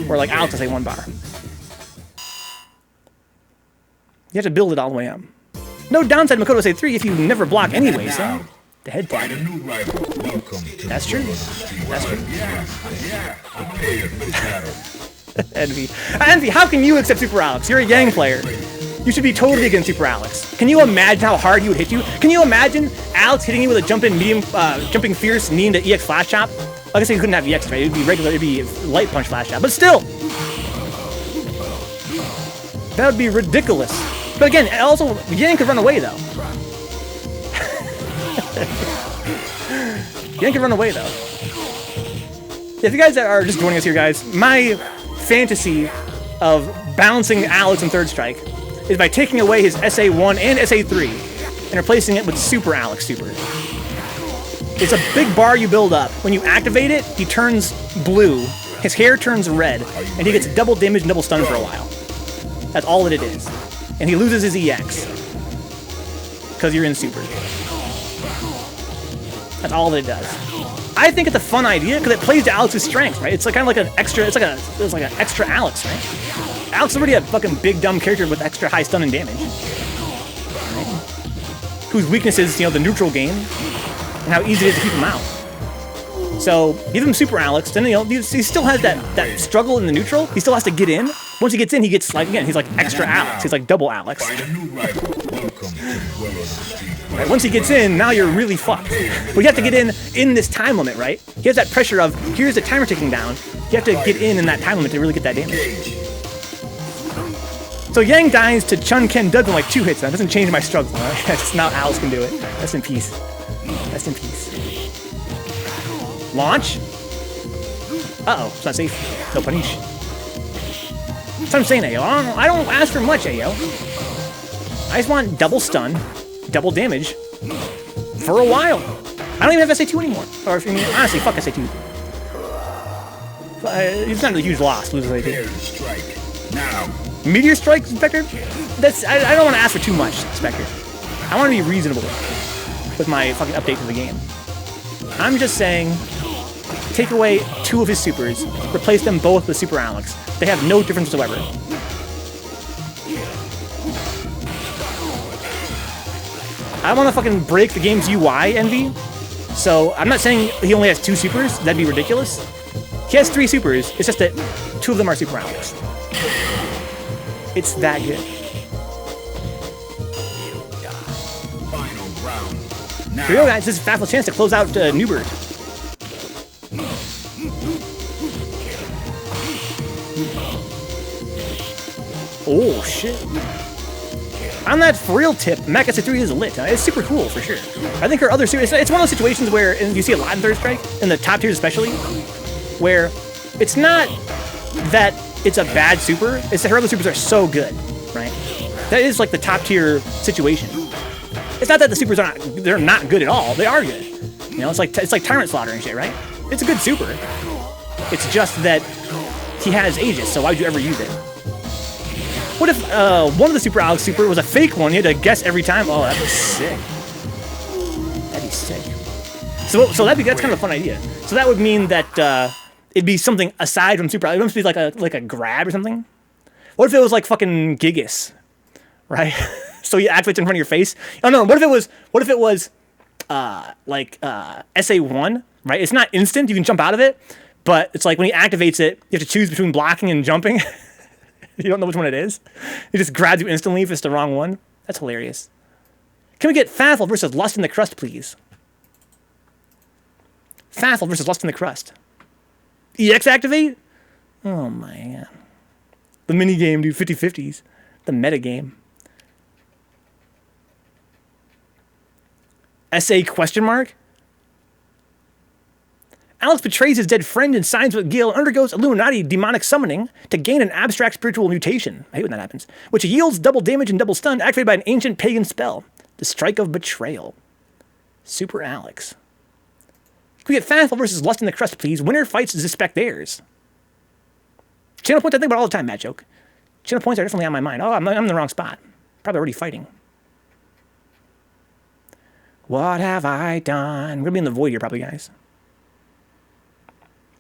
or like Alex SA1 bar. You have to build it all the way up. No downside to Makoto SA3 if you never block anyway, so. The head tag. That's true. That's true. Envy, how can you accept Super Alex? You're a Yang player. You should be totally against Super Alex. Can you imagine how hard he would hit you? Can you imagine Alex hitting you with a jumping fierce knee into EX flash chop? Like I said, you couldn't have EX, right? It'd be regular, it'd be light punch flash chop. But still, that would be ridiculous. But again, also, Yang could run away though. Yang can run away though. If you guys are just joining us here, guys, my fantasy of bouncing Alex in third strike is by taking away his SA1 and SA3 and replacing it with Super Alex Super. It's a big bar you build up. When you activate it, he turns blue, his hair turns red, and he gets double damage and double stun for a while. That's all that it is. And he loses his EX. Because you're in Super. That's all that it does. I think it's a fun idea because it plays to Alex's strengths, right? It's like kind of like an extra. It's like an extra Alex, right? Alex is already a fucking big dumb character with extra high stun and damage, right? Whose weakness is, you know, the neutral game and how easy it is to keep him out. So give him Super Alex, then, you know, he still has that struggle in the neutral. He still has to get in. Once he gets in, he gets, like, again, he's like extra Alex. He's like double Alex. Right, once he gets in, now you're really fucked. But you have to get in this time limit, right? He has that pressure of, here's the timer ticking down. You have to get in that time limit to really get that damage. So Yang dies to Chun Ken Duds in like 2 hits. That doesn't change my struggle. Right? That's not how Alex can do it. Rest in peace. Rest in peace. Launch. Uh-oh, it's not safe. No punish. That's what I'm saying, Ayo. I don't ask for much, Ayo. I just want double stun, double damage for a while. I don't even have SA2 anymore. Or, I mean, honestly, fuck SA2. It's not a huge loss, losing SA2. Meteor Strike, Zspectrez? I don't want to ask for too much, Zspectrez. I want to be reasonable with my fucking update to the game. I'm just saying, take away 2 of his supers, replace them both with Super Alex. They have no difference whatsoever. I want to fucking break the game's UI, Envy. So I'm not saying he only has 2 supers. That'd be ridiculous. He has 3 supers. It's just that 2 of them are Super Alex. It's that good. Here we go, guys. This is Faffel's chance to close out Neubert. Oh, shit. On that for real tip, Mackenzie 3 is lit. It's super cool, for sure. I think her other supers... It's one of those situations where, and you see a lot in Third Strike, in the top tiers especially, where it's not that it's a bad super, it's that her other supers are so good, right? That is like the top tier situation. It's not that the supers are they're not good at all. They are good. You know, it's like Tyrant Slaughter and shit, right? It's a good super. It's just that he has Aegis, so why would you ever use it? What if one of the Super Alex super was a fake one? You had to guess every time. Oh, that'd be sick. That'd be sick. So that's kind of a fun idea. So that would mean that it'd be something aside from Super Alex. It must be like a grab or something. What if it was like fucking Gigas, right? So you activate it in front of your face. Oh no! What if it was SA1, right? It's not instant. You can jump out of it, but it's like when he activates it, you have to choose between blocking and jumping. You don't know which one it is. It just grabs you instantly if it's the wrong one. That's hilarious. Can we get Faffel versus LustTheCrust, please? Faffel versus LustTheCrust. EX activate? Oh my god. The mini game, dude. 50-50s. The meta game. SA question mark? Alex betrays his dead friend and signs with Gil and undergoes Illuminati demonic summoning to gain an abstract spiritual mutation. I hate when that happens. Which yields double damage and double stun activated by an ancient pagan spell. The Strike of Betrayal. Super Alex. Can we get Faffel versus LustTheCrust, please? Winner fights Zspectrez. Channel points I think about all the time, Matt Joke. Channel points are definitely on my mind. Oh, I'm in the wrong spot. Probably already fighting. What have I done? We're gonna be in the void here, probably, guys.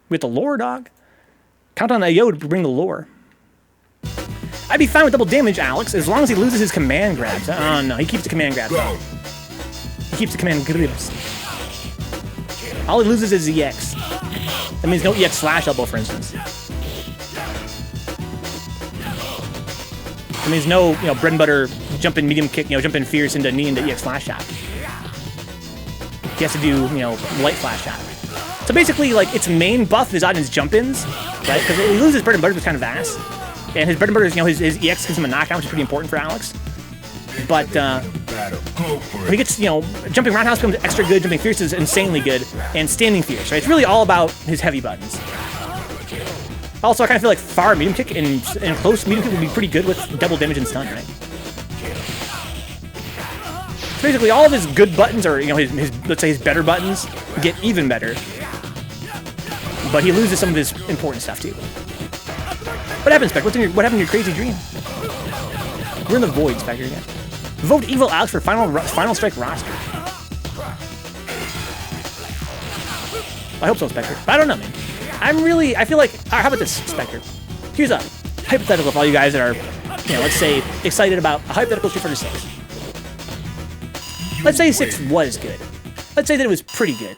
With the lore, dog. Count on Ayo to bring the lore. I'd be fine with double damage, Alex, as long as he loses his command grabs. Oh no, he keeps the command grabs. He keeps the command grabs. All he loses is EX. That means no EX slash elbow, for instance. That means no, bread and butter, jump in medium kick, jump in fierce into knee into EX flash shot. He has to do, light flash shot. So basically, like, its main buff is on his jump-ins, right? Because he loses bread and butter, which is kind of ass. And his bread and butter is, his EX gives him a knockout, which is pretty important for Alex. But he gets, jumping roundhouse becomes extra good, jumping fierce is insanely good, and standing fierce, right? It's really all about his heavy buttons. Also, I kind of feel like far medium kick and close medium kick would be pretty good with double damage and stun, right? So basically, all of his good buttons, or his let's say his better buttons, get even better. But he loses some of his important stuff too. What happened, Spec? What happened in your crazy dream? We're in the void, Spectre, again. Vote Evil Alex for final strike roster. I hope so, Spectre. But I don't know, man. I feel like, how about this, Spectre? Here's a hypothetical for all you guys that are, let's say, excited about a hypothetical Street Fighter 6. Let's say 6 was good. Let's say that it was pretty good.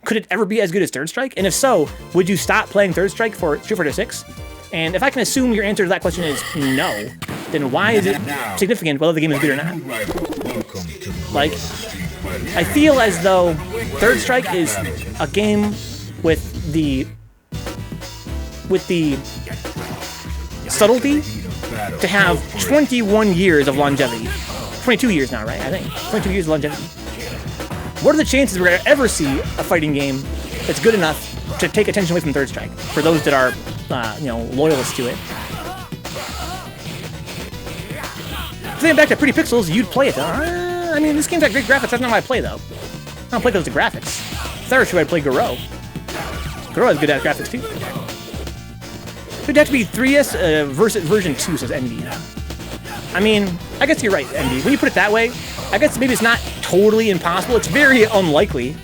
Could it ever be as good as Third Strike? And if so, would you stop playing Third Strike for Street Fighter 6? And if I can assume your answer to that question is no, then why is it significant whether the game is good or not? Like, I feel as though Third Strike is a game with the subtlety to have 21 years of longevity. 22 years now, right? I think 22 years of longevity. What are the chances we're gonna ever see a fighting game that's good enough to take attention away from Third Strike for those that are, loyalists to it? Thinking back to Pretty Pixels, you'd play it. I mean, this game's got great graphics. That's not why I play though. I don't play because of the graphics. Third Strike, I'd play Garo. Garo has good ass graphics too. It'd have to be 3S versus version 2, says Envy. I mean, I guess you're right, Envy. When you put it that way, I guess maybe it's not totally impossible. It's very unlikely,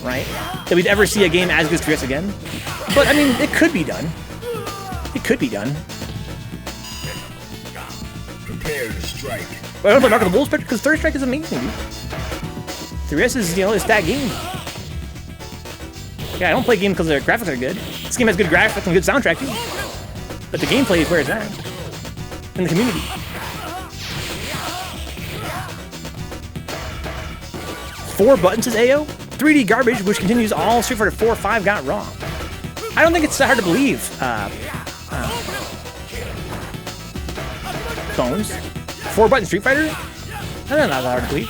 right, that we'd ever see a game as good as 3S again. But, I mean, it could be done. It could be done. Prepare to strike. But I don't play Mark of the Bulls because Third Strike is amazing, dude. 3S is, it's that game. Yeah, I don't play games because the graphics are good. This game has good graphics and good soundtrack, too. But the gameplay is where it's at. In the community. 4 buttons, says Ayo. 3D garbage, which continues all Street Fighter 4 5 got wrong. I don't think it's that hard to believe. Bones. 4 button Street Fighter? I don't know, not that hard to believe.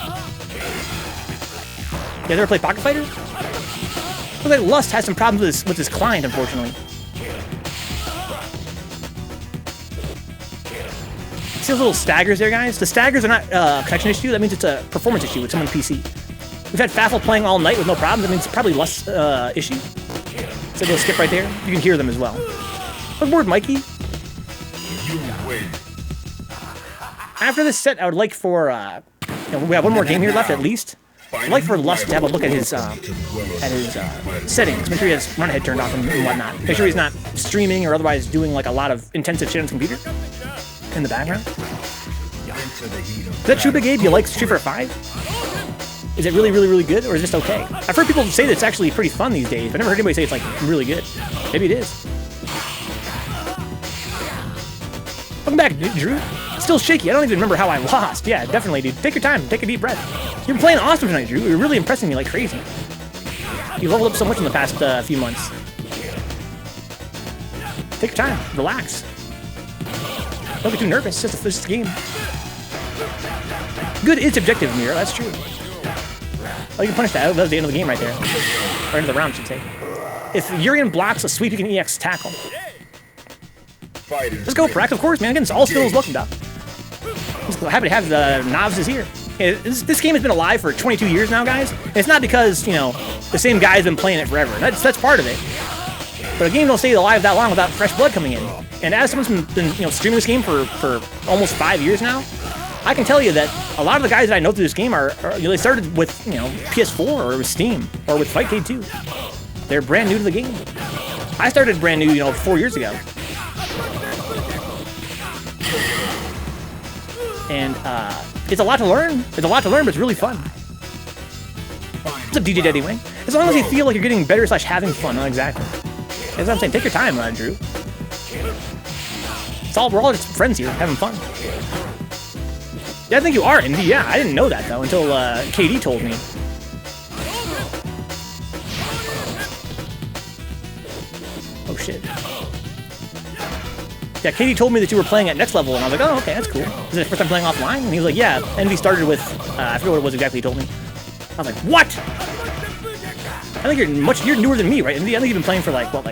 You guys ever play Pocket Fighter? Looks like Lust has some problems with his client, unfortunately. See those little staggers there, guys? The staggers are not a connection issue. That means it's a performance issue with someone's PC. We've had Faffel playing all night with no problems. That means it's probably Lust's issue. So they'll skip right there. You can hear them as well. What board, Mikey? You win. After this set, I would like for we have one more game here left at least. I'd like for Lust to have a look at his settings. Make sure he has RunAhead turned off and whatnot. Make sure he's not streaming or otherwise doing like a lot of intensive shit on his computer in the background. Is that true, Big Abe? You like Street Fighter 5? Is it really, really, really good, or is it just okay? I've heard people say that it's actually pretty fun these days, but I've never heard anybody say it's like really good. Maybe it is. Welcome back, Drew. Still shaky. I don't even remember how I lost. Yeah, definitely, dude. Take your time. Take a deep breath. You've been playing awesome tonight, Drew. You're really impressing me like crazy. You leveled up so much in the past few months. Take your time. Relax. Don't get too nervous. It's just a game. Good is objective, Nero. That's true. Oh, you can punish that. That was the end of the game right there. Or end of the round, I should say. If Urian blocks a sweep, you can EX tackle. Let's go, Prax, of course, man. Again, it's all skills welcome, Doc. I'm happy to have the novices here. This game has been alive for 22 years now, guys. And it's not because, the same guy's been playing it forever. That's part of it. But a game don't stay alive that long without fresh blood coming in. And as someone's been streaming this game for almost 5 years now, I can tell you that a lot of the guys that I know through this game are they started with PS4 or with Steam or with Fightcade 2. They're brand new to the game. I started brand new 4 years ago. And it's a lot to learn. It's a lot to learn, but it's really fun. What's up, DJ Daddy Wing? As long as you feel like you're getting better / having fun. No, exactly. That's what I'm saying. Take your time, Drew. We're all just friends here, having fun. Yeah, I think you are, Indy. Yeah, I didn't know that, though, until KD told me. Oh, shit. Yeah, KD told me that you were playing at next level, and I was like, oh, okay, that's cool. Is it the first time playing offline? And he was like, yeah, Envy started with, I forget what it was exactly he told me. I was like, what? I think you're newer than me, right, Envy? I think you've been playing for, like, what,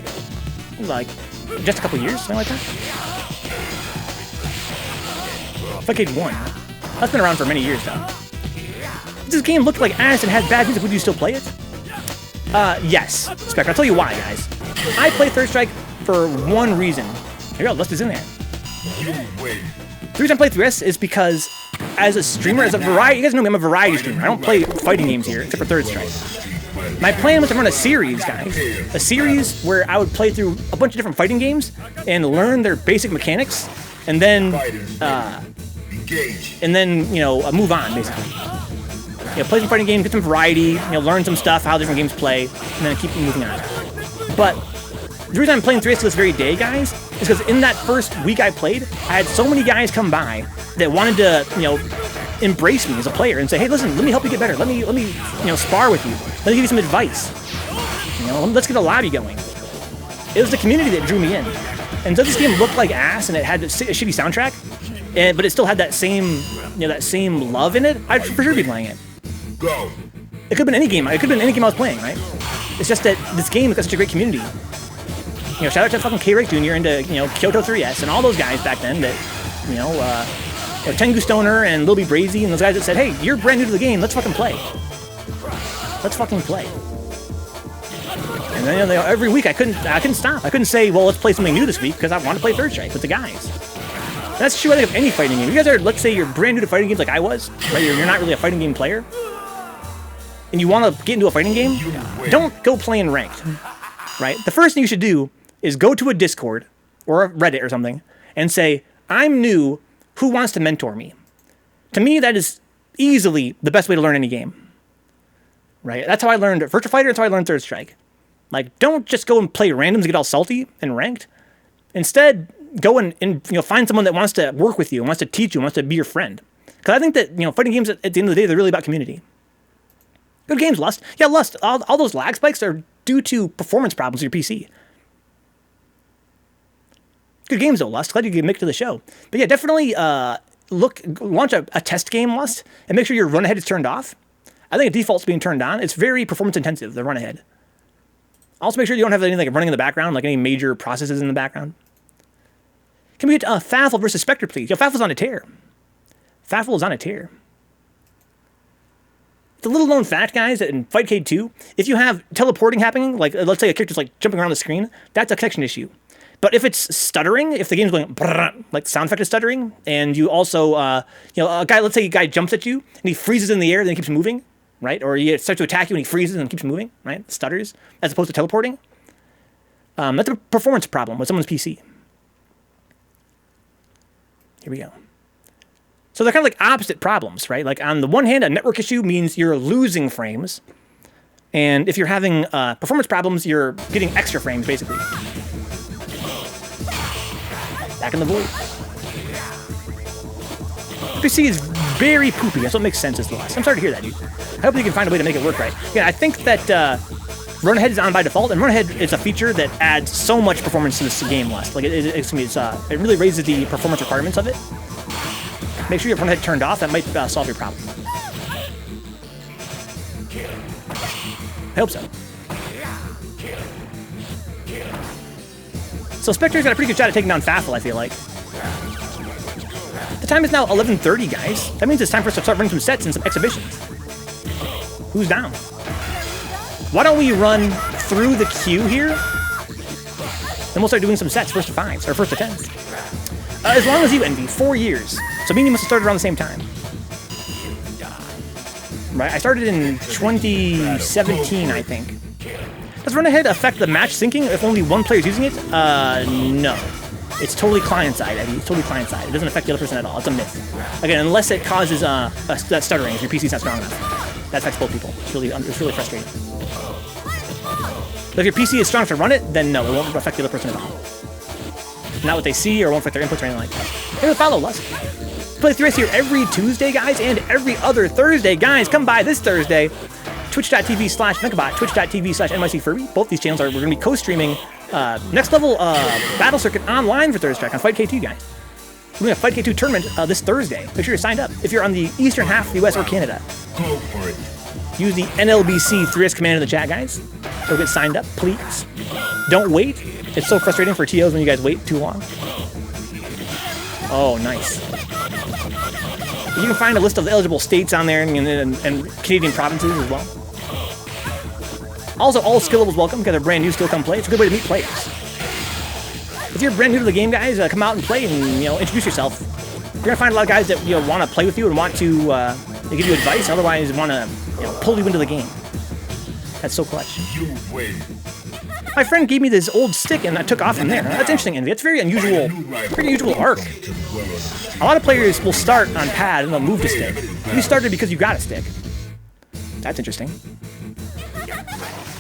like just a couple years, something like that? Fightcade 1. That's been around for many years, though. If this game looked like ass and had bad music, would you still play it? Yes. Spectre, I'll tell you why, guys. I play Third Strike for one reason. Here we go, Lust is in there. The reason I play 3S is because as a streamer, as a variety, you guys know me, I'm a variety streamer. I don't play fighting games here, except for Third Strike. My plan was to run a series, guys. A series where I would play through a bunch of different fighting games and learn their basic mechanics, and then move on, basically. Play some fighting games, get some variety, learn some stuff, how different games play, and then keep moving on. But the reason I'm playing 3S to this very day, guys, is because in that first week I played, I had so many guys come by that wanted to, embrace me as a player and say, hey, listen, let me help you get better. Let me, spar with you. Let me give you some advice. Let's get a lobby going. It was the community that drew me in. And does this game look like ass and it had a shitty soundtrack, but it still had that same, that same love in it, I'd for sure be playing it. Go. It could have been any game. It could have been any game I was playing, right? It's just that this game has got such a great community. Shout out to fucking K-Rake Jr. and to, Kyoto 3S and all those guys back then that, Tengu Stoner and Lil B Brazy and those guys that said, hey, you're brand new to the game, let's fucking play. Let's fucking play. And then every week I couldn't stop. I couldn't say, well, let's play something new this week because I want to play Third Strike with the guys. And that's true, I think, of any fighting game. You guys are, let's say you're brand new to fighting games like I was, right? You're not really a fighting game player, and you want to get into a fighting game, don't go playing ranked, right? The first thing you should do is go to a Discord or a Reddit or something and say, I'm new, who wants to mentor me? To me, that is easily the best way to learn any game, right? That's how I learned Virtua Fighter, that's how I learned Third Strike. Like, don't just go and play randoms and get all salty and ranked. Instead, go and find someone that wants to work with you, wants to teach you, wants to be your friend. Because I think that, fighting games at the end of the day, they're really about community. Good games, Lust. Yeah, Lust, all those lag spikes are due to performance problems with your PC. Good games, though, Lust. Glad you can make it to the show. But yeah, definitely launch a test game, Lust, and make sure your run ahead is turned off. I think a default's being turned on. It's very performance intensive, the run ahead. Also, make sure you don't have anything running in the background, like any major processes in the background. Can we get Faffel versus Spectre, please? Yo, Faffel's on a tear. Faffel is on a tear. It's a little known fact, guys, that in Fightcade 2, if you have teleporting happening, like let's say a character's like jumping around the screen, that's a connection issue. But if it's stuttering, if the game's going brrr, like the sound effect is stuttering, and you also, let's say a guy jumps at you and he freezes in the air, then he keeps moving, right? Or he starts to attack you and he freezes and keeps moving, right? Stutters, as opposed to teleporting. That's a performance problem with someone's PC. Here we go. So they're kind of like opposite problems, right? Like on the one hand, a network issue means you're losing frames. And if you're having performance problems, you're getting extra frames, basically. Back in the void. PC is very poopy. That's what makes sense as the last. I'm sorry to hear that, dude. I hope you can find a way to make it work right. Yeah, I think that run ahead is on by default, and run ahead is a feature that adds so much performance to this game, Lust. Like it really raises the performance requirements of it. Make sure you have run ahead turned off. That might solve your problem. I hope so. So Zspectrez got a pretty good shot at taking down Faffel, I feel like. The time is now 11:30, guys. That means it's time for us to start running some sets and some exhibitions. Who's down? Why don't we run through the queue here? Then we'll start doing some sets, first to 5s, or first to 10s. As long as you, Envy, 4 years. So me and you must have started around the same time. Right, I started in 2017, I think. Does run ahead affect the match syncing if only one player is using it? No. It's totally client-side, Eddie. It's totally client-side. It doesn't affect the other person at all. It's a myth. Again, unless it causes that stuttering if your PC's not strong enough. That affects both people. It's really frustrating. But if your PC is strong enough to run it, then no, it won't affect the other person at all. Not what they see, or won't affect their inputs or anything like that. Hey, follow Lust. Play 3S here every Tuesday, guys, and every other Thursday. Guys, come by this Thursday. Twitch.tv/Vencabot, Twitch.tv/NYCFurby. Both these channels we're going to be co-streaming next level Battle Circuit online for Thursday on Fight K2, guys. We're doing a Fight K2 tournament this Thursday. Make sure you're signed up if you're on the eastern half of the US or Canada. Go for it. Use the NLBC 3S command in the chat, guys. Go get signed up, please. Don't wait. It's so frustrating for TOs when you guys wait too long. Oh, nice. You can find a list of the eligible states on there and Canadian provinces as well. Also, all skill levels welcome. If you're brand new, still come play. It's a good way to meet players. If you're brand new to the game, guys, come out and play and introduce yourself. You're gonna find a lot of guys that want to play with you and want to give you advice. Otherwise, want to pull you into the game. That's so clutch. You win. My friend gave me this old stick and I took off from there. That's interesting, Envy. It's very unusual arc. A lot of players will start on pad and they'll move to stick. You started because you got a stick. That's interesting.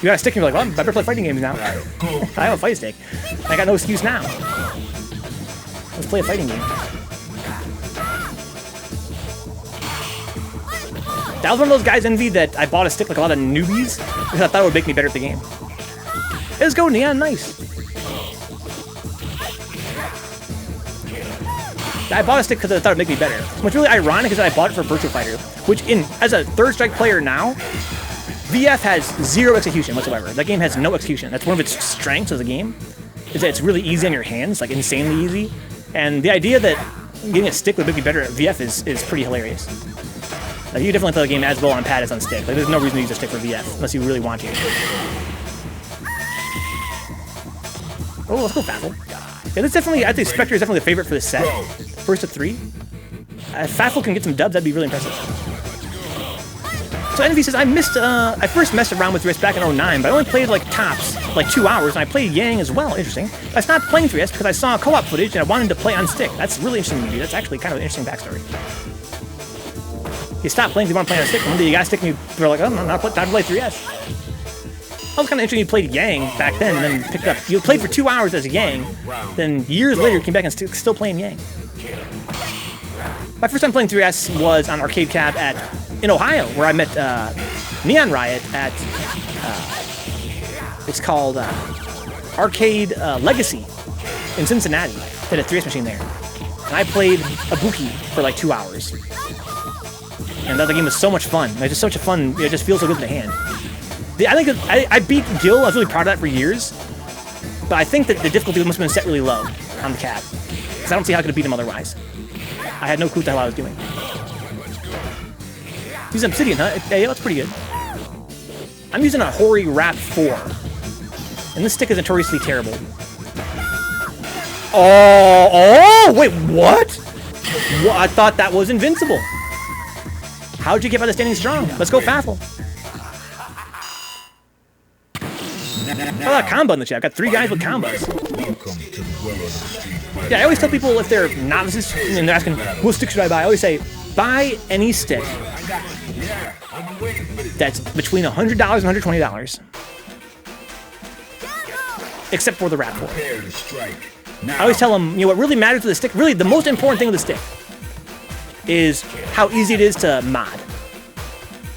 You got a stick and you're like, well, I better play fighting games now. I have a fight stick. I got no excuse now. Let's play a fighting game. That was one of those guys, Envy, that I bought a stick like a lot of newbies because I thought it would make me better at the game. Let's go, Neon, nice. I bought a stick because I thought it would make me better. What's really ironic is that I bought it for Virtua Fighter, which as a third strike player now, VF has 0 execution whatsoever. That game has no execution. That's one of its strengths as a game, is that it's really easy on your hands, like insanely easy. And the idea that getting a stick would make me better at VF is pretty hilarious. Like, you definitely play the game as well on pad as on stick. Like, there's no reason to use a stick for VF unless you really want to. Oh, let's go Faffel. Yeah, this definitely, I think Zspectrez is definitely the favorite for this set. First of 3. If Faffel can get some dubs, that'd be really impressive. So Envy says, I first messed around with 3S back in 09, but I only played like tops, like 2 hours, and I played Yang as well. Interesting. I stopped playing 3S because I saw co-op footage and I wanted to play on stick. That's really interesting to me. That's actually kind of an interesting backstory. You stopped playing because you want to play on a stick, and one day you got a stick and you're like, oh, I'm not time to play 3S. That was kind of interesting. You played Yang back then, and then picked up. You played for 2 hours as a Yang, then years later you came back and still playing Yang. My first time playing 3S was on Arcade Cab in Ohio, where I met Neon Riot at it's called Arcade Legacy in Cincinnati. They had a 3S machine there, and I played Ibuki for like 2 hours. And that game was so much fun. It was just such a fun. It just feels so good in the hand. I think I beat Gil. I was really proud of that for years. But I think that the difficulty must have been set really low on the cab, because I don't see how I could have beat him otherwise. I had no clue what the hell I was doing. Using Obsidian, huh? Yeah, that's pretty good. I'm using a Hori Wrap 4. And this stick is notoriously terrible. Oh, wait, what? I thought that was invincible. How'd you get by the standing strong? Let's go Faffel. I got a combo in the chat. I've got 3 guys with combos. Yeah, I always tell people if they're novices and they're asking, what stick should I buy? I always say, buy any stick that's between $100 and $120. Except for the Wrap 4. I always tell them, what really matters to the stick, really the most important thing with the stick is how easy it is to mod.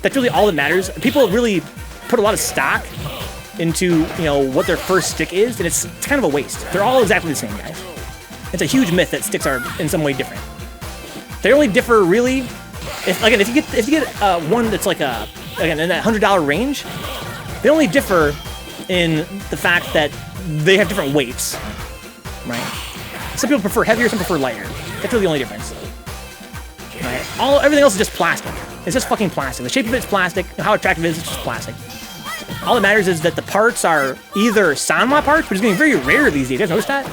That's really all that matters. People really put a lot of stock into, what their first stick is, and it's kind of a waste. They're all exactly the same, guys. It's a huge myth that sticks are in some way different. They only differ really, if you get one that's like again in that $100 range, they only differ in the fact that they have different weights, right? Some people prefer heavier, some prefer lighter. That's really the only difference. Right? Everything else is just plastic. It's just fucking plastic. The shape of it's plastic. How attractive it is, it's just plastic. All that matters is that the parts are either Sanwa parts, which is getting very rare these days. You guys notice that?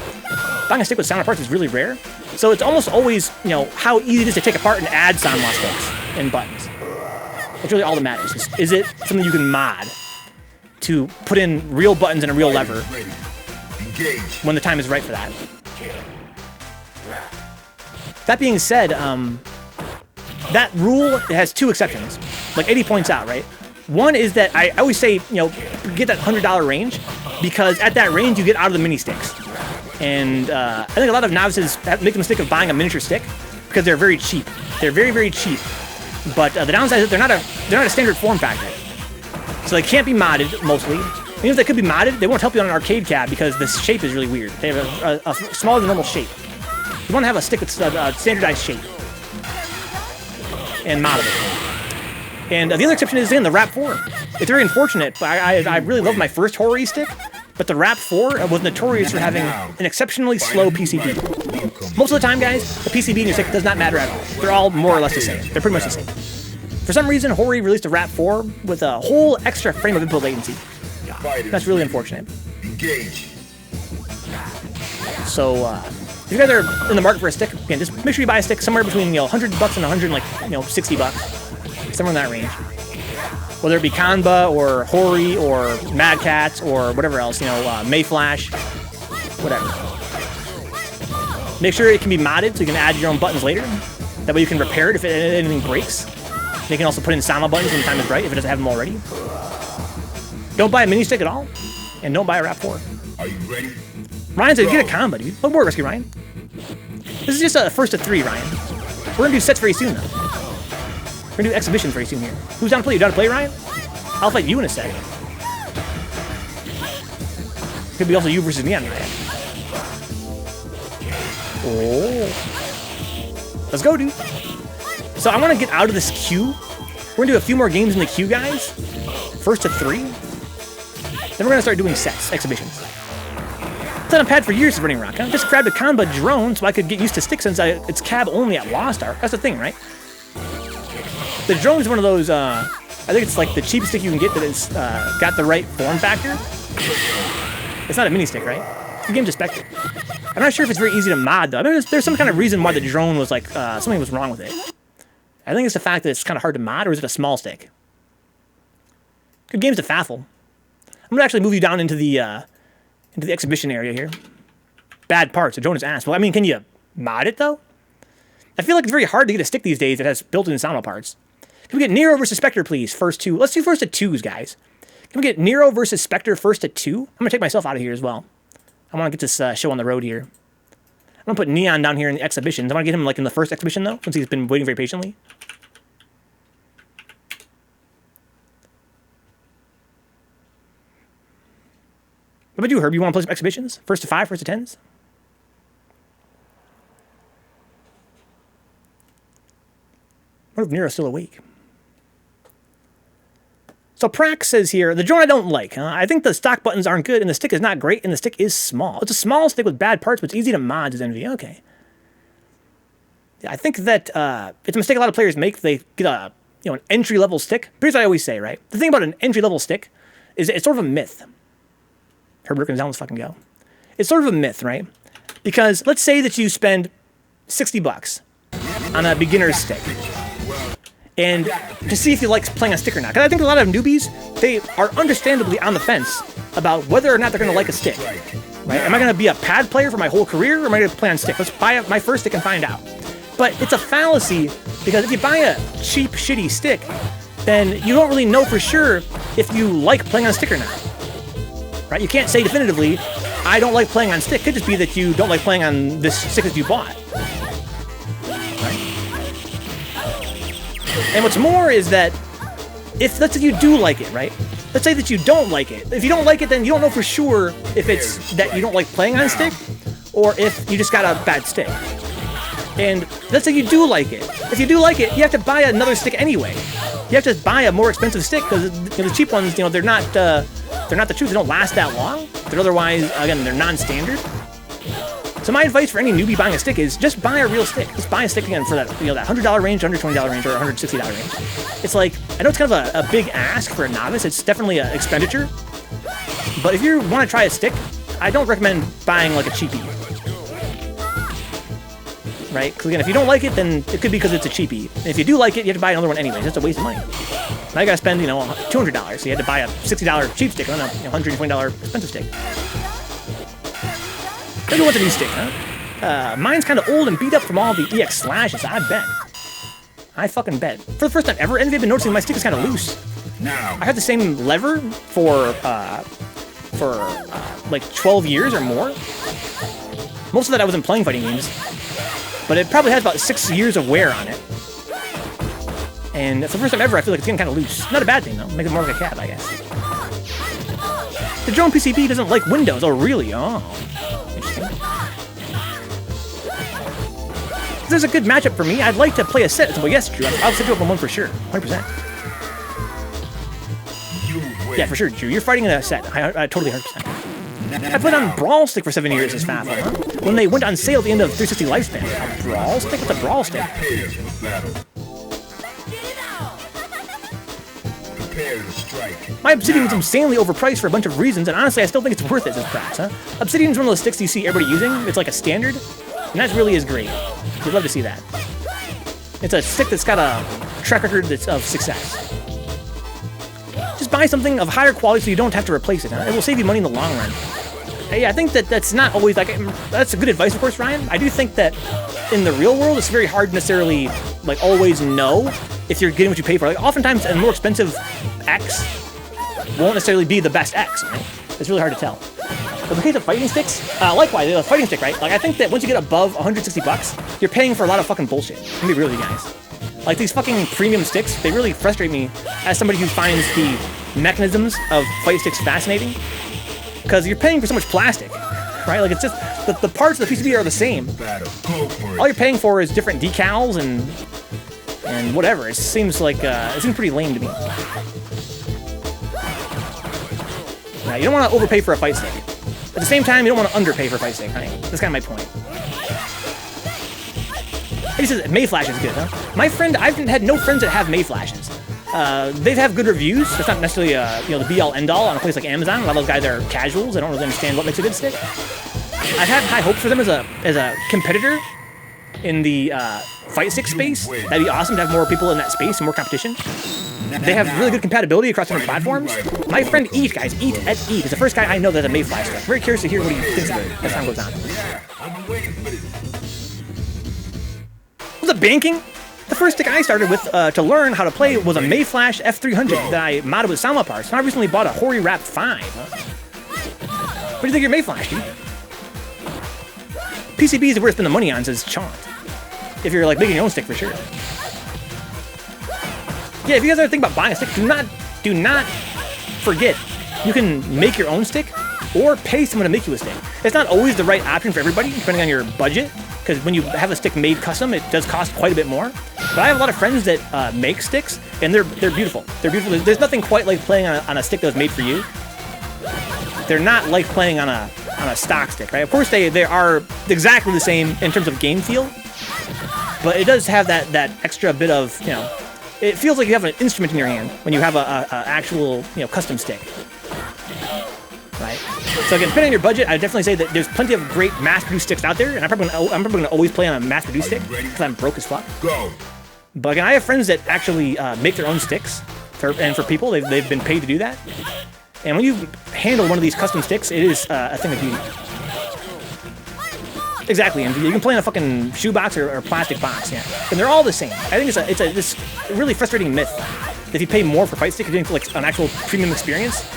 Buying a stick with Sanwa parts is really rare. So it's almost always, you know, how easy it is to take apart and add Sanwa sticks and buttons. That's really all that matters. Is it something you can mod to put in real buttons and a real lever when the time is right for that? That being said, that rule has two exceptions. Like 80 points out, right? One is that I always say, you know, get that $100 range, because at that range you get out of the mini sticks. And I think a lot of novices make the mistake of buying a miniature stick because they're very cheap. They're very, very cheap. But the downside is that they're not a standard form factor. So they can't be modded, mostly. Even if they could be modded, they won't help you on an arcade cab because the shape is really weird. They have a smaller than normal shape. You want to have a stick with a standardized shape. And moddable. And the other exception is in the Rap 4. It's very unfortunate, but I really love my first Hori stick, but the Rap 4 was notorious for having an exceptionally slow PCB. Most of the time, guys, the PCB in your stick does not matter at all. They're all more or less the same. They're pretty much the same. For some reason, Hori released a Rap 4 with a whole extra frame of input latency. That's really unfortunate. So, if you guys are in the market for a stick, again, just make sure you buy a stick somewhere between, you know, $100 and $160. Somewhere in that range. Whether it be Kanba or Hori or Mad Cats or whatever else, you know, Mayflash, whatever. Make sure it can be modded so you can add your own buttons later. That way you can repair it if anything breaks. You can also put in Sama buttons when the time is right if it doesn't have them already. Don't buy a mini stick at all, and don't buy a Rap 4. Are you ready? Ryan said, get a Kanba, dude. What more, Rescue Ryan? This is just a first of 3, Ryan. We're gonna do sets very soon, though. We're gonna do exhibitions very soon here. Who's down to play? You down to play, Ryan? I'll fight you in a set. Could be also you versus me on that. Oh. Let's go, dude. So I want to get out of this queue. We're gonna do a few more games in the queue, guys. First to 3. Then we're gonna start doing sets, exhibitions. It's on a pad for years of Running Rock. I just grabbed a Kanba drone so I could get used to sticks since it's cab only at Lost Ark. That's the thing, right? The drone is one of those, I think it's like the cheapest stick you can get that has got the right form factor. It's not a mini stick, right? The game's Zspectrez. I'm not sure if it's very easy to mod, though. I mean, there's some kind of reason why the drone was like, something was wrong with it. I think it's the fact that it's kind of hard to mod, or is it a small stick? Good games to Faffel. I'm gonna actually move you down into the exhibition area here. Bad parts, the drone is ass. Well, I mean, can you mod it, though? I feel like it's very hard to get a stick these days that has built-in Sama parts. Can we get Nero versus Spectre, please? First 2. Let's do first to 2s, guys. Can we get Nero versus Spectre first to 2? I'm going to take myself out of here as well. I want to get this show on the road here. I'm going to put Neon down here in the exhibitions. I want to get him like in the first exhibition, though, since he's been waiting very patiently. What do we do, Herb? You want to play some exhibitions? First to 5, first to 10s? What if Nero's still awake? So Prax says here, the drone I don't like. I think the stock buttons aren't good, and the stick is not great, and the stick is small. It's a small stick with bad parts, but it's easy to mod, says Envy. Okay. Yeah, I think that it's a mistake a lot of players make. They get a an entry-level stick. Here's what I always say, right? The thing about an entry-level stick is it's sort of a myth. Herb Ricken's down, let's fucking go. It's sort of a myth, right? Because let's say that you spend $60 on a beginner's stick. And to see if you like playing on stick or not. Because I think a lot of newbies, they are understandably on the fence about whether or not they're going to like a stick. Right? Am I going to be a pad player for my whole career, or am I going to play on stick? Let's buy my first stick and find out. But it's a fallacy, because if you buy a cheap, shitty stick, then you don't really know for sure if you like playing on stick or not. Right? You can't say definitively, I don't like playing on stick. It could just be that you don't like playing on this stick that you bought. And what's more is that if, let's say you do like it, right? Let's say that you don't like it. If you don't like it, then you don't know for sure if it's that you don't like playing on stick, or if you just got a bad stick. And let's say you do like it. If you do like it, you have to buy another stick anyway. You have to buy a more expensive stick, because the cheap ones, they're not the truth. They don't last that long. They're otherwise, again, they're non-standard. So my advice for any newbie buying a stick is just buy a real stick. Just buy a stick again for that, you know, that $100 range, $120 range, or $160 range. It's like, I know it's kind of a big ask for a novice. It's definitely an expenditure. But if you want to try a stick, I don't recommend buying like a cheapie. Right? Because again, if you don't like it, then it could be because it's a cheapie. And if you do like it, you have to buy another one anyways. That's a waste of money. Now you gotta spend, you know, $200. So you had to buy a $60 cheap stick and then a $120 expensive stick. Maybe what's a new stick, huh? Mine's kind of old and beat up from all the EX slashes. I bet. I fucking bet. For the first time ever, Envy, I've been noticing my stick is kind of loose. Now. I had the same lever for like 12 years or more. Most of that I wasn't playing fighting games. But it probably has about 6 years of wear on it. And it's the first time ever I feel like it's getting kind of loose. Not a bad thing, though. Make it more like a cab, I guess. The drone PCB doesn't like Windows. Oh, really? Oh. Interesting. If there's a good matchup for me, I'd like to play a set. Well, yes, Drew. I'll set you up on one for sure. 100%. Yeah, for sure, Drew. You're fighting in a set. I totally 100%. I played on Brawl Stick for 7 years as Faffel, huh? When they went on sale at the end of 360 lifespan. A Brawl Stick? What's a Brawl Stick? My Obsidian was insanely overpriced for a bunch of reasons, and honestly, I still think it's worth it as price, huh? Obsidian's one of those sticks you see everybody using. It's like a standard, and that really is great. We'd love to see that. It's a stick that's got a track record of success. Just buy something of higher quality so you don't have to replace it, huh? It will save you money in the long run. Hey, I think that's not always, like, that's a good advice, of course, Ryan. I do think that in the real world, it's very hard to necessarily, like, always know if you're getting what you pay for. Like, oftentimes, a more expensive X won't necessarily be the best X, right? It's really hard to tell. But in the case of fighting sticks, likewise, a fighting stick, right? Like, I think that once you get above 160 bucks, you're paying for a lot of fucking bullshit. I'm gonna be real with you guys. Like, these fucking premium sticks, they really frustrate me as somebody who finds the mechanisms of fight sticks fascinating. Because you're paying for so much plastic, right? Like, it's just, the parts of the PCB are the same. All you're paying for is different decals and whatever. It seems like, it seems pretty lame to me. Now, you don't want to overpay for a fight stick. At the same time, you don't want to underpay for a fight stick, right? That's kind of my point. He says Mayflash is good, huh? My friend, I've had no friends that have Mayflashes. They have good reviews. That's not necessarily, you know, the be-all, end-all on a place like Amazon. A lot of those guys are casuals. They don't really understand what makes a good stick. I've had high hopes for them as a competitor in the fight stick space. That'd be awesome to have more people in that space and more competition. They have really good compatibility across different platforms. My friend Eat, guys, Eat is the first guy I know that has a Mayflash stick. Very curious to hear what he thinks of it as time goes on. Was it banking? The first stick I started with to learn how to play was a Mayflash F300 that I modded with Sama parts. And I recently bought a Hori Wrap 5. What do you think of your Mayflash, dude? PCBs are worth spending the money on, says Chaunt. If you're like making your own stick, for sure. Yeah, if you guys ever think about buying a stick, do not forget you can make your own stick or pay someone to make you a stick. It's not always the right option for everybody, depending on your budget. Because when you have a stick made custom, it does cost quite a bit more. But I have a lot of friends that make sticks, and they're beautiful. They're beautiful. There's nothing quite like playing on a stick that was made for you. They're not like playing on a stock stick, right? Of course, they are exactly the same in terms of game feel, but it does have that extra bit of, you know, it feels like you have an instrument in your hand when you have a actual, you know, custom stick. Right. So again, depending on your budget, I definitely say that there's plenty of great mass-produced sticks out there, and I'm probably gonna always play on a mass-produced stick because I'm broke as fuck. Go. But again, I have friends that actually make their own sticks, and for people, they've been paid to do that. And when you handle one of these custom sticks, it is a thing of beauty. Exactly, and you can play in a fucking shoebox or plastic box, yeah. And they're all the same. I think it's this really frustrating myth that if you pay more for fight stick, you're getting like an actual premium experience.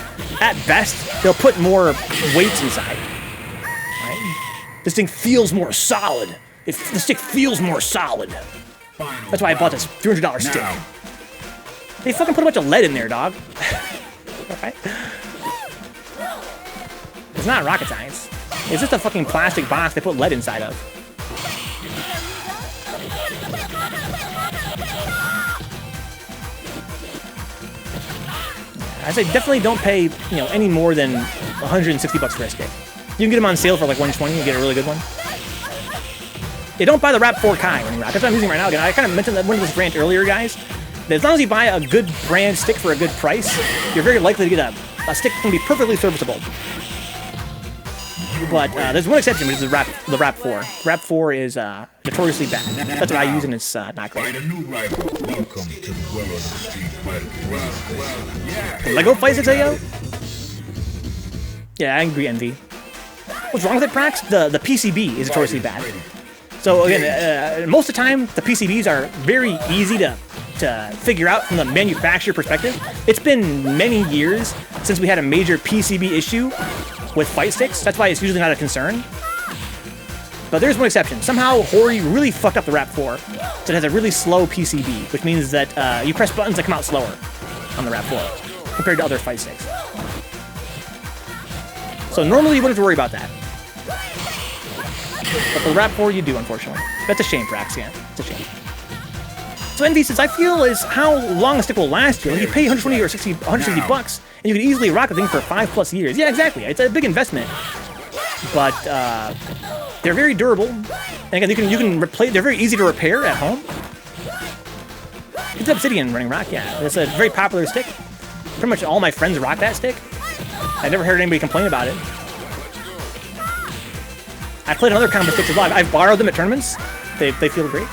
At best, they'll put more weights inside. Right? This thing feels more solid. The stick feels more solid. That's why I bought this $300 stick. They fucking put a bunch of lead in there, dog. Right? It's not rocket science. It's just a fucking plastic box they put lead inside of. I say definitely don't pay, you know, any more than $160 for a stick. You can get them on sale for like $120 and get a really good one. Yeah, don't buy the Rap 4 Kai Running Rock. That's what I'm using right now. Again, I kind of mentioned that one of this rant earlier, guys. That as long as you buy a good brand stick for a good price, you're very likely to get a stick that can be perfectly serviceable. But there's one exception, which is the Rap 4. Rap 4 is notoriously bad. That's what I use, and it's not great. Find a new rival. Welcome to the world of the Street Fighter. Yeah. Lego Fight Sticks, yo? Yeah, I agree, Envy. What's wrong with it, Prax? The PCB is notoriously bad. So again, most of the time, the PCBs are very easy to figure out from the manufacturer perspective. It's been many years since we had a major PCB issue with fight sticks. That's why it's usually not a concern. But there's one exception. Somehow, Hori really fucked up the Rap 4. So it has a really slow PCB, which means that you press buttons that come out slower on the Rap 4 compared to other fight sticks. So normally you wouldn't have to worry about that. But the Rap 4 you do, unfortunately. That's a shame, Prax, yeah. It's a shame. So Envy says, I feel is how long a stick will last you. When you pay 120 or 160 bucks, and you can easily rock the thing for 5+ years. Yeah, exactly. It's a big investment. But they're very durable. And again, you can replace. They're very easy to repair at home. It's Obsidian Running Rock, yeah. It's a very popular stick. Pretty much all my friends rock that stick. I never heard anybody complain about it. I played on other combo sticks as well. I've borrowed them at tournaments. They feel great.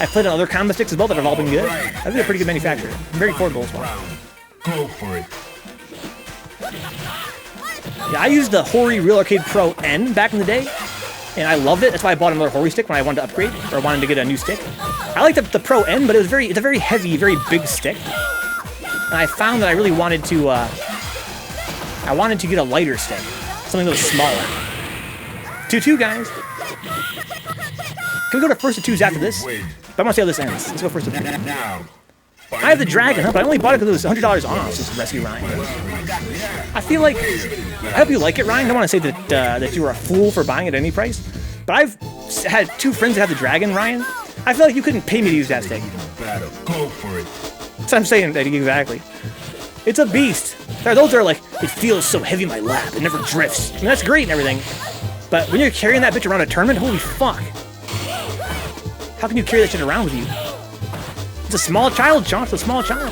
I've played on other combo sticks as well that have all been good. I think they're a pretty good manufacturer. Very affordable as well. Go for it. Yeah, I used the Hori Real Arcade Pro N back in the day, and I loved it. That's why I bought another Hori stick when I wanted to upgrade, or wanted to get a new stick. I liked the Pro N, but it's a very heavy, very big stick. And I found that I really wanted to, get a lighter stick. Something that was smaller. 2-2, guys. Can we go to first to twos after this? But I want to see how this ends. Let's go first to two. I have the Dragon, huh? But I only bought it because it was $100 off, so it's Rescue Ryan. I feel like... I hope you like it, Ryan. I don't want to say that that you were a fool for buying it at any price. But I've had 2 friends that have the Dragon, Ryan. I feel like you couldn't pay me to use that stick. Go for it. That's what I'm saying, Eddie, exactly. It's a beast. There are those that are like, it feels so heavy in my lap, it never drifts. I mean, that's great and everything. But when you're carrying that bitch around a tournament, holy fuck. How can you carry that shit around with you? It's a small child, Sean. It's a small child.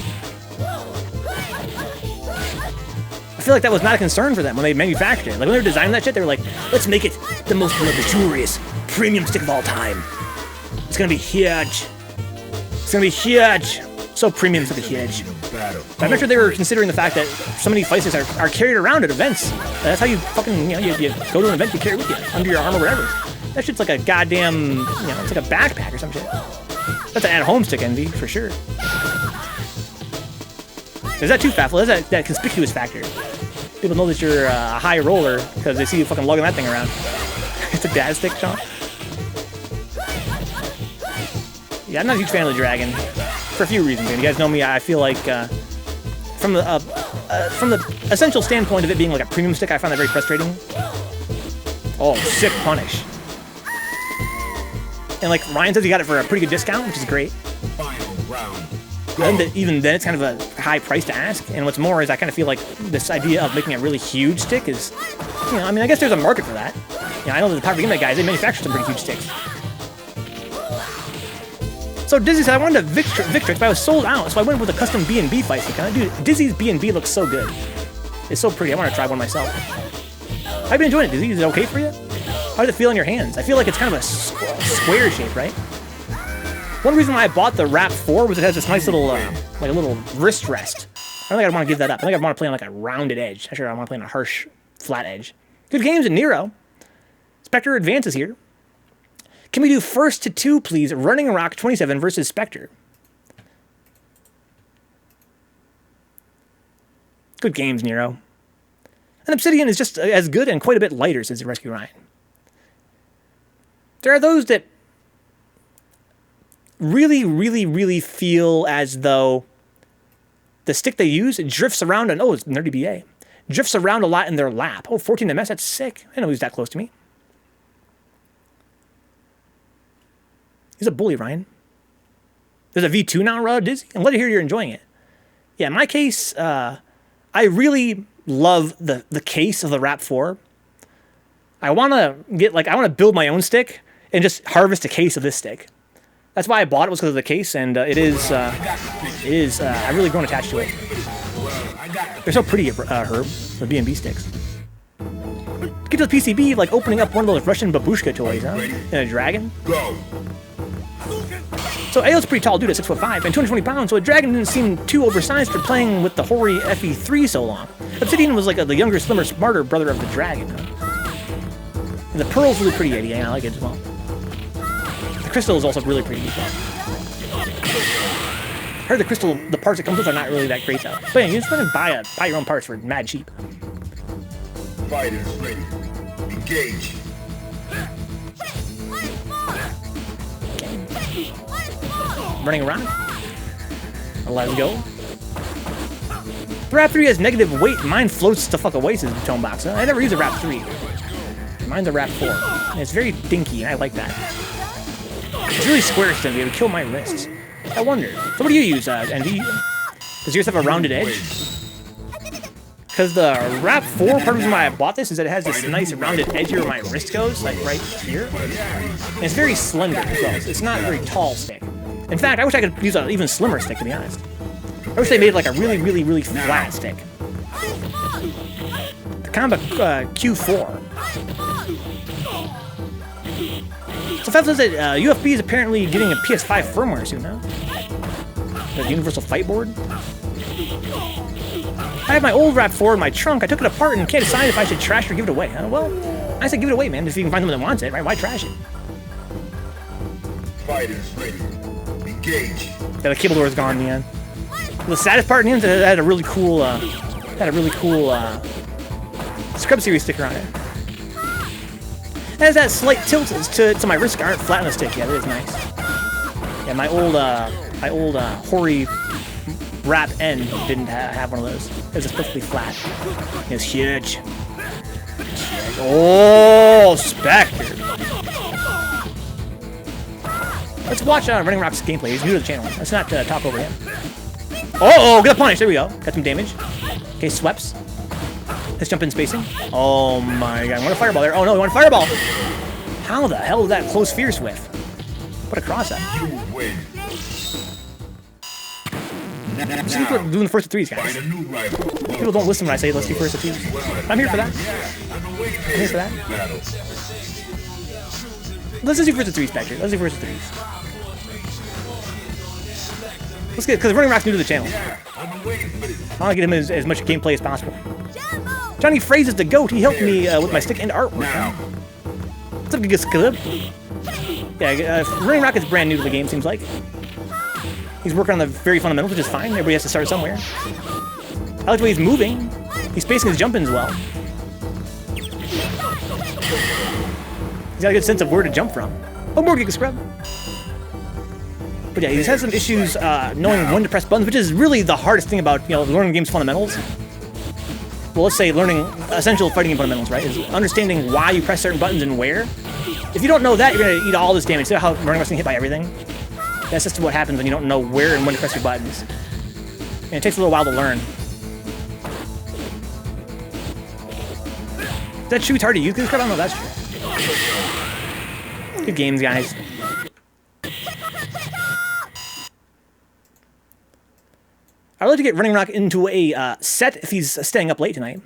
I feel like that was not a concern for them when they manufactured it. Like when they were designing that shit, they were like, let's make it the most luxurious premium stick of all time. It's gonna be huge. It's gonna be huge. So premium to the huge. I'm not sure they were considering the fact that so many fight sticks are carried around at events. That's how you fucking, you go to an event, you carry it with you, under your arm or whatever. That shit's like a goddamn, it's like a backpack or some shit. That's an at-home stick, Envy, for sure. Is that too Faffel? That's that conspicuous factor. People know that you're a high roller because they see you fucking lugging that thing around. It's a dad stick, Sean. Yeah, I'm not a huge fan of the Dragon for a few reasons. And you guys know me. I feel like from the essential standpoint of it being like a premium stick, I find that very frustrating. Oh, sick punish. And like Ryan says, he got it for a pretty good discount, which is great. Final round. And even then, it's kind of a high price to ask. And what's more is I kind of feel like this idea of making a really huge stick is, I mean, I guess there's a market for that. I know that the Power Game guys, they manufacture some pretty huge sticks. So Dizzy said, I wanted a Victrix, but I was sold out, so I went with a custom B&B fight stick. Dude, Dizzy's B&B looks so good. It's so pretty. I want to try one myself. How have you been enjoying it, Dizzy? Is it okay for you? How does it feel in your hands? I feel like it's kind of a square shape, right? One reason why I bought the Rap 4 was it has this nice little, like a little wrist rest. I don't think I'd want to give that up. I think I'd want to play on like a rounded edge. Not sure I want to play on a harsh, flat edge. Good games in Nero. Spectre advances here. Can we do first to two, please? RunningRock27 versus Spectre. Good games, Nero. And Obsidian is just as good and quite a bit lighter since the Rescue Ryan. There are those that really, really, really feel as though the stick they use drifts around, and oh, it's Nerdy BA. Drifts around a lot in their lap. Oh, 14 MS, that's sick. I know who's that close to me. He's a bully, Ryan. There's a V2 now, Dizzy. I'm glad to hear you're enjoying it. Yeah, in my case, I really love the case of the Rap 4. I want to build my own stick. and just harvest a case of this stick. That's why I bought it, was because of the case, and it is I've really grown attached to it. They're so pretty, Herb, the B&B sticks. Get to the PCB, like opening up one of those Russian babushka toys, huh? And a dragon. So Ao's a pretty tall dude at 6'5" and 220 pounds, so a dragon didn't seem too oversized for playing with the hoary FE3 so long. Obsidian was like the younger, slimmer, smarter brother of the dragon. And the pearl's really pretty, Eddie. I like it as well. The crystal is also really pretty as well. I heard the crystal, the parts it comes with are not really that great though. But yeah, you just want to buy your own parts for mad cheap. Fighters ready. Engage. Running around. Let's go. The Rap 3 has negative weight. Mine floats the fuck away, says the tone box. I never use a Rap 3. Mine's a Rap 4. And it's very dinky, and I like that. It's really square stiff. It would kill my wrists. I wonder. So what do you use, Envy? Does yours have a rounded edge? Because the Rap 4, part of the reason why I bought this is that it has this nice rounded edge here where my wrist goes, like right here. And it's very slender as well. It's not a very tall stick. In fact, I wish I could use an even slimmer stick, to be honest. I wish they made like a really, really, really flat stick. The Combat Q4. So Faffel says that UFB is apparently getting a PS5 firmware soon, huh? The Universal Fight Board? I have my old Rap 4 in my trunk. I took it apart and can't decide if I should trash or give it away. Well, I said give it away, man. If you can find someone that wants it, right? Why trash it? Fighters ready. Engage. Yeah, the cable door is gone in the end. The saddest part in the end is that it had a really cool, Scrub Series sticker on it. It has that slight tilt to my wrists aren't flat on the stick. Yeah, that is nice. Yeah, my old hoary Rap N didn't have one of those. It was just perfectly flat. It was huge. Oh, Zspectrez. Let's watch RunningRock's gameplay. He's new to the channel. Let's not talk over him. Oh, get a punish. There we go. Got some damage. Okay, sweeps. Let's jump in spacing. Oh my god. I want a fireball there. Oh no, we want a fireball. How the hell is that close fierce whiff? What a cross up. Just keep doing the first of threes, guys. People don't listen when I say let's do first of twos. I'm here for that. I'm here for that. Let's just do first of threes, Spectre. Let's do first of threes. Let's get, because RunningRock's new to the channel. I want to get him as much gameplay as possible. Johnny Fraze is the GOAT. He helped me with my stick and artwork. What's up, Gigasclub? Yeah, RunningRock is brand new to the game, seems like. He's working on the very fundamentals, which is fine. Everybody has to start somewhere. I like the way he's moving. He's spacing his jump-ins well. He's got a good sense of where to jump from. Oh, more Gigascrub. But yeah, he's had some issues knowing when to press buttons, which is really the hardest thing about, learning the game's fundamentals. Well, let's say learning essential fighting game fundamentals, right? Is understanding why you press certain buttons and where. If you don't know that, you're gonna eat all this damage. See how RunningRock's getting hit by everything? That's just what happens when you don't know where and when to press your buttons. And it takes a little while to learn. Is that true? It's hard to use? I don't know if that's true. Good games, guys. I'd like to get RunningRock into a set if he's staying up late tonight.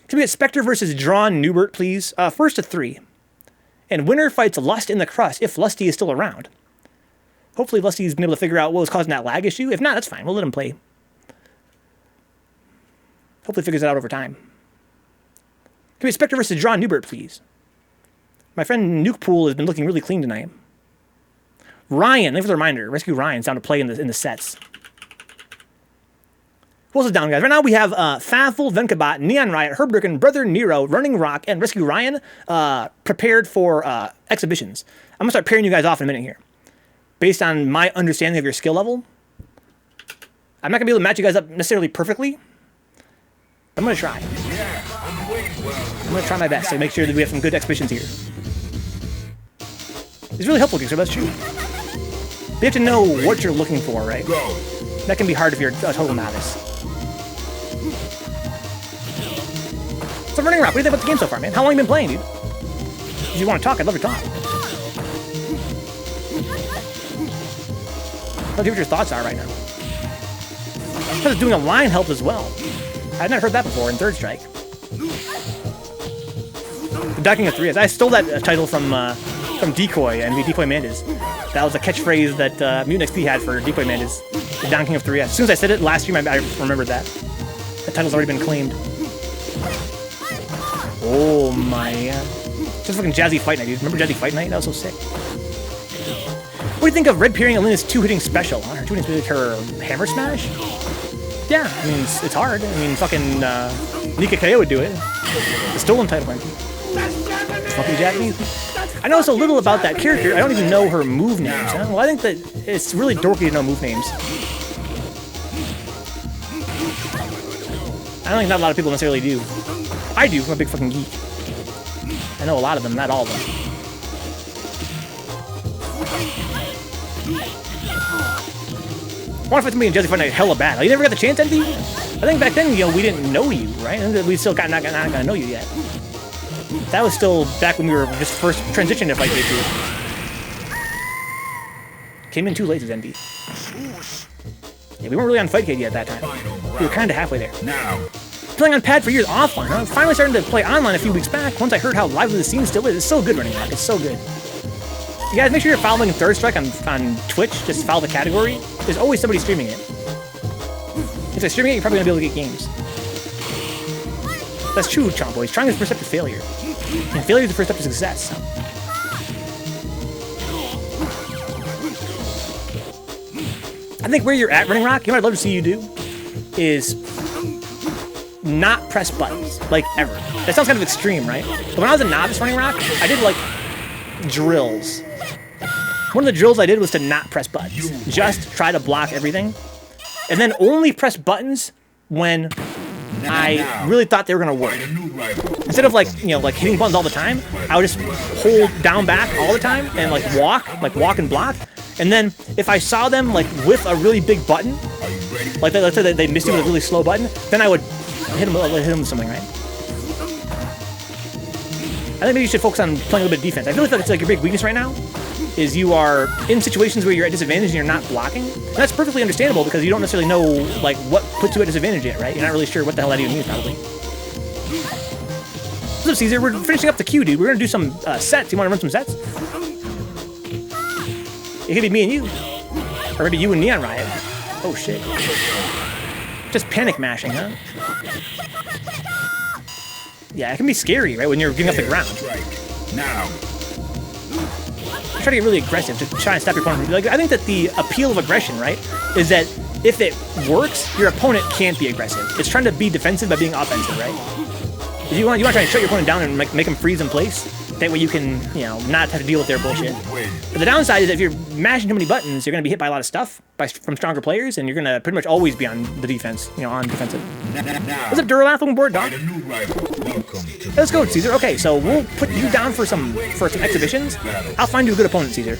Can we get Spectre versus DrawnNeubert, please? First to 3. And winner fights Lust in the Crust, if Lusty is still around. Hopefully Lusty's been able to figure out what was causing that lag issue. If not, that's fine. We'll let him play. Hopefully he figures it out over time. Can we get Spectre versus DrawnNeubert, please? My friend Nukepool has been looking really clean tonight. Ryan, thanks for the reminder. Rescue Ryan's down to play in the sets. Who else is down, guys? Right now we have Faffel, Vencabot, Neon Riot, HereGoesNothing, BrotherNero, RunningRock, and Rescue Ryan prepared for exhibitions. I'm going to start pairing you guys off in a minute here. Based on my understanding of your skill level. I'm not going to be able to match you guys up necessarily perfectly. I'm going to try. I'm going to try my best to make sure that we have some good exhibitions here. It's really helpful, because that's true. You have to know what you're looking for, right? That can be hard if you're a total novice. So RunningRock, what do you think about the game so far, man? How long have you been playing, dude? If you want to talk, I'd love to talk. I'll see what your thoughts are right now. Because doing a line helped as well. I'd never heard that before in Third Strike. The docking of 3S. I stole that title from Decoy and the Decoy Mandas. That was a catchphrase that Mutant XP had for Decoy Mandas. The docking of 3S. As soon as I said it last stream, I remembered that. That title's already been claimed. Oh my god. Just fucking Jazzy Fight Night, dude. Remember Jazzy Fight Night? That was so sick. What do you think of Red Peering Alina's 2-hitting special? Her 2-hitting special, her Hammer Smash? Yeah, I mean, it's hard. I mean, fucking Nika KO would do it. The stolen title, man. It's fucking Japanese. I know so little about that character, I don't even know her move names. Huh? Well, I think that it's really dorky to know move names. I don't think not a lot of people necessarily do. I do, I'm a big fucking geek. I know a lot of them, not all of them. I want to fight somebody in Jazzy Fight Night hella bad. Like, you never got the chance, Envy? I think back then, you know, we didn't know you, right? And we still not gonna know you yet. That was still back when we were just first transitioning to Fight Day 2. Came in too late as Envy. Yeah, we weren't really on Fightcade yet at that time. We were kind of halfway there. Now, playing on pad for years offline, huh? Finally starting to play online a few weeks back once I heard how lively the scene still is. It's so good, RunningRock. It's so good. You guys make sure you're following Third Strike on Twitch. Just follow the category. There's always somebody streaming it. If they're streaming it, you're probably going to be able to get games. That's true, Chombo. He's trying his first step to failure. And failure is the first step to success. I think where you're at, RunningRock, you know what I'd love to see you do? Is not press buttons, like, ever. That sounds kind of extreme, right? But when I was a novice RunningRock, I did, like, drills. One of the drills I did was to not press buttons. Just try to block everything. And then only press buttons when I really thought they were going to work. Instead of, like, you know, like, hitting buttons all the time, I would just hold down back all the time and, like, walk and block. And then if I saw them, like, with a really big button, like, let's say they missed it with a really slow button, then I would hit them with something, right? I think maybe you should focus on playing a little bit of defense. I feel like it's like your big weakness right now, is you are in situations where you're at disadvantage and you're not blocking. And that's perfectly understandable because you don't necessarily know, like, what puts you at disadvantage yet, right? You're not really sure what the hell that even means, probably. What's up, Caesar? We're finishing up the queue, dude. We're gonna do some sets. You wanna run some sets? It could be me and you. Or maybe you and Neon Riot. Oh, shit. Just panic mashing, huh? Yeah, it can be scary, right, when you're getting off the ground. now. Try to get really aggressive to try and stop your opponent. Like, I think that the appeal of aggression, right, is that if it works, your opponent can't be aggressive. It's trying to be defensive by being offensive, right? If you want to try and shut your opponent down and make them freeze in place. That way you can, you know, not have to deal with their bullshit. But the downside is if you're mashing too many buttons, you're going to be hit by a lot of stuff from stronger players, and you're going to pretty much always be on the defense, you know, on defensive. What's up, Duralath? Welcome aboard, dog. Let's go, Caesar. Okay, so we'll put you down for some exhibitions. I'll find you a good opponent, Caesar.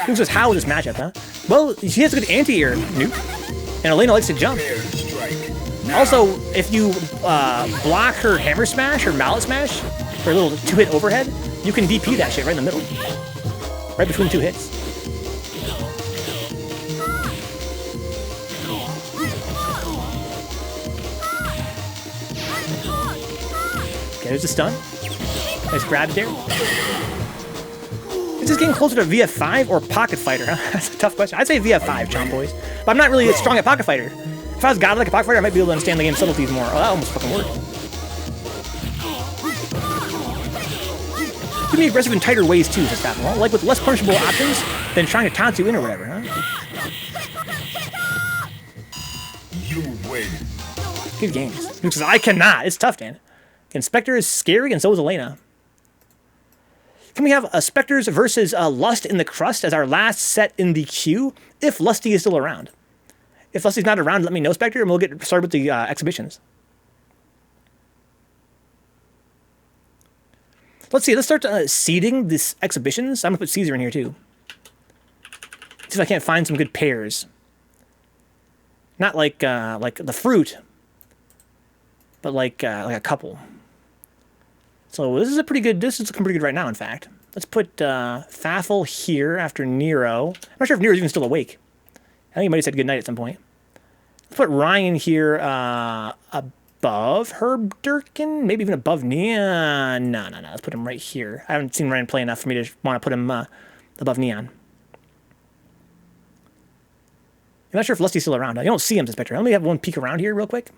Who says how with this matchup, huh? Well, she has a good anti-air, Nuke, and Elena likes to jump. Also, if you block her Hammer Smash or Mallet Smash, her little 2-hit overhead, you can DP that shit right in the middle. Right between 2 hits. Okay, there's a stun. Nice grab there. Is this getting closer to VF5 or Pocket Fighter, huh? That's a tough question. I'd say VF5, Chomp Boys. But I'm not really strong at Pocket Fighter. If I was godly like a Pocket Fighter, I might be able to understand the game's subtleties more. Oh, that almost fucking worked. You can be aggressive in tighter ways too, says Faffel. Like with less punishable options than trying to taunt you in or whatever, huh? You win. Good games. Luke says, I cannot. It's tough, Dan. Zspectrez is scary, and so is Elena. Can we have a Zspectrez versus Lust in the Crust as our last set in the queue, if Lusty is still around? If Lusty's not around, let me know, Spectre, and we'll get started with the exhibitions. Let's see. Let's start seeding these exhibitions. I'm gonna put Caesar in here too. See if I can't find some good pairs. Not like the fruit. but like a couple. So this is a pretty good. This is looking pretty good right now. In fact, let's put Faffel here after Nero. I'm not sure if Nero's even still awake. I think he might have said good night at some point. Let's put Ryan here above HereGoesNothing, maybe even above Neon. No. Let's put him right here. I haven't seen Ryan play enough for me to want to put him above Neon. I'm not sure if Lusty's still around. You don't see him, Zspectrez. Let me have one peek around here real quick.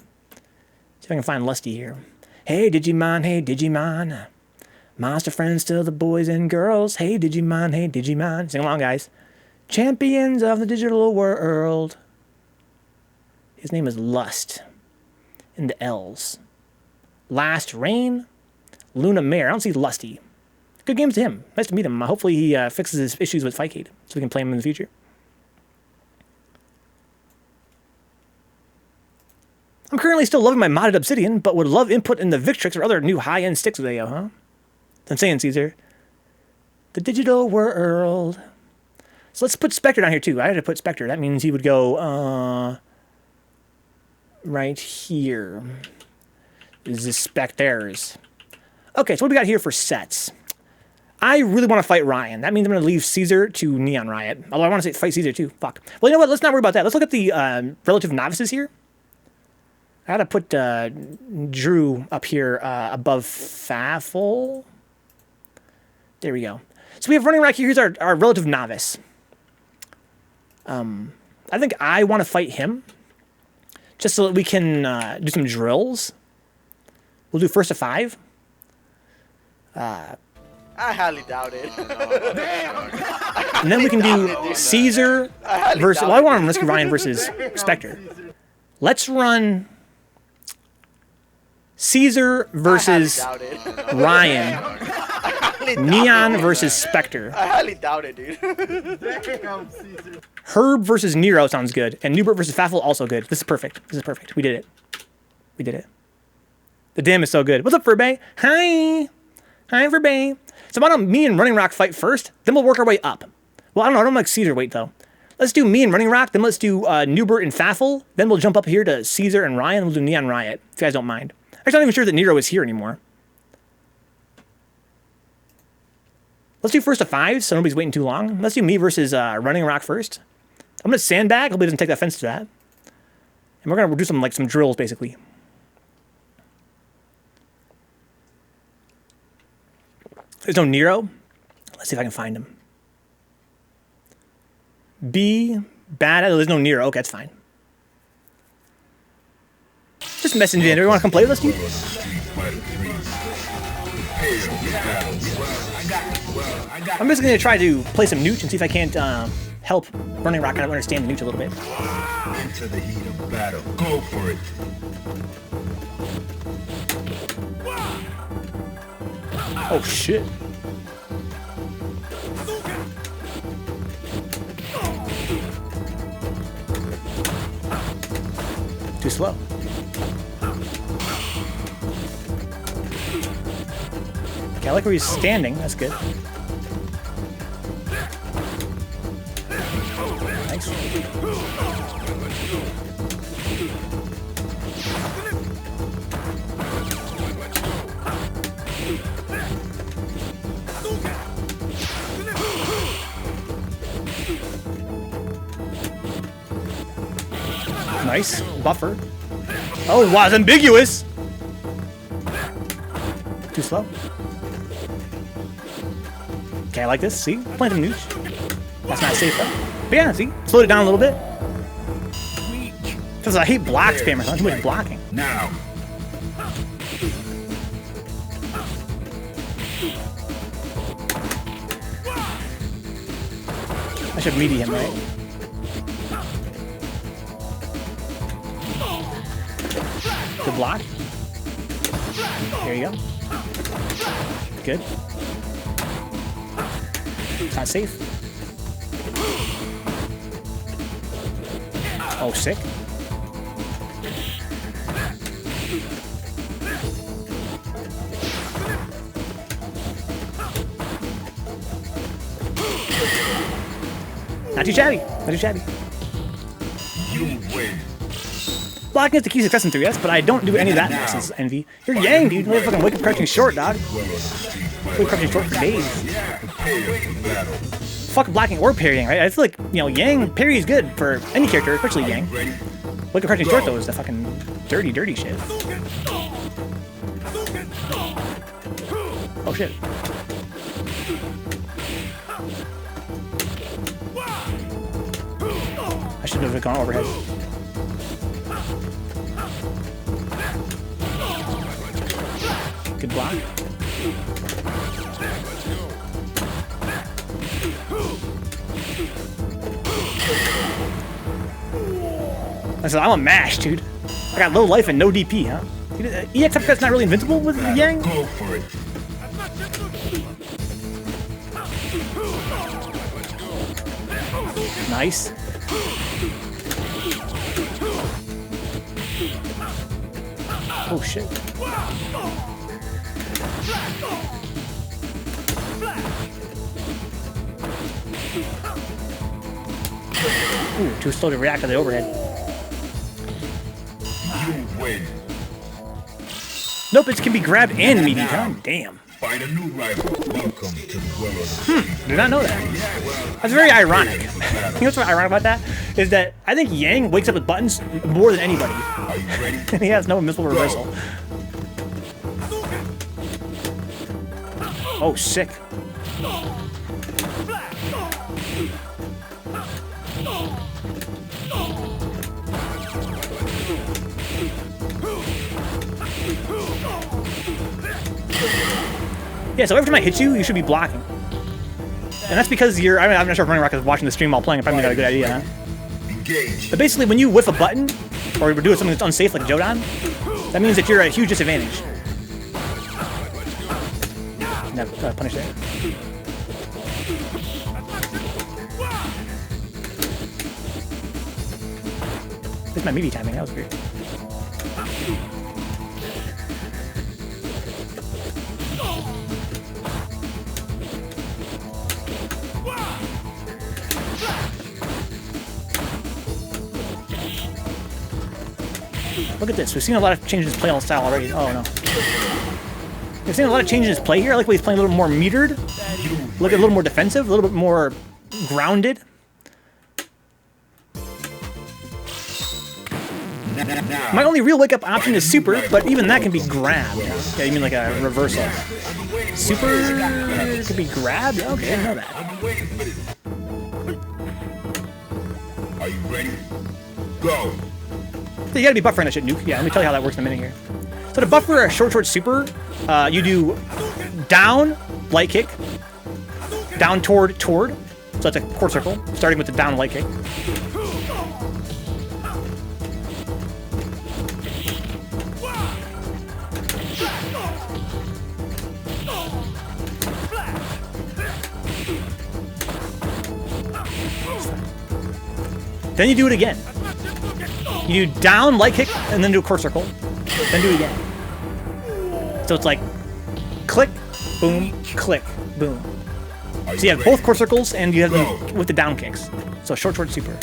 See if I can find Lusty here. Hey, Digimon. Monster friends to the boys and girls. Hey, Digimon. Sing along, guys. Champions of the digital world. His name is Lust. In the L's. Last Rain. Luna Mare. I don't see Lusty. Good games to him. Nice to meet him. Hopefully he fixes his issues with Fightcade so we can play him in the future. I'm currently still loving my modded Obsidian, but would love input in the Victrix or other new high-end sticks with AO, huh? I'm saying, Caesar. The digital world. So let's put Spectre down here, too. I had to put Spectre. That means he would go, right here. Zspectrez. Okay, so what do we got here for sets? I really want to fight Ryan. That means I'm going to leave Caesar to Neon Riot. Although I want to fight Caesar, too. Fuck. Well, you know what? Let's not worry about that. Let's look at the relative novices here. I gotta put Drew up here above Faffel. There we go. So we have RunningRock here. Here's our relative novice. I think I want to fight him just so that we can do some drills. We'll do first to 5. I highly doubt it. And then we can do Caesar versus... Well, I want to risk Ryan versus Spectre. Let's run... Caesar versus Ryan. Neon versus Spectre. I highly doubt it, dude. Herb versus Nero sounds good. And Neubert versus Faffel also good. This is perfect. This is perfect. We did it. We did it. The damn is so good. What's up, Furby? Hi. Hi, Furby. So why don't me and RunningRock fight first? Then we'll work our way up. Well, I don't know. I don't like Caesar weight, though. Let's do me and RunningRock. Then let's do Neubert and Faffel. Then we'll jump up here to Caesar and Ryan. We'll do Neon Riot, if you guys don't mind. I'm not even sure that Nero is here anymore. Let's do first to 5, so nobody's waiting too long. Let's do me versus RunningRock first. I'm going to sandbag. Hope he doesn't take offense to that. And we're going to do some drills, basically. There's no Nero. Let's see if I can find him. B, bad. There's no Nero. Okay, that's fine. Just messaging in. Do you want to come play with us, dude? I'm basically going to try to play some Newt and see if I can't help RunningRock kind of understand the Newt a little bit. Into the heat of battle. Go for it. Oh, shit. Too slow. Okay, I like where he's standing. That's good. Nice. Nice. Buffer. Oh, wow, it's ambiguous. Too slow. Okay, I like this. See? Playing some Nooch. That's not safe, though. But yeah, see? Slowed it down a little bit. Because I hate block spammers. I don't too much blocking. Now. I should meaty him, right? Good block. There you go. Good. It's not safe. Oh, sick. Not too shabby. Not too shabby. You win. Well, blocking is the key to success in 3S, but I don't do any of that nonsense, Envy. You're Yang, dude. You fucking wake up crouching short, dog. Wake up crouching short for days. Fuck blocking or parrying, right? I feel like, you know, Yang parry is good for any character, especially Yang. Wake up crouching short, though, is the fucking dirty, dirty shit. Oh, shit. I should have gone overhead. Good block. I said, I'm a mash, dude. I got low life and no DP, huh? EX uppercut's not really invincible with Yang? Go for it. Nice. Oh shit. Ooh, too slow to react to the overhead. You win. Nope, it can be grabbed and meaty, huh? Damn. Find a new rival. Welcome to the world of the street. Did not know that. That's very ironic. You know what's ironic about that? Is that I think Yang wakes up with buttons more than anybody. Are you ready? And he has no missile reversal. Oh, sick. Yeah, so every time I hit you, you should be blocking. And that's because you're, I mean, I'm not sure if RunningRock is watching the stream while playing, I probably got a good idea, huh? Engage. But basically, when you whiff a button, or you're doing something that's unsafe like Jodan, that means that you're at a huge disadvantage. Now, punish there. This is my meaty timing, that was weird. Look at this. We've seen a lot of changes in play style already. Oh no. We've seen a lot of changes in his play here. I like the way he's playing a little more metered. Look at a little more defensive, a little bit more grounded. My only real wake up option is super, but even that can be grabbed. Yeah, you mean like a reversal. Super could be grabbed? Okay, I didn't know that. Are you ready? Go. So you gotta be buffering that shit, Nuke. Yeah, let me tell you how that works in a minute here. So to buffer a short super, you do down, light kick, down toward. So that's a quarter circle, starting with the down light kick. Then you do it again. You do down, light kick, and then do a quarter circle. Then do it again. So it's like click, boom, click, boom. So you have both quarter circles, and you have them with the down kicks. So short super.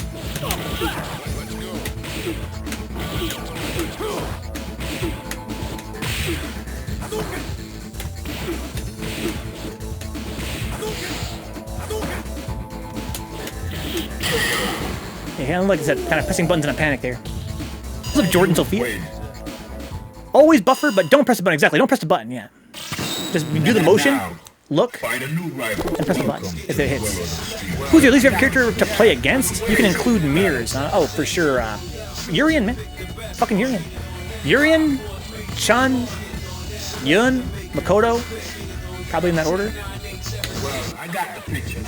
Yeah, like I said, kind of pressing buttons in a panic there. Look, Jordan Sophia. Always buffer, but don't press the button. Exactly, don't press the button, yeah. Just do the motion, look, and press the button if it hits. Who's your least favorite character to play against? You can include mirrors. Oh, for sure. Urien, man. Fucking Urien. Urien, Chun, Yun, Makoto. Probably in that order. Well, I got the picture.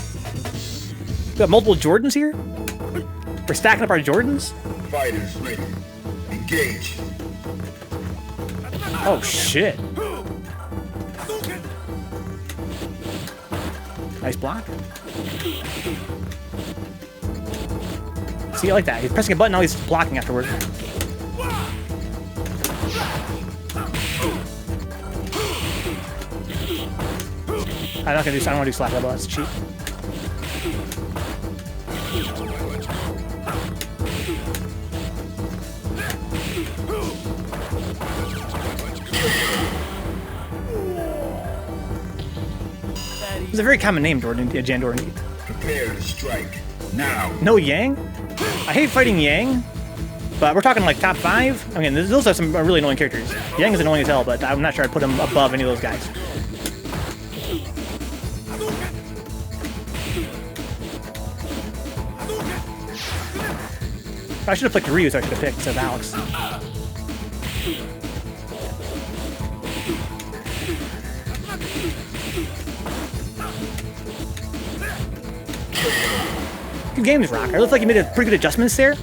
We got multiple Jordans here. We're stacking up our Jordans. Fighters ready. Engage. Oh shit. Nice block. See, I like that. He's pressing a button, now he's blocking afterward. I'm not gonna do. I don't want to do slash level. That's cheap. It's a very common name, Jandor. Prepare to strike. Now. No Yang? I hate fighting Yang, but we're talking like top 5. I mean, those are some really annoying characters. Yang is annoying as hell, but I'm not sure I'd put him above any of those guys. I should have picked Ryu, so I should have picked instead of Alex. Good games, Rock. It looks like you made a pretty good adjustments there.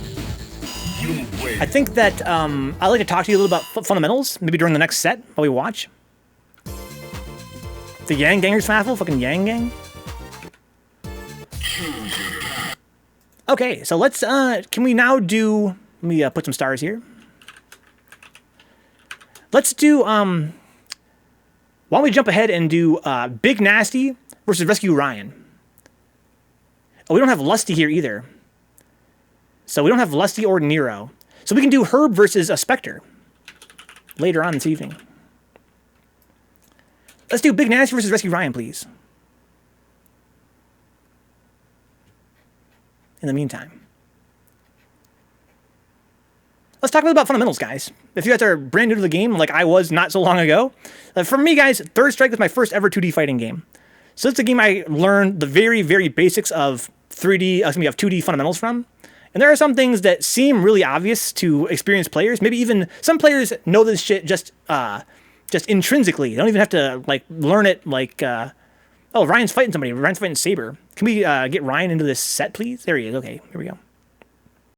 I think that I'd like to talk to you a little about fundamentals, maybe during the next set while we watch. The Yang Gangers, Faffel? Fucking Yang Gang? Okay, so let's, can we now do, let me put some stars here. Let's do, why don't we jump ahead and do BigNasty versus Rescue Ryan. Oh, we don't have Lusty here either. So we don't have Lusty or Nero. So we can do Herb versus a Spectre later on this evening. Let's do BigNasty versus Rescue Ryan, please. In the meantime, let's talk about fundamentals, guys. If you guys are brand new to the game, like I was not so long ago, for me, guys, Third Strike was my first ever 2D fighting game. So it's a game I learned the very, very basics of 2D fundamentals from. And there are some things that seem really obvious to experienced players. Maybe even some players know this shit just intrinsically. They don't even have to like learn it. Like, oh, Ryan's fighting somebody. Ryan's fighting Saber. Can we get Ryan into this set, please? There he is. Okay, here we go.